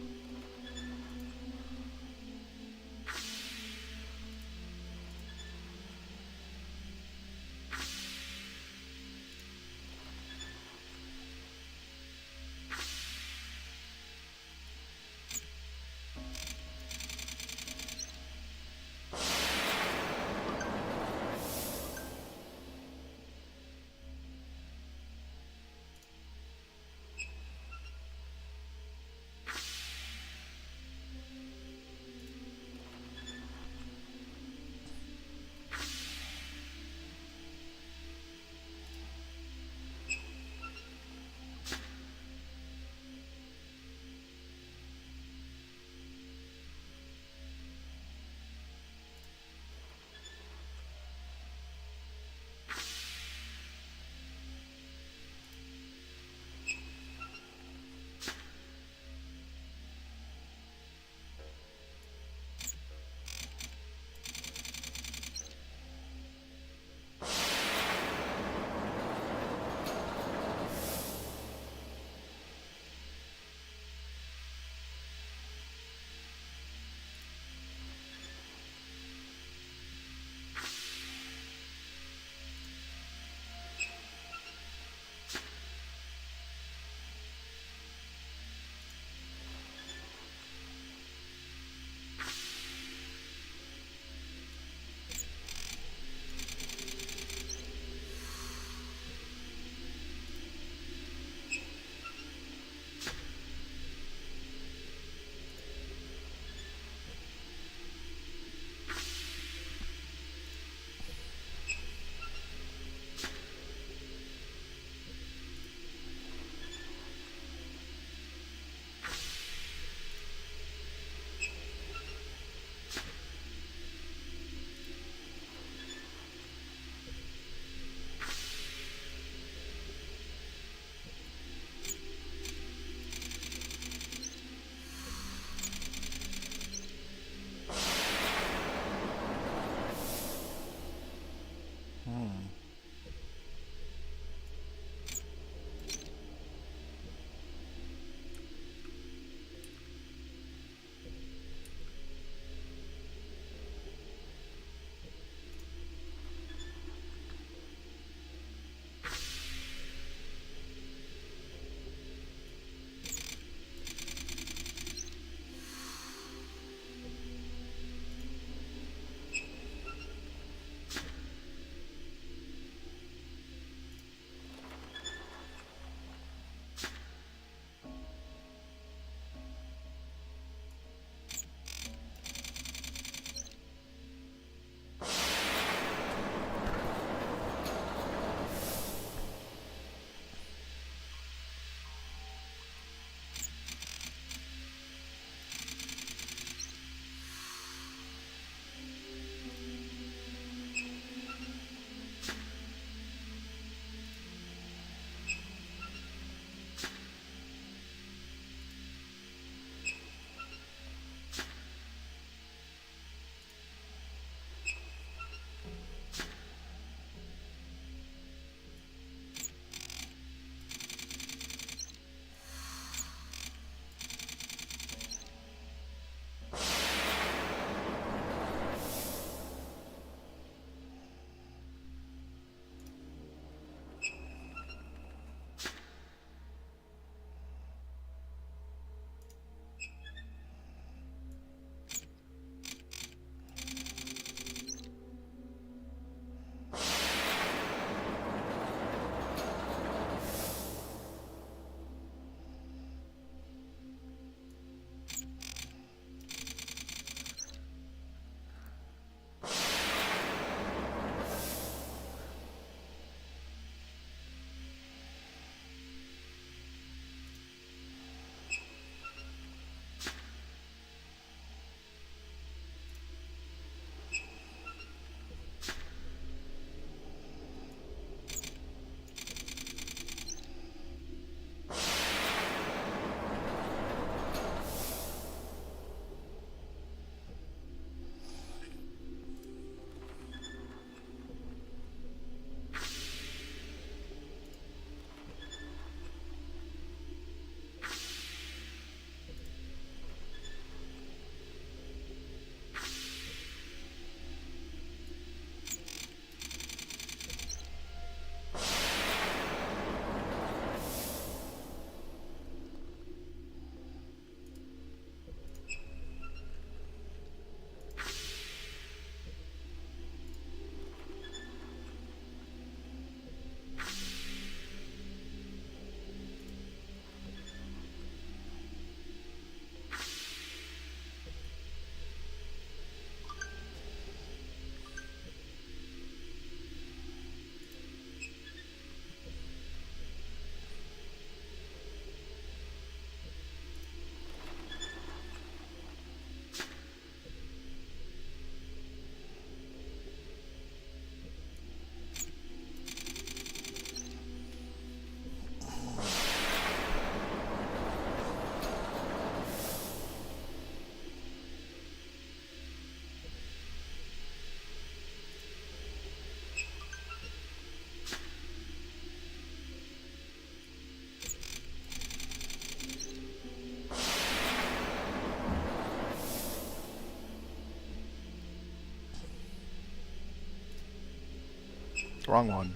wrong one.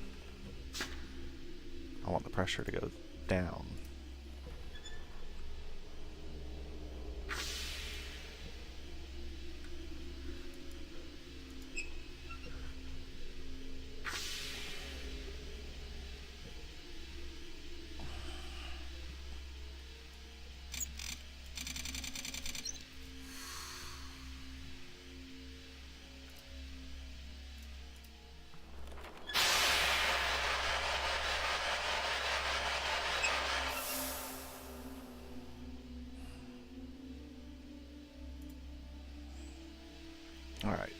I want the pressure to go down. All right.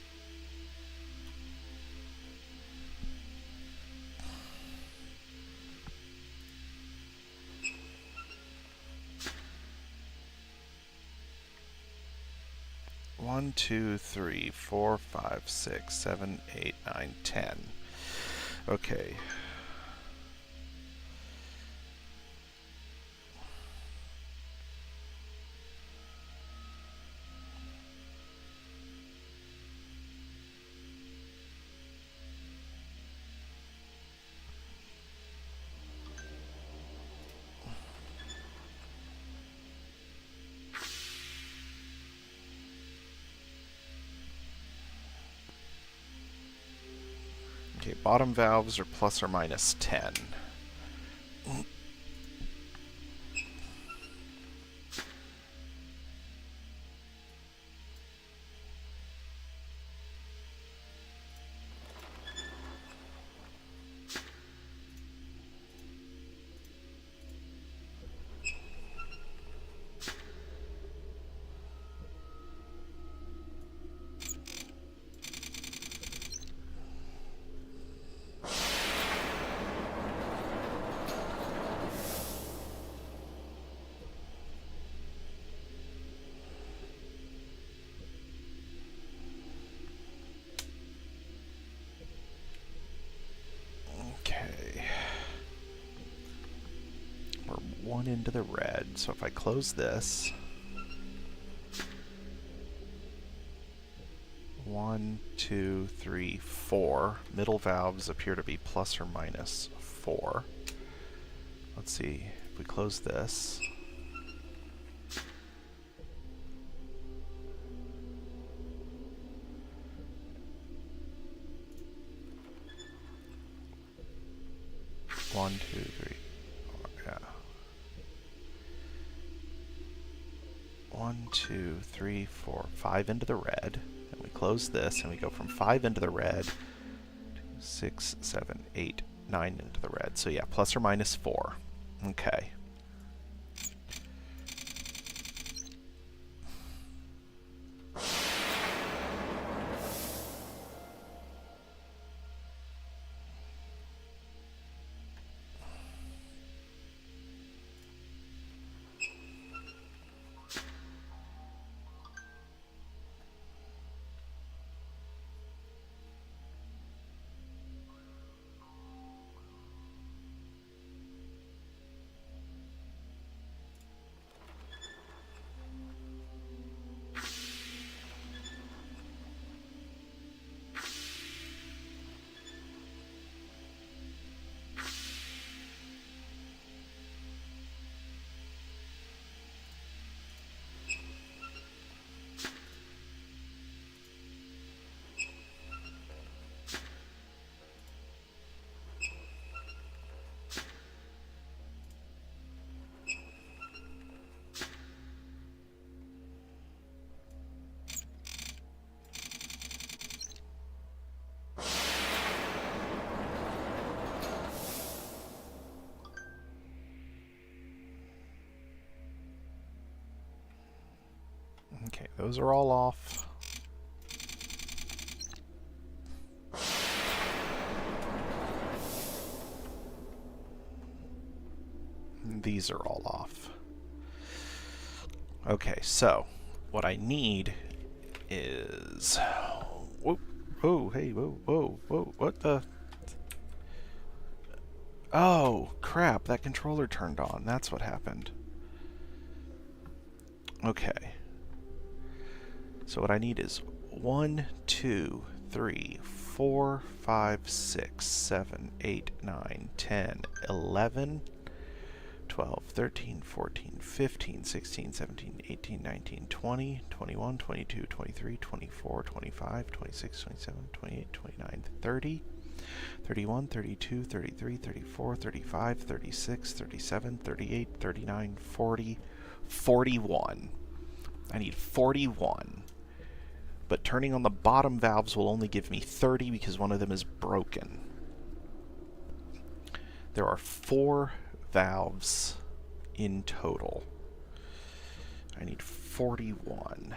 One, two, three, four, five, 6, 7, 8, 9, 10. Okay. Okay, bottom valves are plus or minus 10. Okay. We're one into the red, so if I close this... 1, 2, 3, 4. Middle valves appear to be plus or minus 4. Let's see, if we close this... One, two, three, four, yeah. 1, 2, 3, 4, 5 into the red. And we close this, and we go from 5 into the red, 6, 7, 8, 9 into the red. So yeah, plus or minus 4. Okay. Okay, those are all off. And these are all off. Okay, so what I need is... Whoa, whoa, hey, whoa, whoa, whoa, what the... Oh, crap, that controller turned on. That's what happened. Okay. So what I need is 1, 2, 3, 4, 5, 6, 7, 8, 9, 10, 11, 12, 13, 14, 15, 16, 17, 18, 19, 20, 21, 22, 23, 24, 25, 26, 27, 28, 29, 30, 31, 32, 33, 34, 35, 36, 37, 38, 39, 40, 41. I need 41. But turning on the bottom valves will only give me 30 because one of them is broken. There are 4 valves in total. I need 41.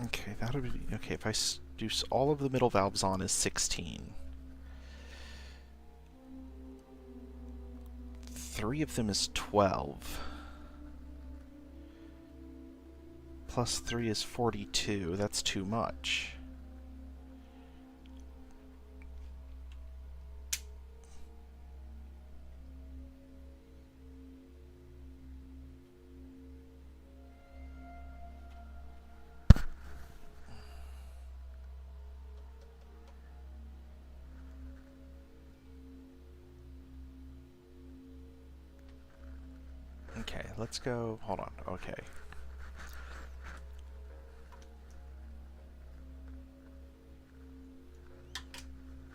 Okay, that'll be... Okay, if I do all of the middle valves on is 16. 3 of them is 12. Plus 3 is 42. That's too much. Okay, let's go... Hold on. Okay.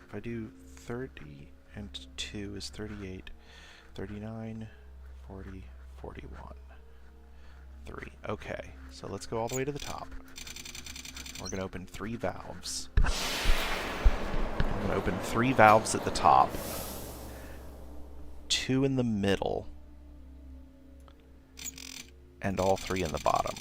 If I do 30 and 2 is 38, 39, 40, 41. 3. Okay, so let's go all the way to the top. We're going to open 3 valves. I'm going to open 3 valves at the top. 2 in the middle. And all 3 in the bottom.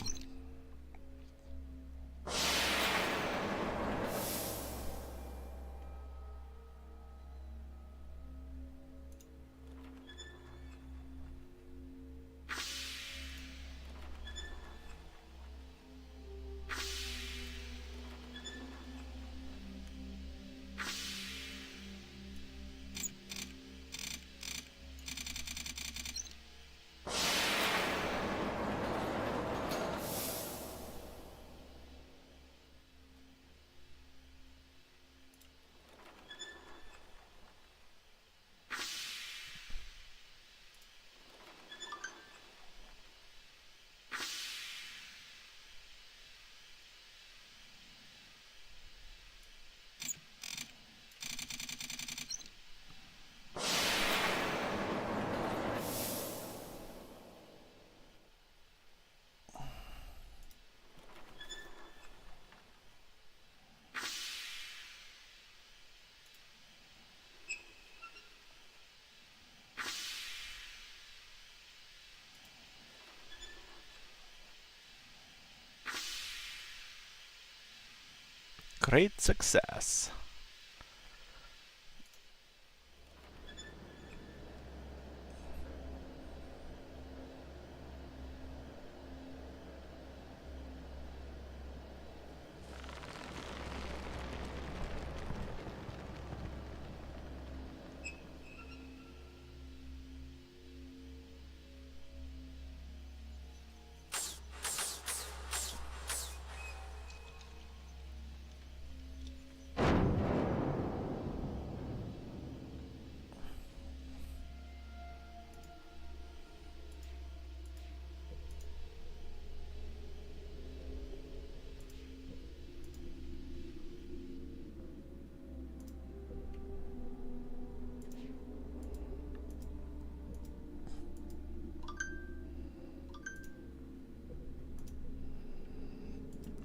Great success.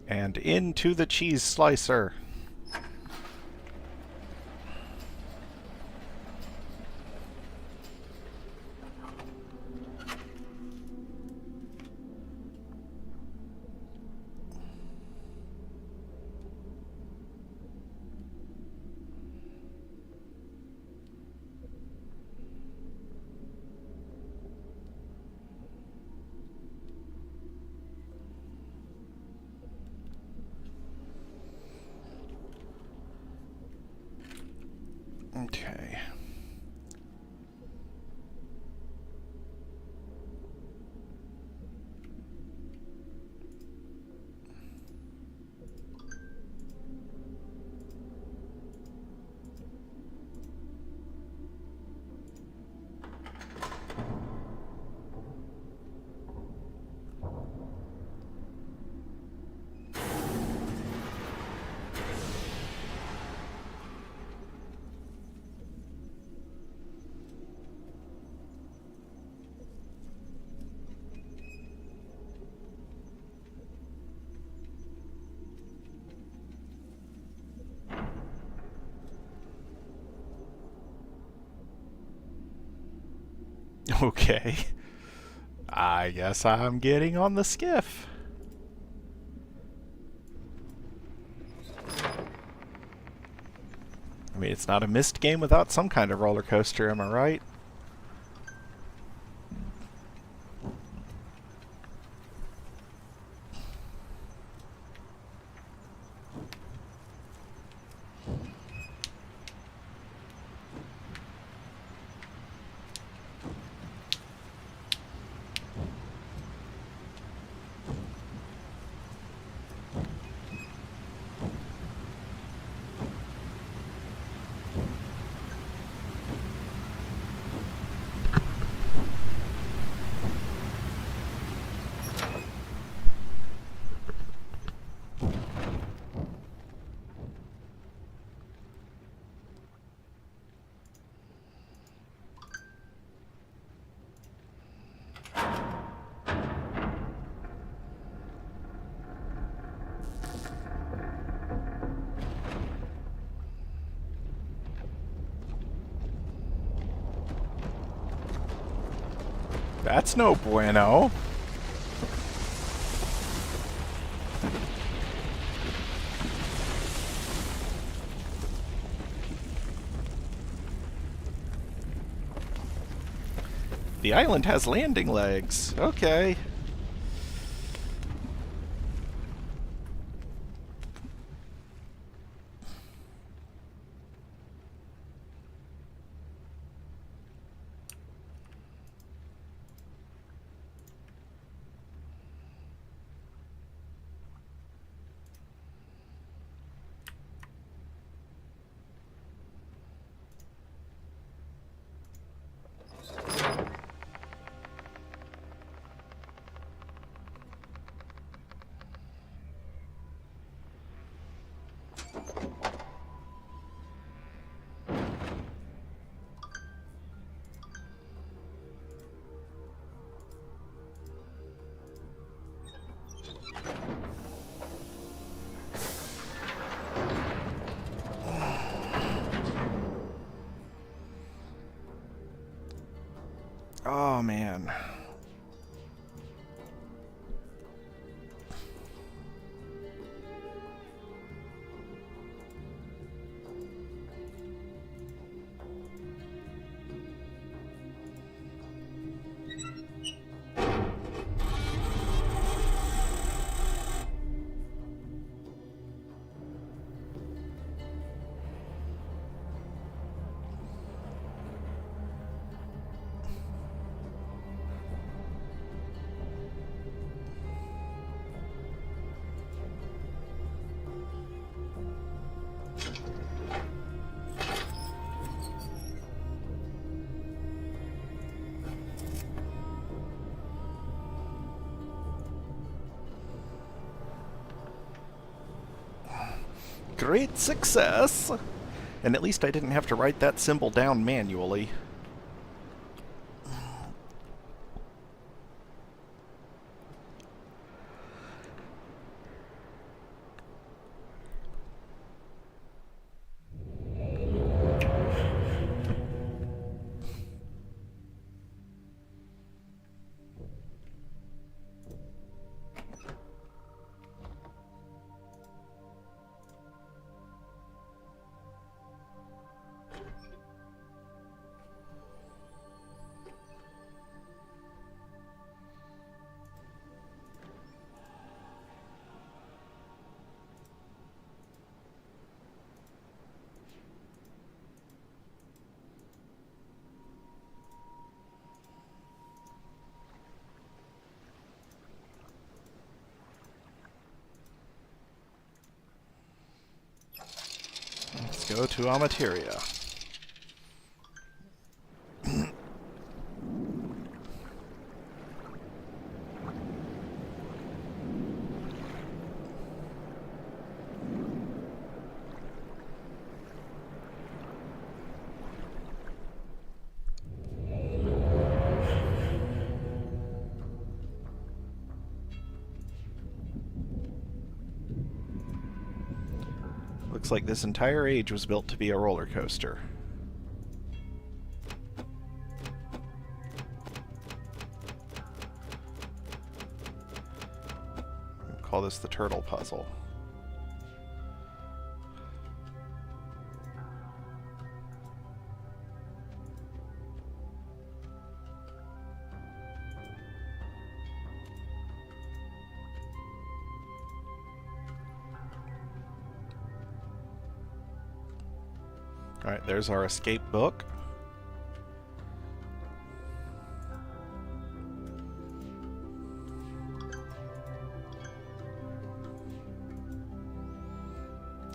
And into the cheese slicer. Okay. Okay. I guess I'm getting on the skiff. I mean, it's not a Myst game without some kind of roller coaster, am I right? That's no bueno. The island has landing legs. Okay. Oh, man. Great success! And at least I didn't have to write that symbol down manually. go to Amateria. Looks like this entire age was built to be a roller coaster. We'll call this the turtle puzzle. Alright, there's our escape book.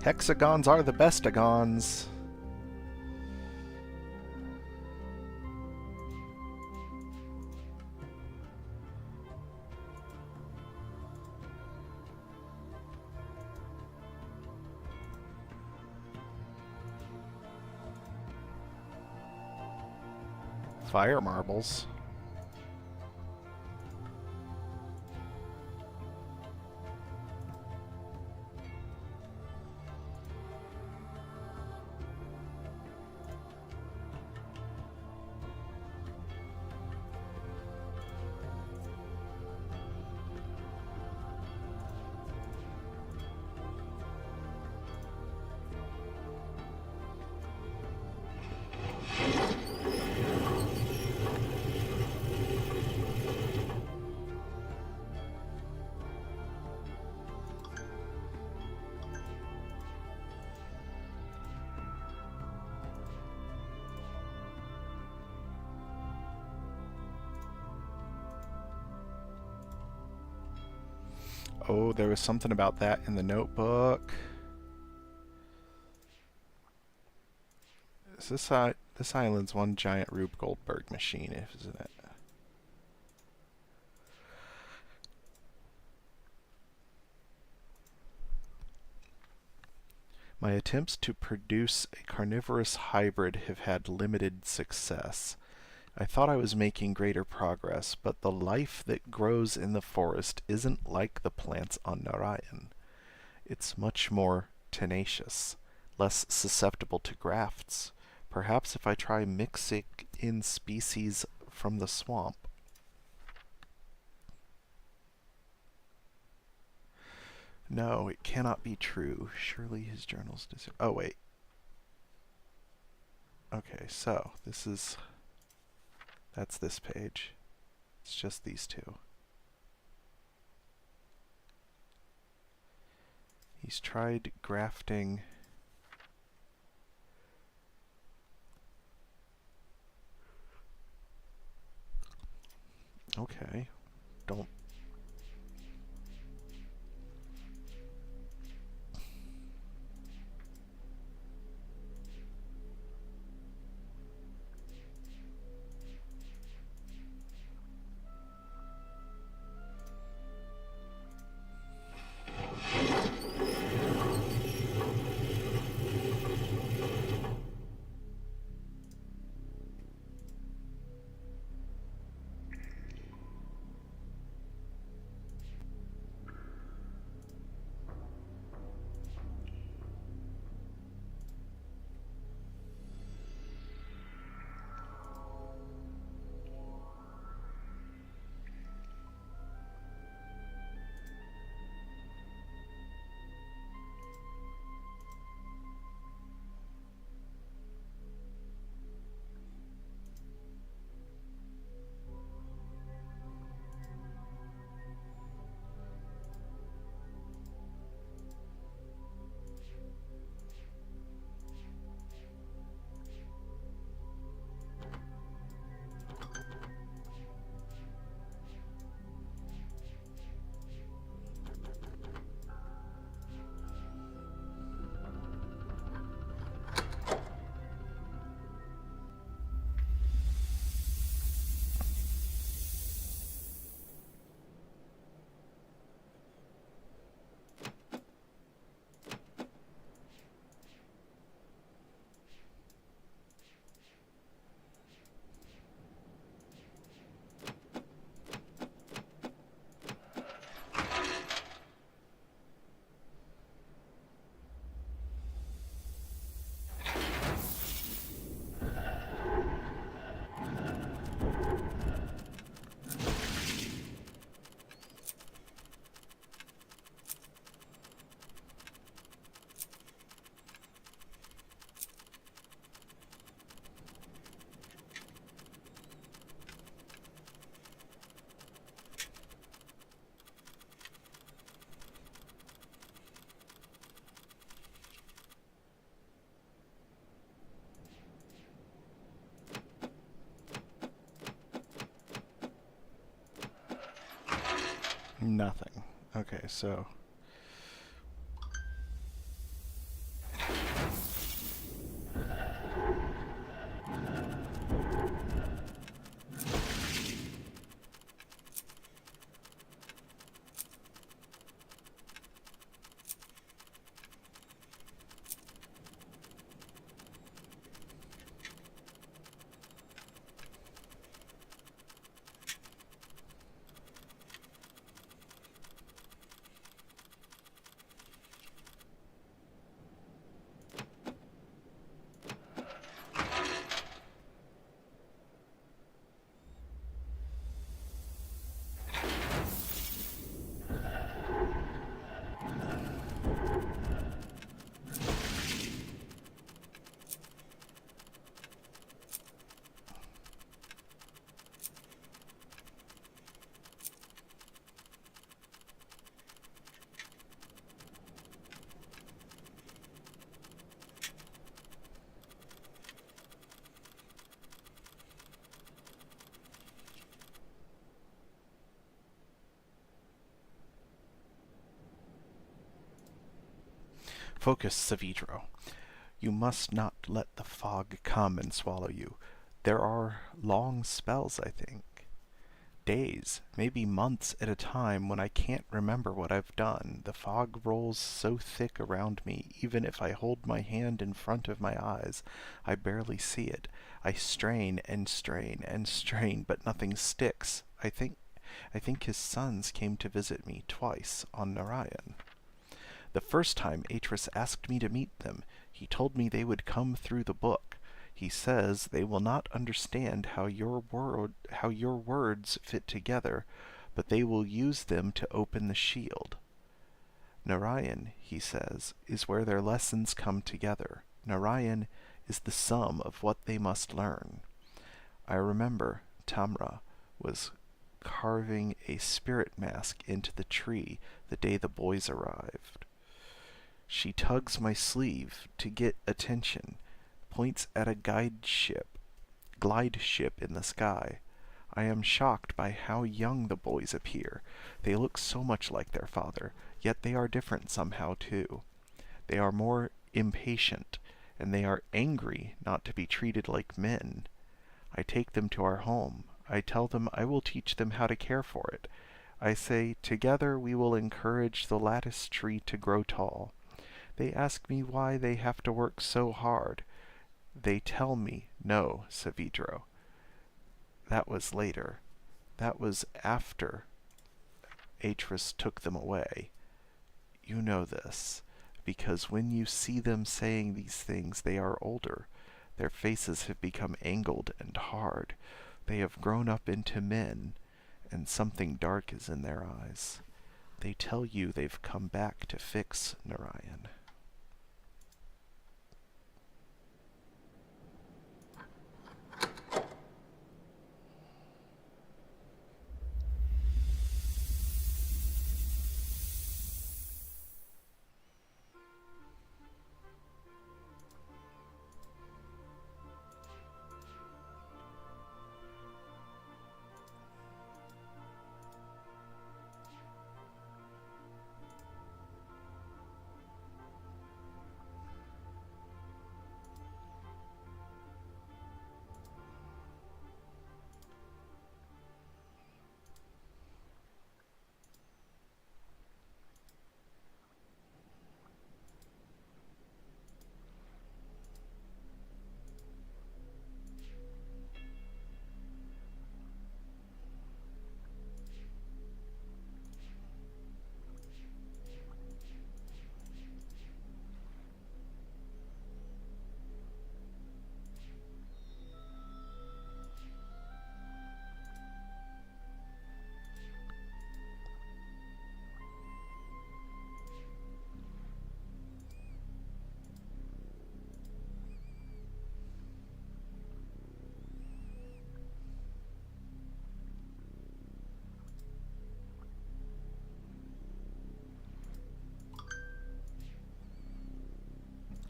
Hexagons are the bestagons. Fire marbles. Oh, there was something about that in the notebook. Is this island's one giant Rube Goldberg machine, isn't it? My attempts to produce a carnivorous hybrid have had limited success. I thought I was making greater progress, but the life that grows in the forest isn't like the plants on Narayan. It's much more tenacious, less susceptible to grafts. Perhaps if I try mixing in species from the swamp. No, it cannot be true. Surely his journals... Oh, wait. Okay, so this is... That's this page. It's just these two. He's tried grafting... Okay. Don't... Nothing. Okay, so... Focus, Savidro. You must not let the fog come and swallow you. There are long spells, I think. Days, maybe months at a time when I can't remember what I've done. The fog rolls so thick around me, even if I hold my hand in front of my eyes, I barely see it. I strain and strain and strain, but nothing sticks. I think his sons came to visit me twice on Narayan. The first time Atris asked me to meet them, he told me they would come through the book. He says they will not understand how your words fit together, but they will use them to open the shield. Narayan, he says, is where their lessons come together. Narayan is the sum of what they must learn. I remember Tamra was carving a spirit mask into the tree the day the boys arrived. She tugs my sleeve to get attention, points at a glide ship in the sky. I am shocked by how young the boys appear. They look so much like their father, yet they are different somehow too. They are more impatient, and they are angry not to be treated like men. I take them to our home. I tell them I will teach them how to care for it. I say, together we will encourage the lattice tree to grow tall. They ask me why they have to work so hard. They tell me, no, Savidro. That was later. That was after Atris took them away. You know this, because when you see them saying these things, they are older. Their faces have become angled and hard. They have grown up into men, and something dark is in their eyes. They tell you they've come back to fix Narayan.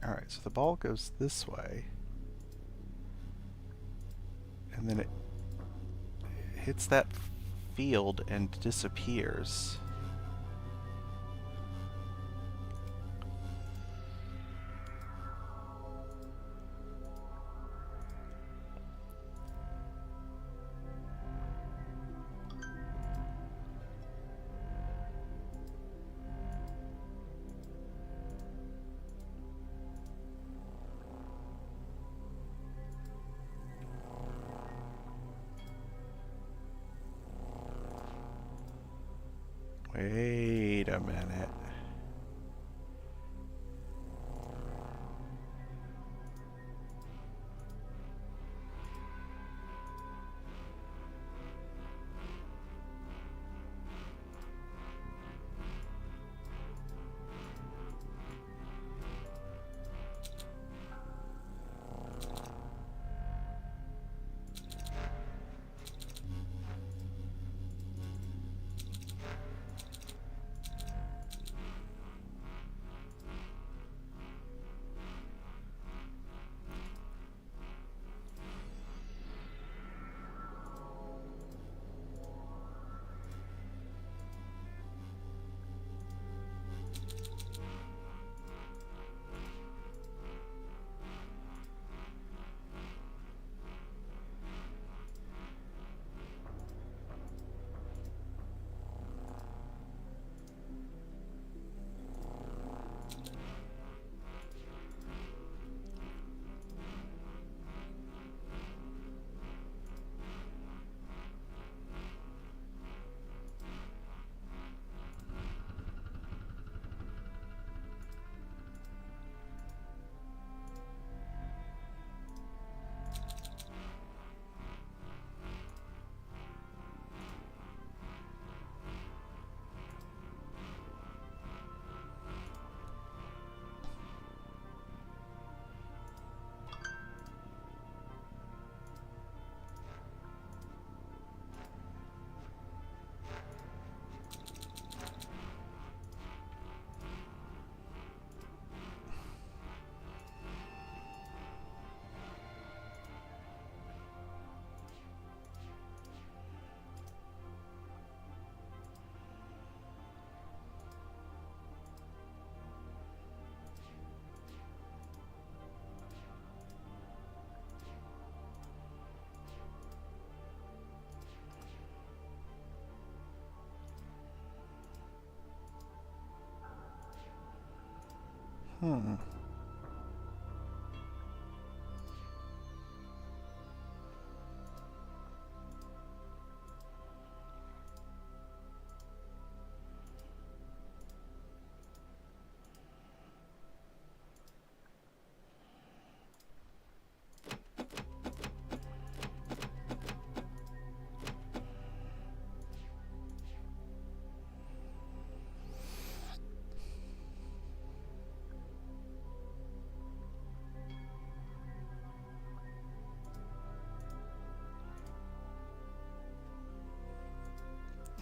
Alright, so the ball goes this way, and then it hits that field and disappears. a minute.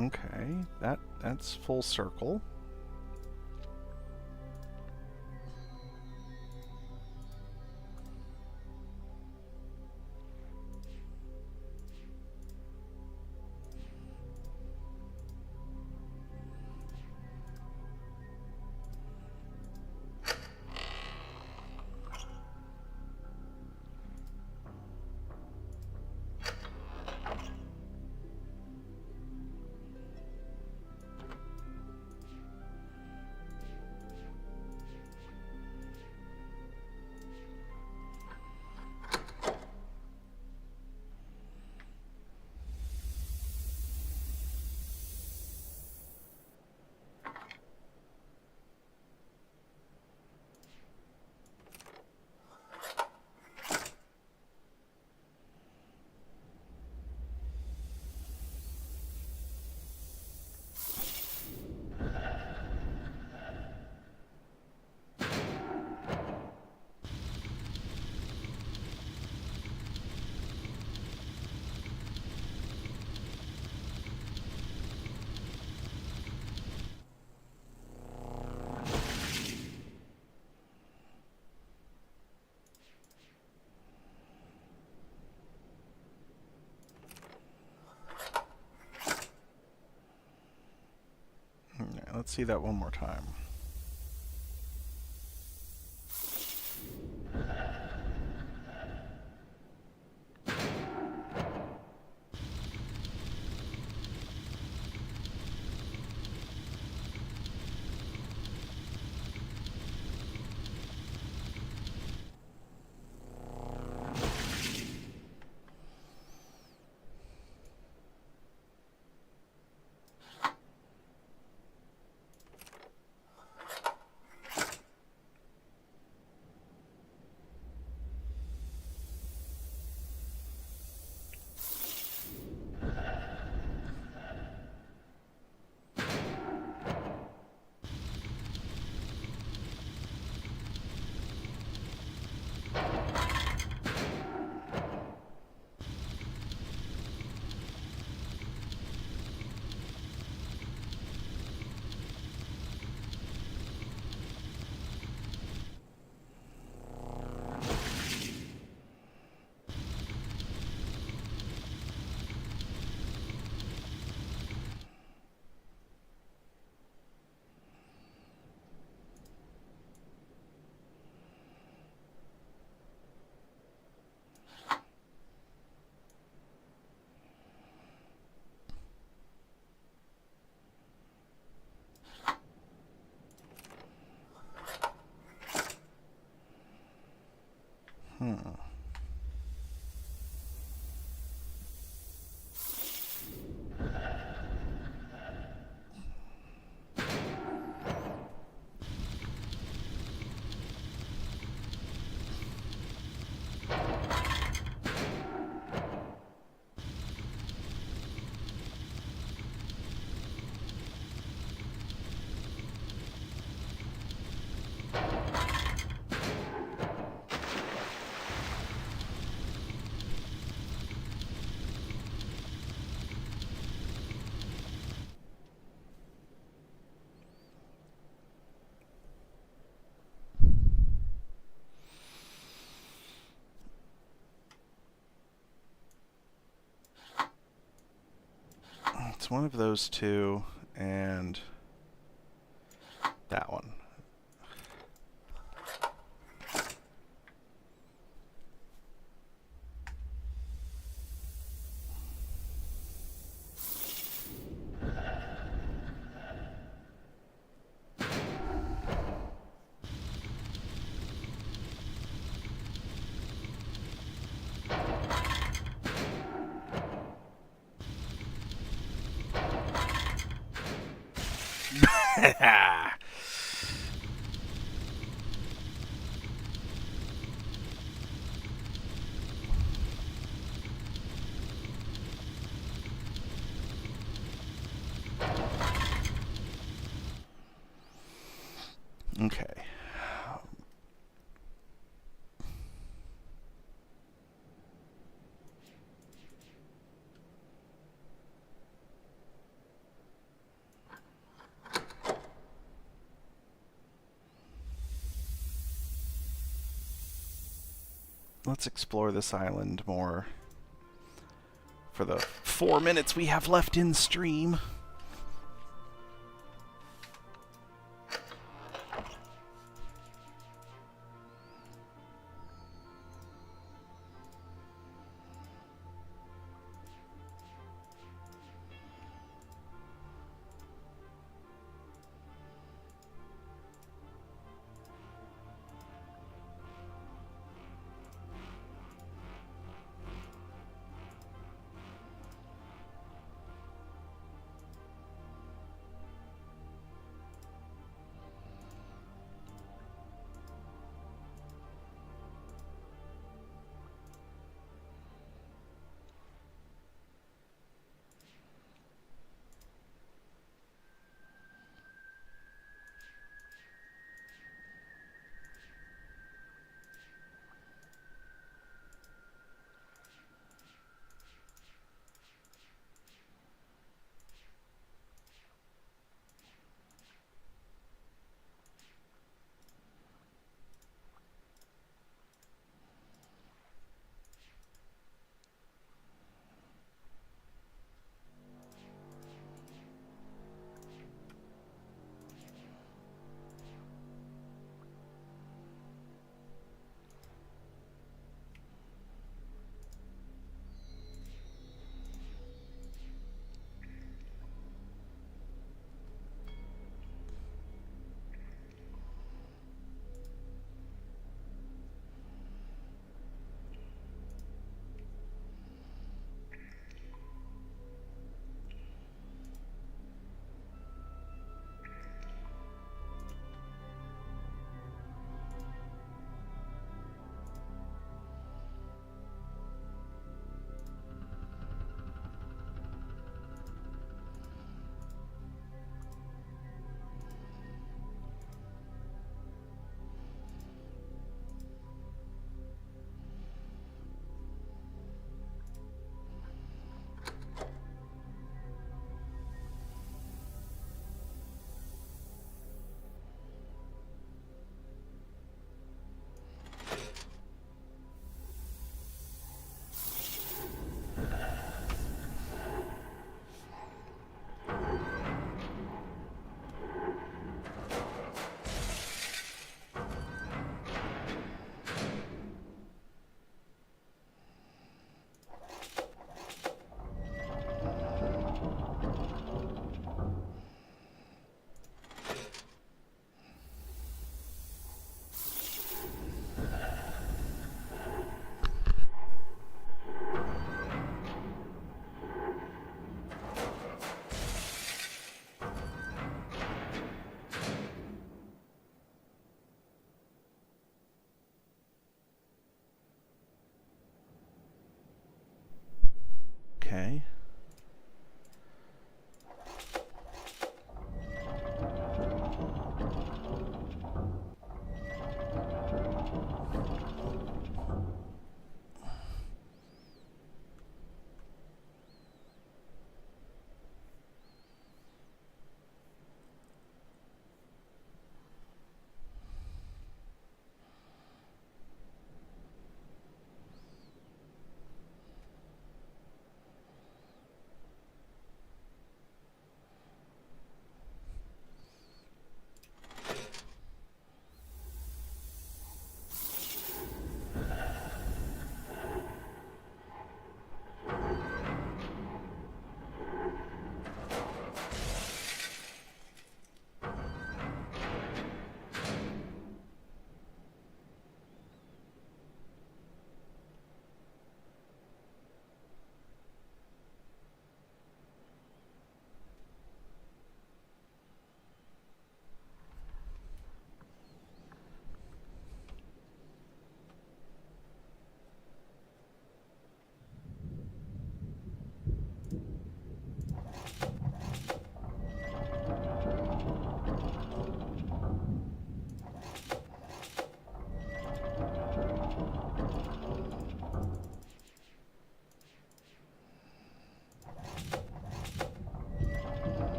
Okay, that's full circle. Alright, let's see that one more time. It's one of those two and that one. Okay. Let's explore this island more for the 4 minutes we have left in stream.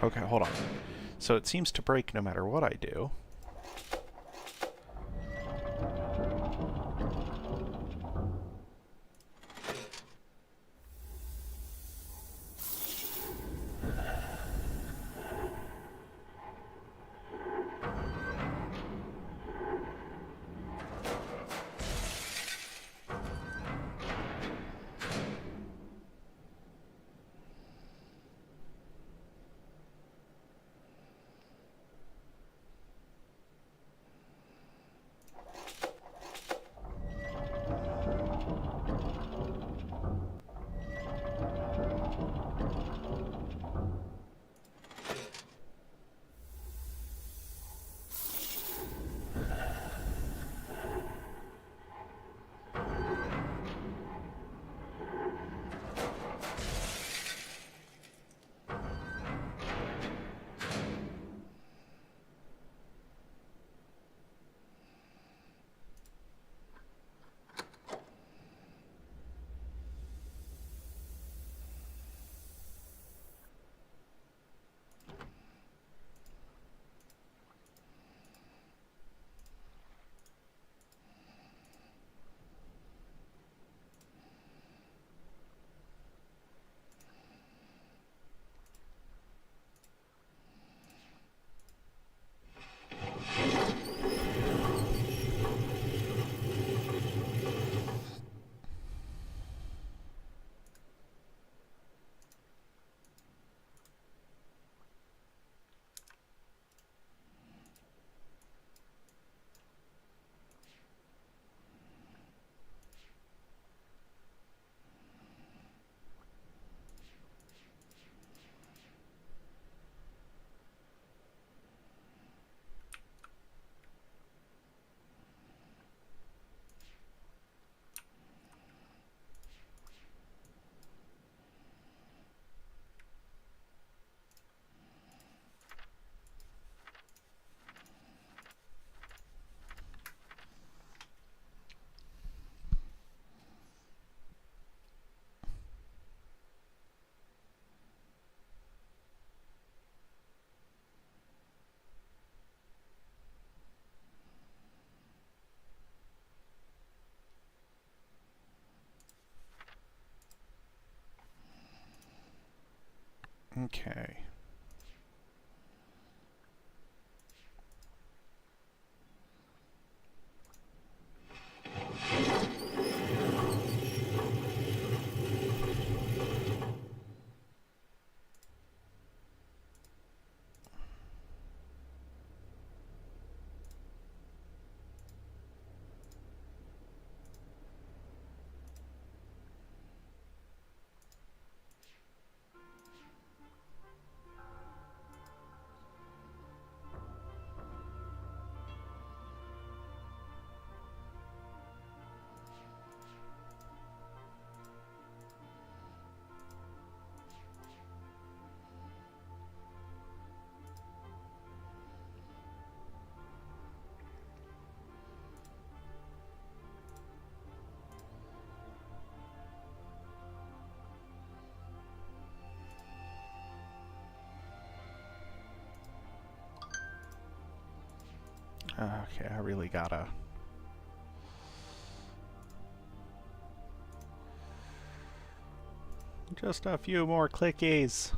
Okay, hold on. So it seems to break no matter what I do. Okay. Okay, I really gotta... Just a few more clickies.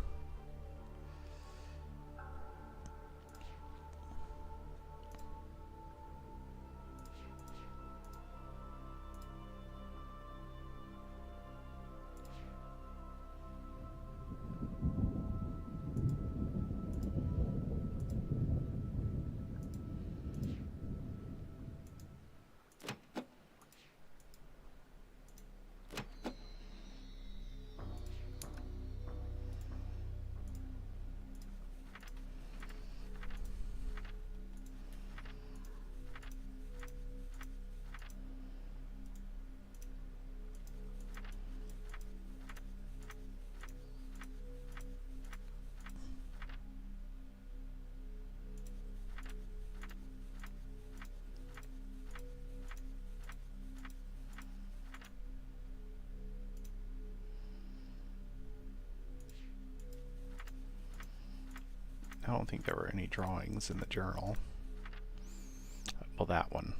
don't think there were any drawings in the journal. Well, that one.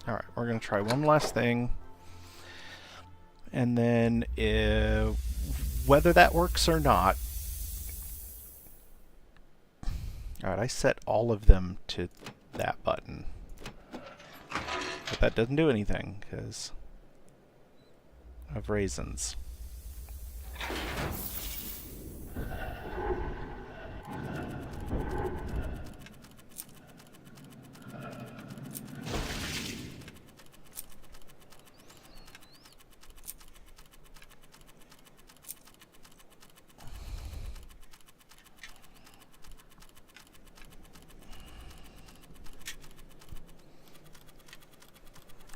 Alright, we're going to try one last thing. And then, whether that works or not... Alright, I set all of them to that button. But that doesn't do anything, because of raisins.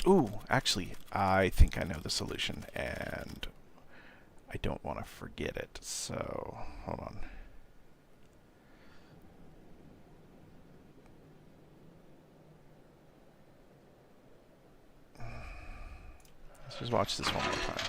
Ooh, actually, I think I know the solution, and I don't want to forget it, so hold on. Let's just watch this one more time.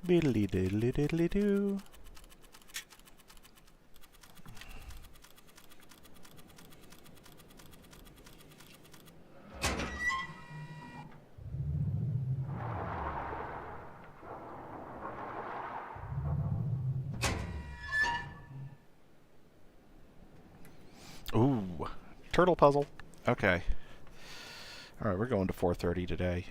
Diddly diddly diddly doo. Ooh, turtle puzzle. Okay. All right, we're going to 4:30 today.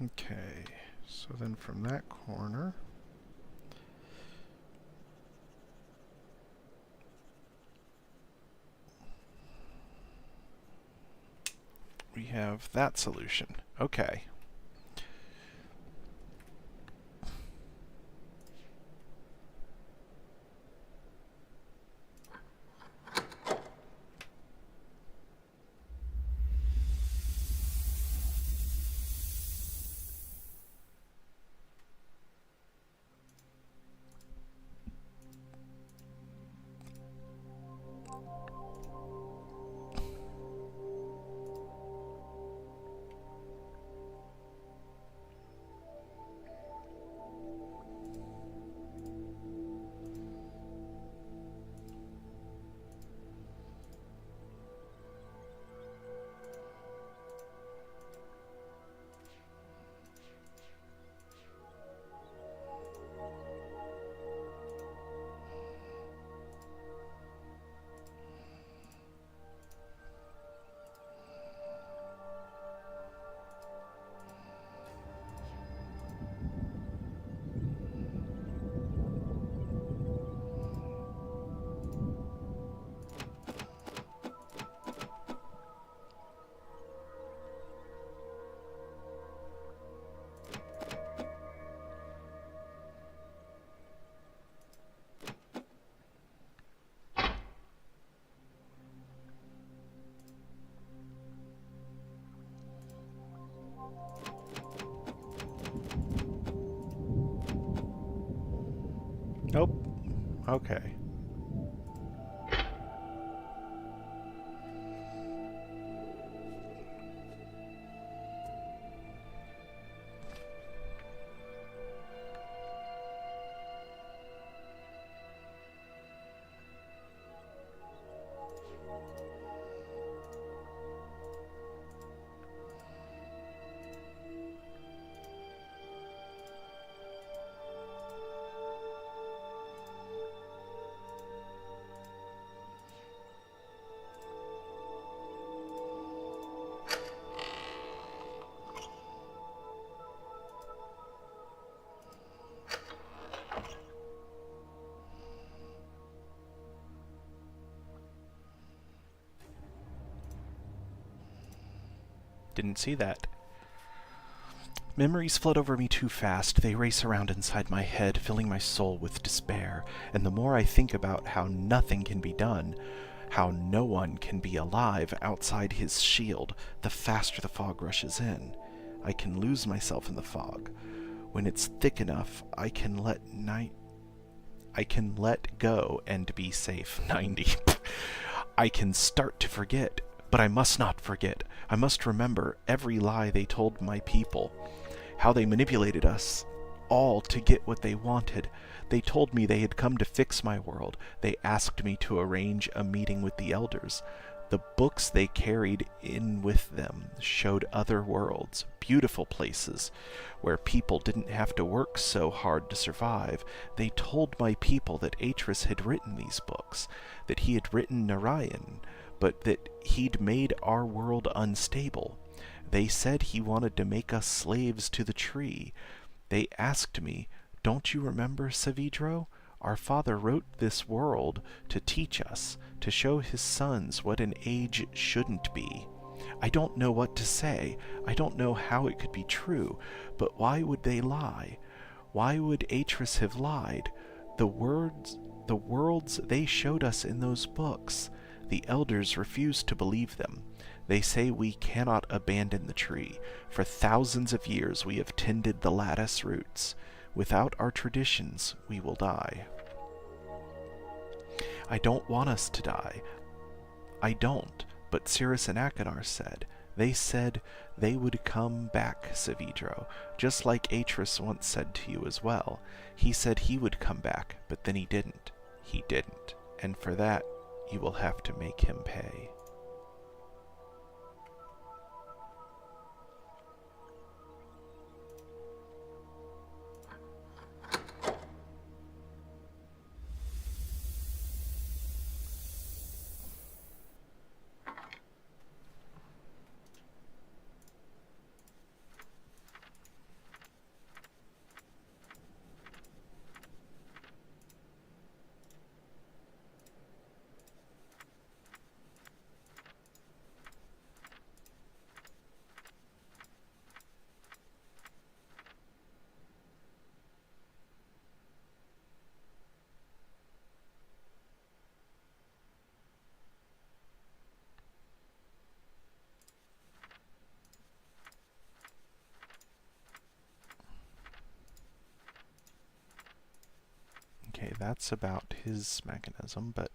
Okay, so then from that corner, we have that solution. Okay. Nope. Okay. Didn't see that. Memories flood over me too fast. They race around inside my head, filling my soul with despair. And the more I think about how nothing can be done, how no one can be alive outside his shield, the faster the fog rushes in. I can lose myself in the fog. When it's thick enough, I can let go and be safe. 90. I can start to forget, but I must not forget. I must remember every lie they told my people, how they manipulated us all to get what they wanted. They told me they had come to fix my world. They asked me to arrange a meeting with the elders. The books they carried in with them showed other worlds, beautiful places, where people didn't have to work so hard to survive. They told my people that Atreus had written these books, that he had written Narayan, but that he'd made our world unstable. They said he wanted to make us slaves to the tree. They asked me, "Don't you remember, Savidro? Our father wrote this world to teach us, to show his sons what an age shouldn't be." I don't know what to say. I don't know how it could be true, but why would they lie? Why would Atreus have lied? The worlds they showed us in those books, the elders refused to believe them. They say we cannot abandon the tree. For thousands of years we have tended the lattice roots. Without our traditions, we will die. I don't want us to die. I don't, but Cirrus and Achenar said. They said they would come back, Savidro, just like Atreus once said to you as well. He said he would come back, but then he didn't. He didn't, and for that, you will have to make him pay. Okay, that's about his mechanism, but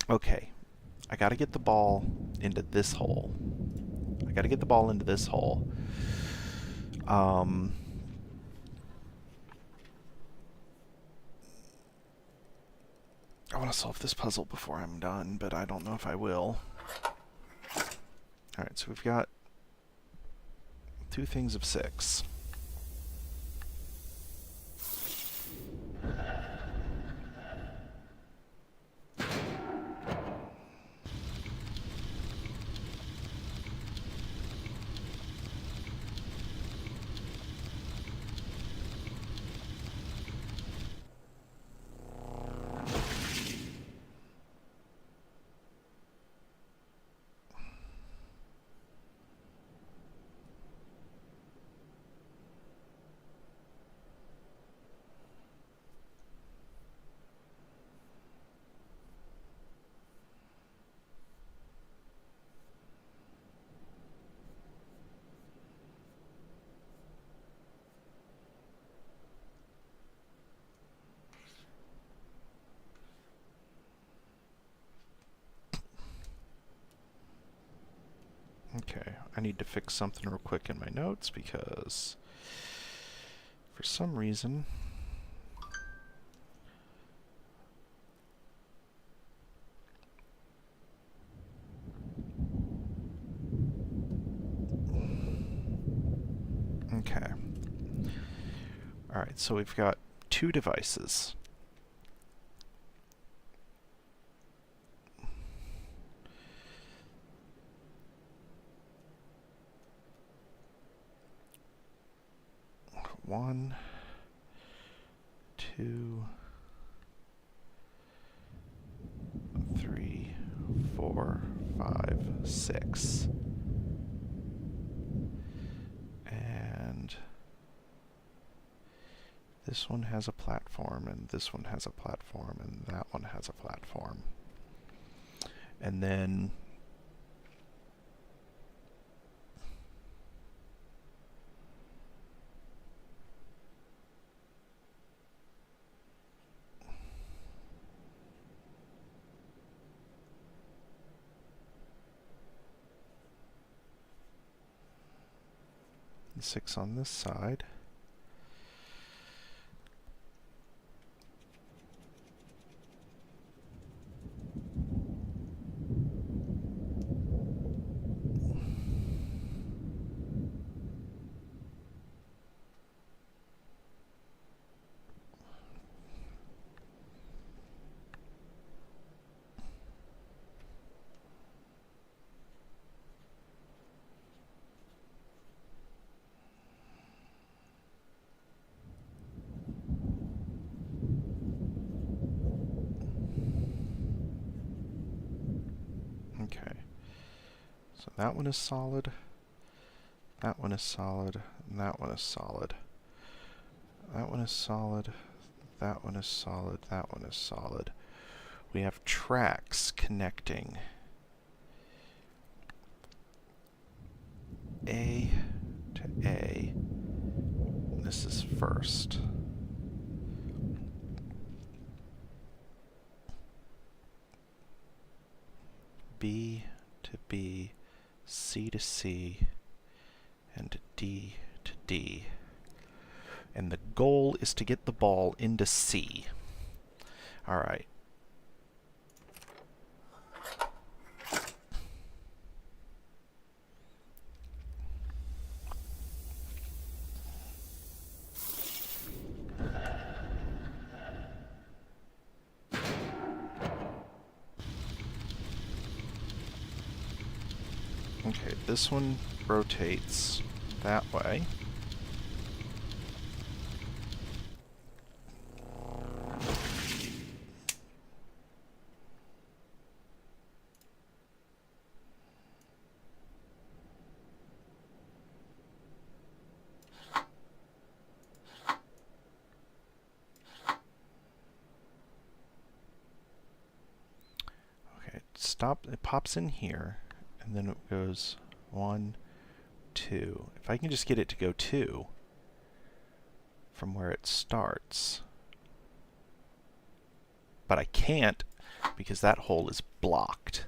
okay, I gotta get the ball into this hole. I gotta get the ball into this hole. I want to solve this puzzle before I'm done, but I don't know if I will. Alright, so we've got 2 things of 6. Okay, I need to fix something real quick in my notes because for some reason okay. Alright, so we've got 2 devices. One, 2, 6. And this one has a platform, and this one has a platform, and that one has a platform. And then the 6 on this side. Okay, so that one is solid, that one is solid, and that one is solid. That one is solid, that one is solid, that one is solid. We have tracks connecting A to A. This is first. B to B, C to C, and D to D. And the goal is to get the ball into C. All right. Okay, this one rotates that way. Okay, stop, it pops in here, and then it goes 1, 2. If I can just get it to go 2 from where it starts. But I can't because that hole is blocked.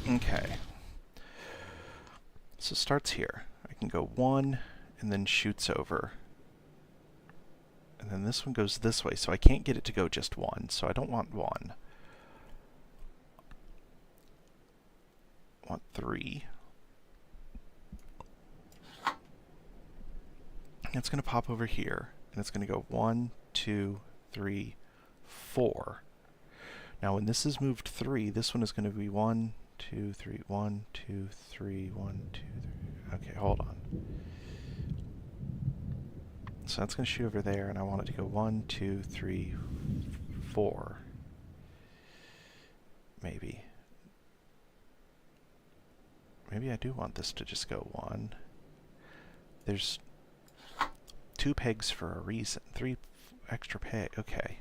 Okay. So it starts here. I can go 1 and then shoots over. And then this one goes this way, so I can't get it to go just 1, so I don't want 1. I want 3. And it's going to pop over here, and it's going to go 1, 2, 3, 4. Now when this is moved 3, this one is going to be 1, 2, 3, 1, 2, 3, 1, 2, 3. Okay, hold on. So that's going to shoot over there, and I want it to go 1, 2, 3, 4. Maybe. Maybe I do want this to just go 1. There's 2 pegs for a reason. 3 extra peg. Okay.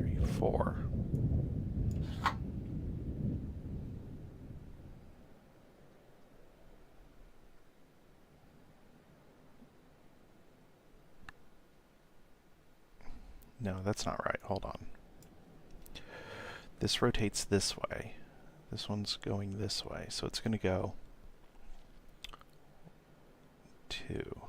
3, 4. No, that's not right. Hold on. This rotates this way. This one's going this way, so it's going to go 2.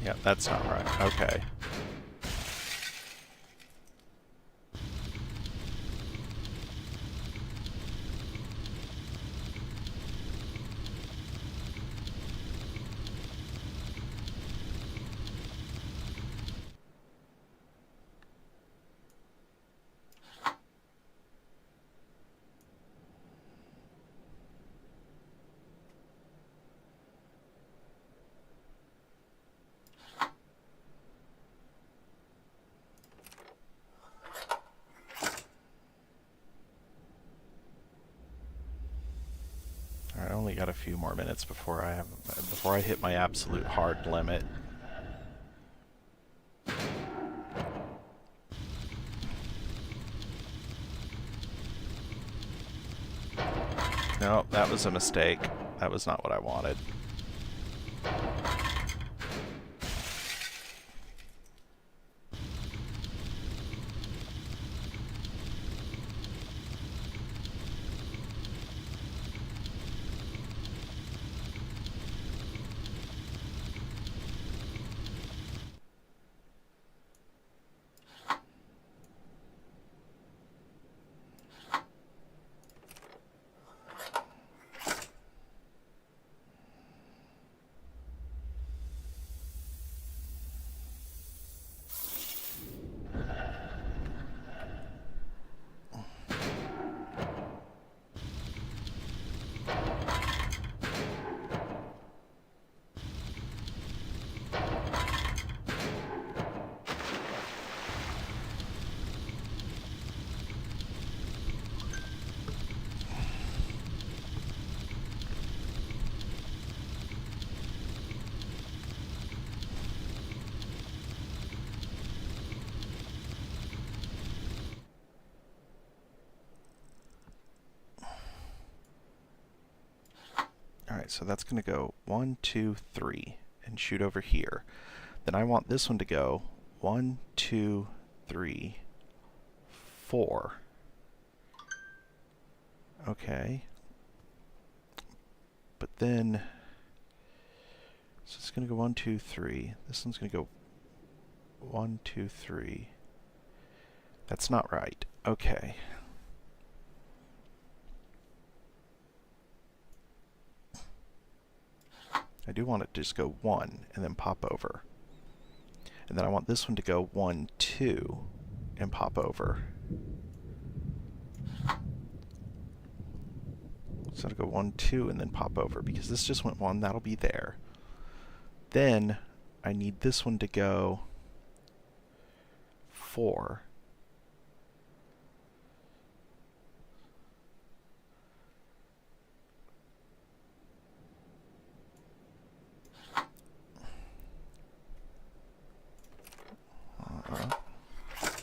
Yeah, that's not right. Okay. I only got a few more minutes before I hit my absolute hard limit. No, that was a mistake. That was not what I wanted. Alright, so that's going to go 1, 2, 3 and shoot over here. Then I want this one to go 1, 2, 3, 4. Okay. But then, so it's going to go 1, 2, 3. This one's going to go 1, 2, 3. That's not right. Okay. I do want it to just go 1 and then pop over. And then I want this one to go 1, 2 and pop over. So it'll go 1, 2 and then pop over because this just went 1, that'll be there. Then I need this one to go 4.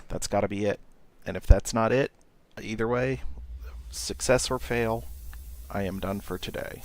That's got to be it. And if that's not it, either way, success or fail, I am done for today.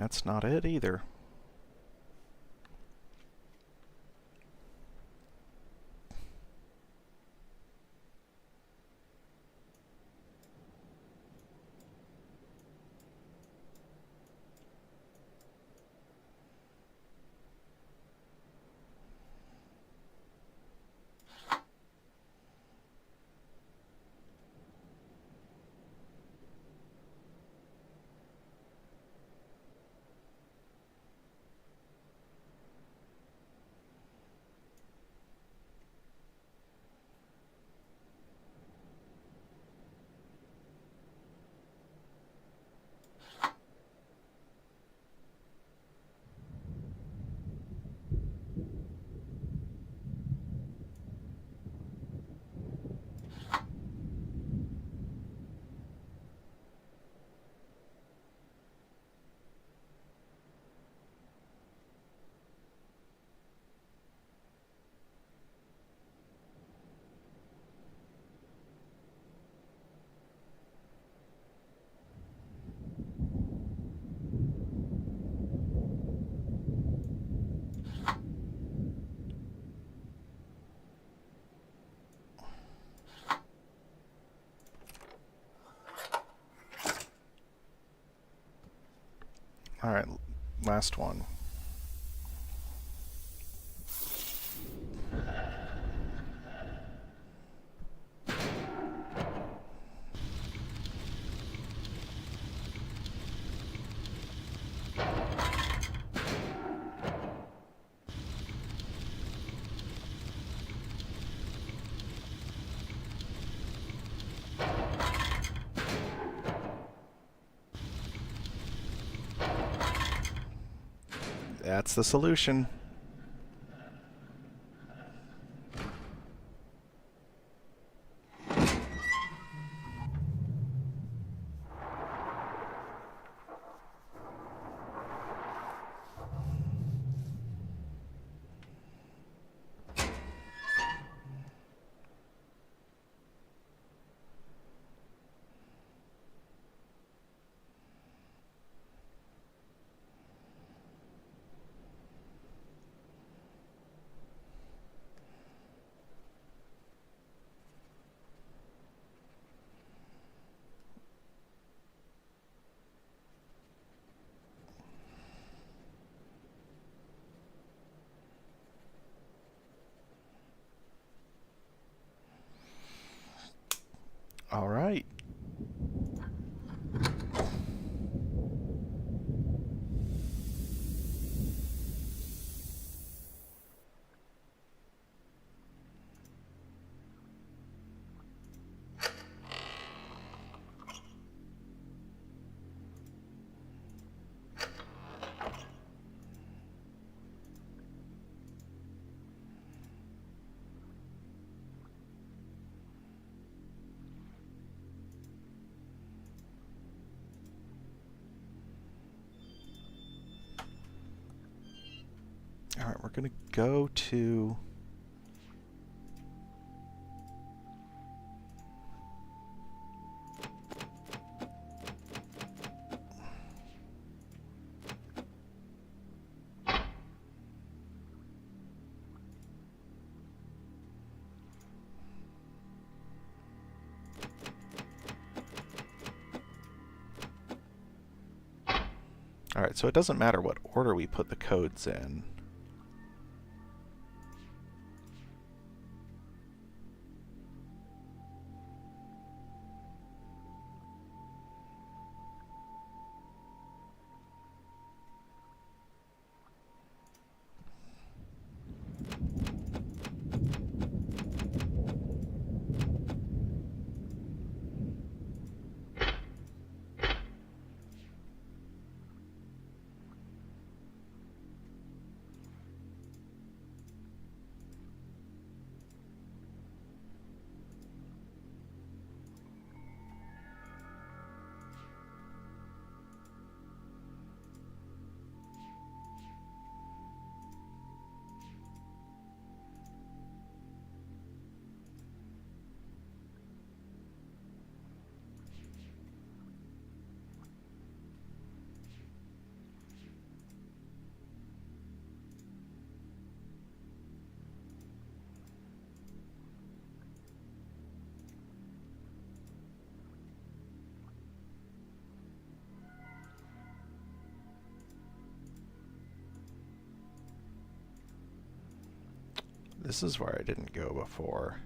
That's not it either. Alright, last one. That's the solution. All right. All right, we're going to go to... All right, so it doesn't matter what order we put the codes in. This is where I didn't go before.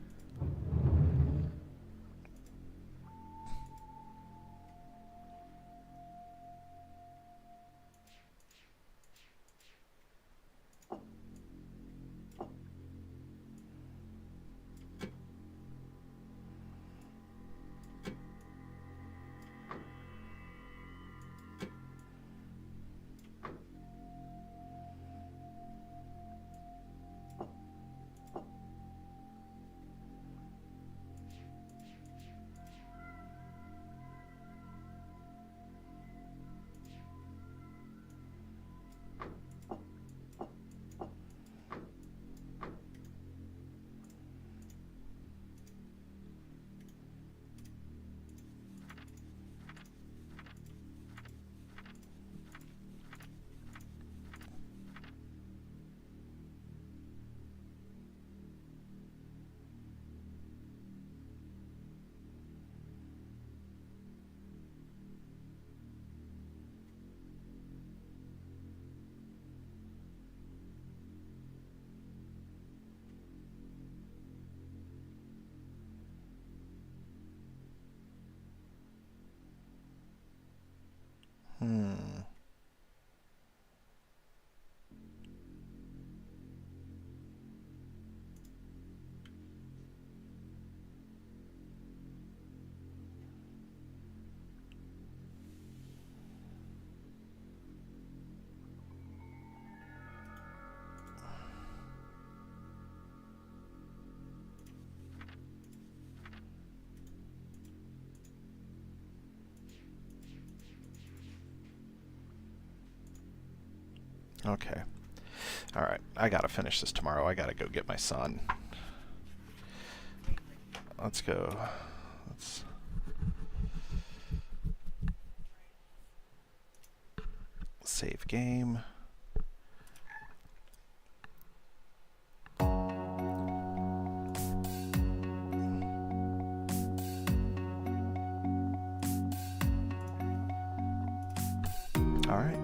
Okay. Alright, I gotta finish this tomorrow. I gotta go get my son. Let's go. Let's... Save game. Alright.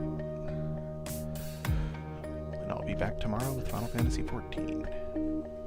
And I'll be back tomorrow with Final Fantasy XIV.